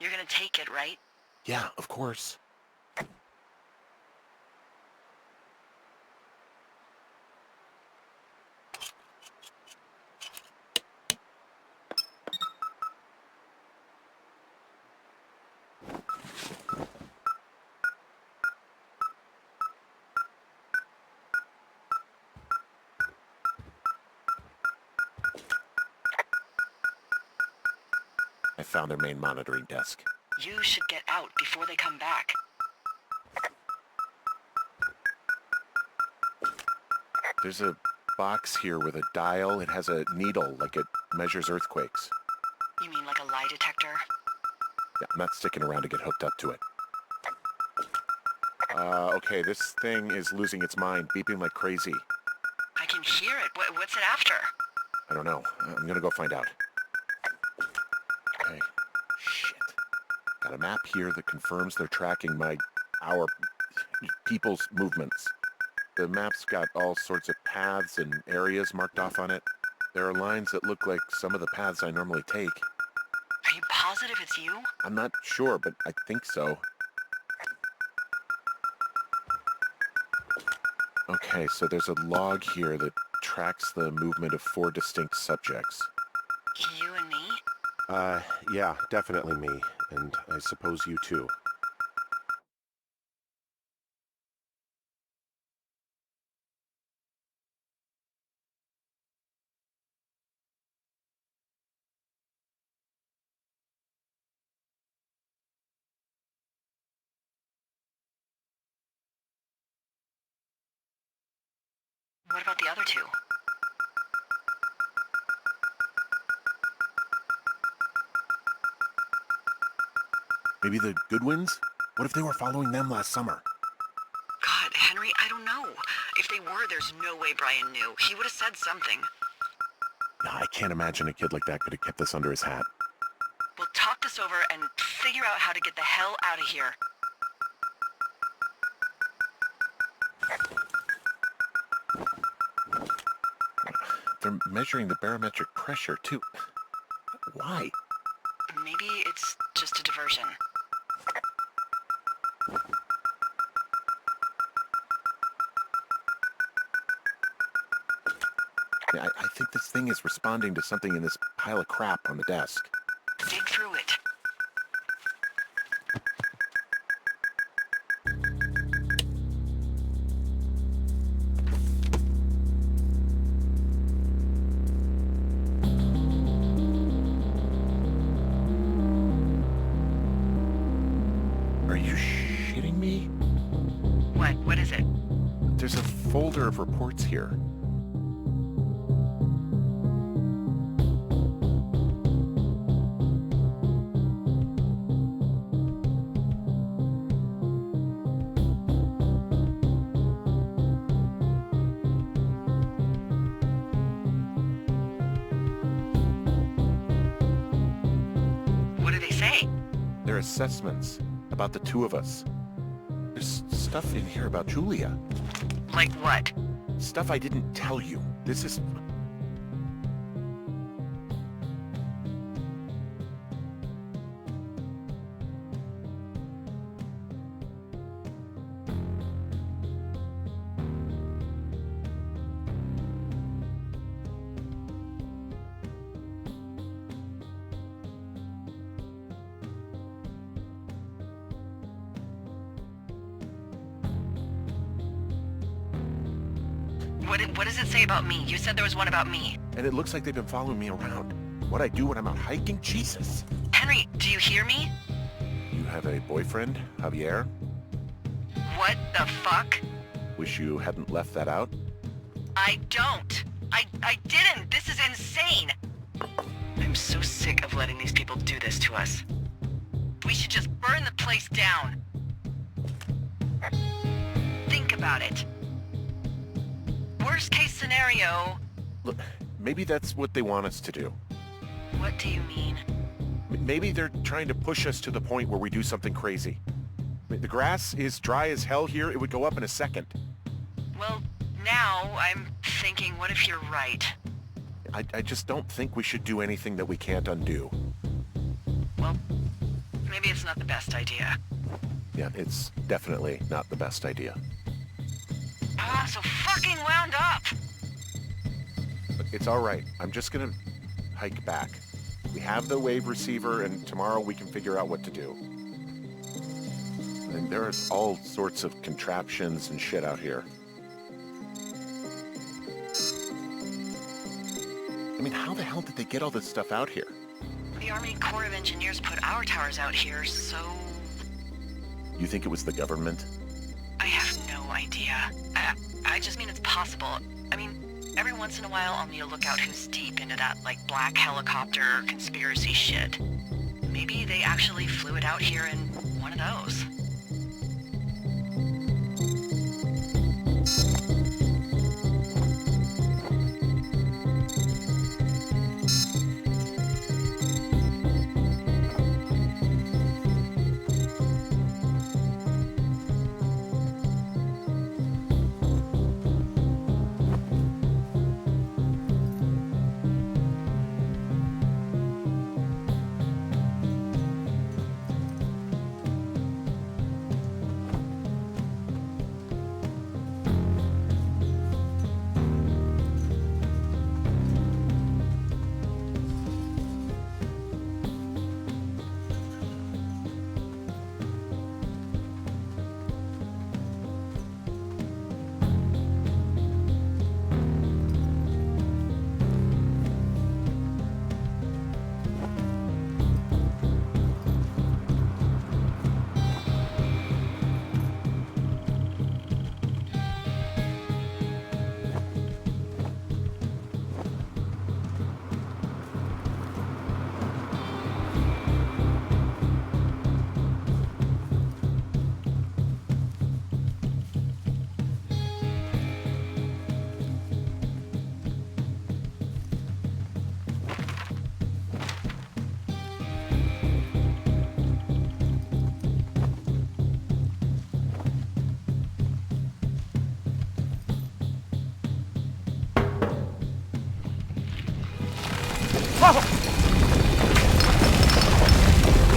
You're gonna take it, right? Yeah, of course. I found their main monitoring desk. You should get out before they come back. There's a box here with a dial. It has a needle, like it measures earthquakes. You mean like a lie detector? Yeah, I'm not sticking around to get hooked up to it. Okay, this thing is losing its mind, beeping like crazy. I can hear it. What's it after? I don't know. I'm gonna go find out. Okay. Shit. Got a map here that confirms they're tracking our people's movements. The map's got all sorts of paths and areas marked off on it. There are lines that look like some of the paths I normally take. Are you positive it's you? I'm not sure, but I think so. Okay, so there's a log here that tracks the movement of 4 distinct subjects. You and me? Yeah, definitely me. And I suppose you too. What about the other two? Maybe the Goodwins? What if they were following them last summer? God, Henry, I don't know. If they were, there's no way Brian knew. He would have said something. No, I can't imagine a kid like that could have kept this under his hat. We'll talk this over and figure out how to get the hell out of here. They're measuring the barometric pressure, too. Why? Maybe it's just a diversion. Yeah, I think this thing is responding to something in this pile of crap on the desk. Dig through it. Are you shitting me? What is it? there's a folder of reports here. What do they say? They're assessments about the two of us. There's stuff in here about Julia. Like what? Stuff I didn't tell you. This is... What does it say about me? You said there was one about me. And it looks like they've been following me around. What I do when I'm out hiking? Jesus. Henry, do you hear me? You have a boyfriend, Javier? What the fuck? Wish you hadn't left that out. I don't. I didn't. This is insane. I'm so sick of letting these people do this to us. We should just burn the place down. Think about it. Worst case scenario. Look, maybe that's what they want us to do. What do you mean? Maybe they're trying to push us to the point where we do something crazy. The grass is dry as hell here. It would go up in a second. Well, now I'm thinking, what if you're right? I just don't think we should do anything that we can't undo. Well, maybe it's not the best idea. Yeah, it's definitely not the best idea. Ah, so fucking wound up! But it's all right. I'm just gonna hike back. We have the wave receiver, and tomorrow we can figure out what to do. And there are all sorts of contraptions and shit out here. I mean, how the hell did they get all this stuff out here? The Army Corps of Engineers put our towers out here, so... You think it was the government? I have no idea. I just mean it's possible. I mean, every once in a while I'll need to look out who's deep into that, like, black helicopter conspiracy shit. Maybe they actually flew it out here in one of those.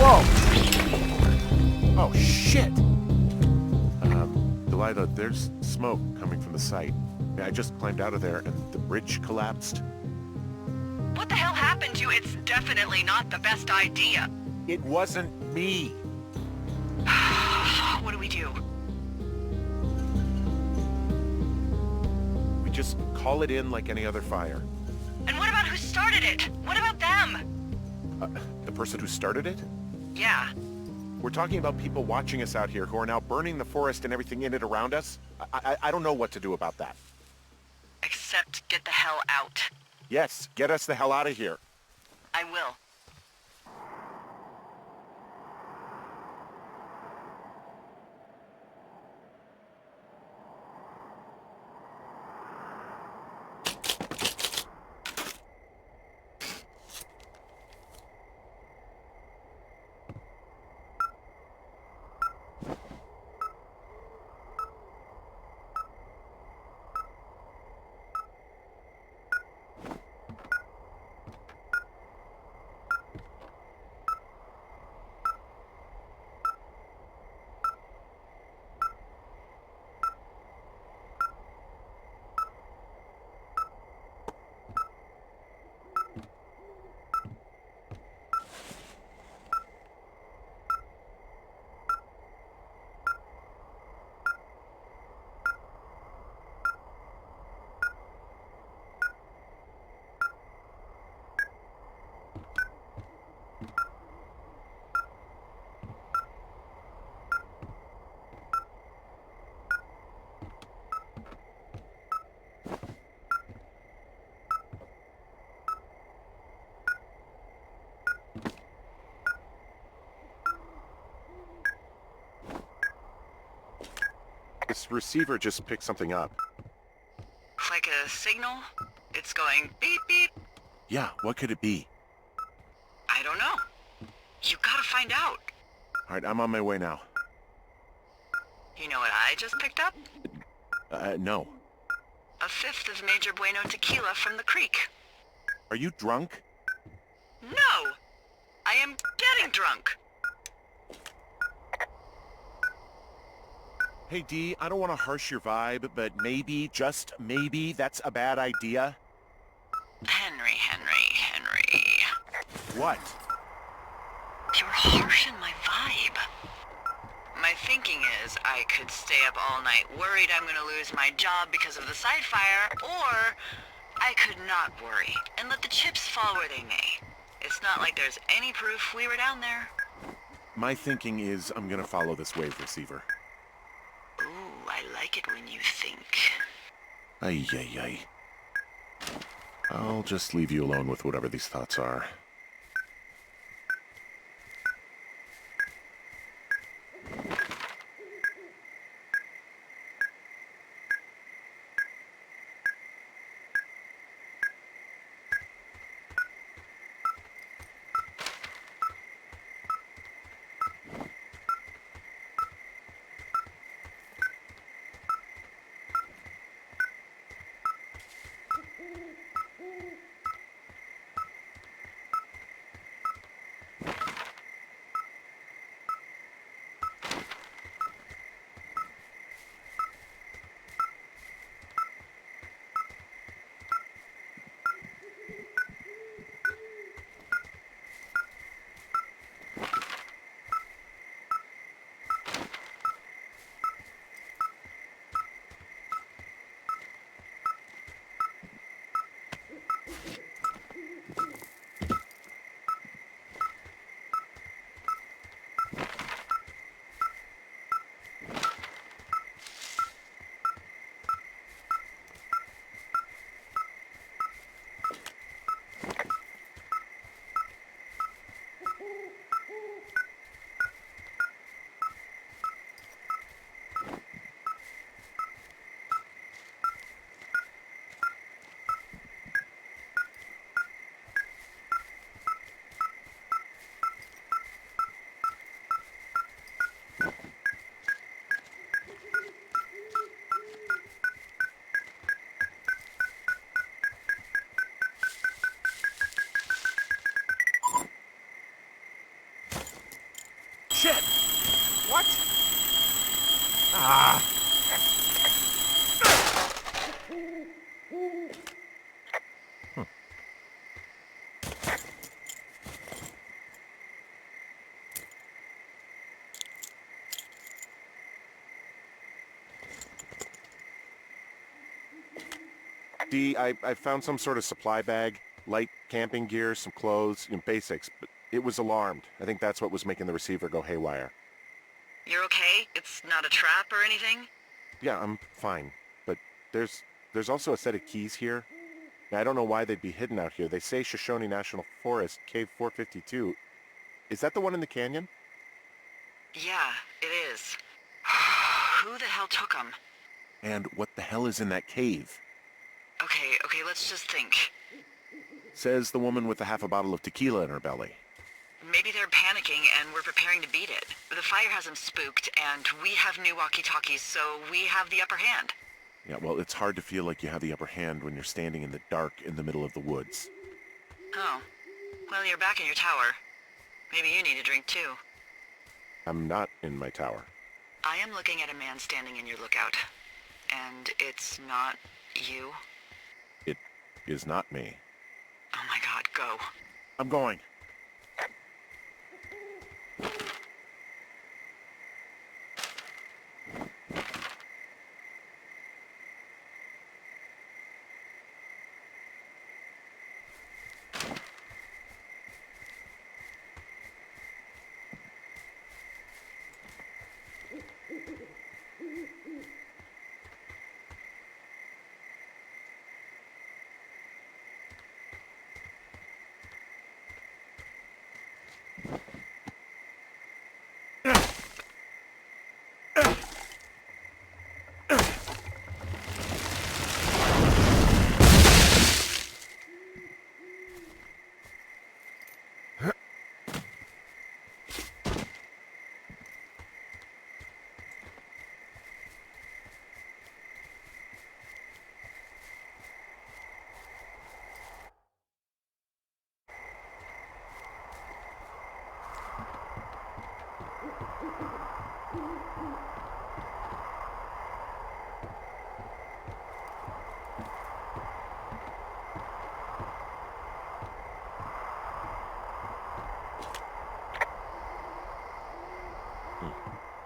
Whoa! Oh, shit! Delilah, there's smoke coming from the site. I just climbed out of there and the bridge collapsed. What the hell happened to you? It's definitely not the best idea. It wasn't me! What do we do? We just call it in like any other fire. And what about who started it? What about them? The person who started it? Yeah. We're talking about people watching us out here who are now burning the forest and everything in it around us. I don't know what to do about that. Except get the hell out. Yes, get us the hell out of here. I will. This receiver just picked something up. Like a signal? It's going beep beep. Yeah, what could it be? I don't know. You gotta find out. All right, I'm on my way now. You know what I just picked up? No. A fifth of Major Bueno tequila from the creek. Are you drunk? No! I am getting drunk. Hey, Dee, I don't want to harsh your vibe, but maybe, just maybe, that's a bad idea. Henry. What? You're harshing my vibe. My thinking is I could stay up all night worried I'm gonna lose my job because of the side fire, or I could not worry and let the chips fall where they may. It's not like there's any proof we were down there. My thinking is I'm gonna follow this wave receiver. Ooh, I like it when you think. Ay. I'll just leave you alone with whatever these thoughts are. Shit! What? Ah! Dee, I found some sort of supply bag, light camping gear, some clothes, basics, but it was alarmed. I think that's what was making the receiver go haywire. You're okay? It's not a trap or anything? Yeah, I'm fine. But there's also a set of keys here. Now, I don't know why they'd be hidden out here. They say Shoshone National Forest, Cave 452. Is that the one in the canyon? Yeah, it is. Who the hell took them? And what the hell is in that cave? Okay, let's just think. Says the woman with a half a bottle of tequila in her belly. Maybe they're panicking and we're preparing to beat it. The fire has them spooked, and we have new walkie-talkies, so we have the upper hand. Yeah, well, it's hard to feel like you have the upper hand when you're standing in the dark in the middle of the woods. Oh. Well, you're back in your tower. Maybe you need a drink, too. I'm not in my tower. I am looking at a man standing in your lookout. And it's not you? It is not me. Oh my god, go. I'm going.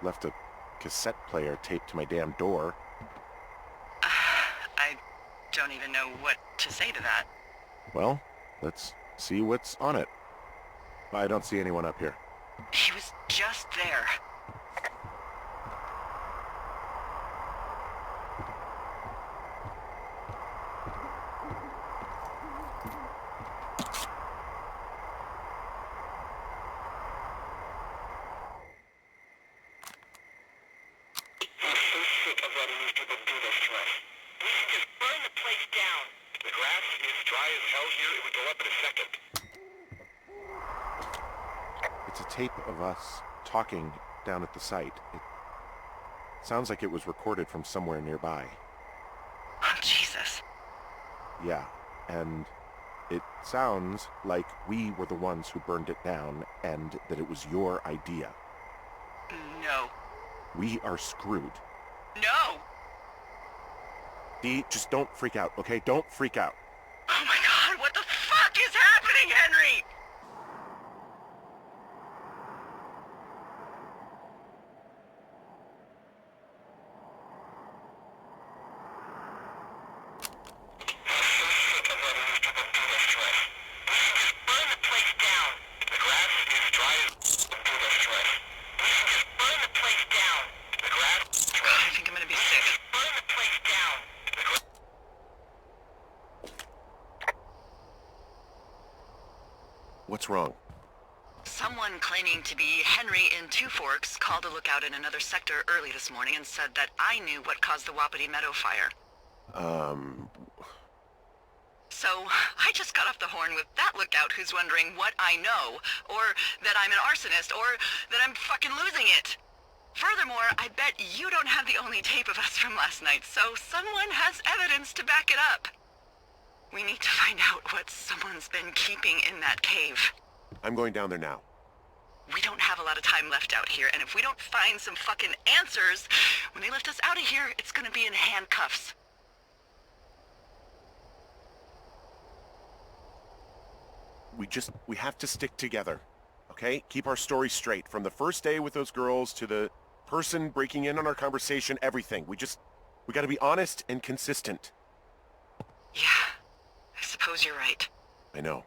Left a cassette player taped to my damn door. I don't even know what to say to that. Well, let's see what's on it. I don't see anyone up here. He was just there. It's a tape of us talking down at the site. It sounds like it was recorded from somewhere nearby. Oh, Jesus. Yeah, and it sounds like we were the ones who burned it down and that it was your idea. No. We are screwed. No! Dee, just don't freak out, okay? Don't freak out. Oh my god, what the fuck is happening, Henry? I think I'm gonna be sick. What's wrong? Someone claiming to be Henry in Two Forks called a lookout in another sector early this morning and said that I knew what caused the Wapiti Meadow fire. So, I just got off the horn with that lookout who's wondering what I know, or that I'm an arsonist, or that I'm fucking losing it. Furthermore, I bet you don't have the only tape of us from last night, so someone has evidence to back it up. We need to find out what someone's been keeping in that cave. I'm going down there now. We don't have a lot of time left out here, and if we don't find some fucking answers, when they lift us out of here, it's gonna be in handcuffs. We have to stick together, okay? Keep our story straight. From the first day with those girls to the person breaking in on our conversation, everything. We gotta be honest and consistent. Yeah, I suppose you're right. I know.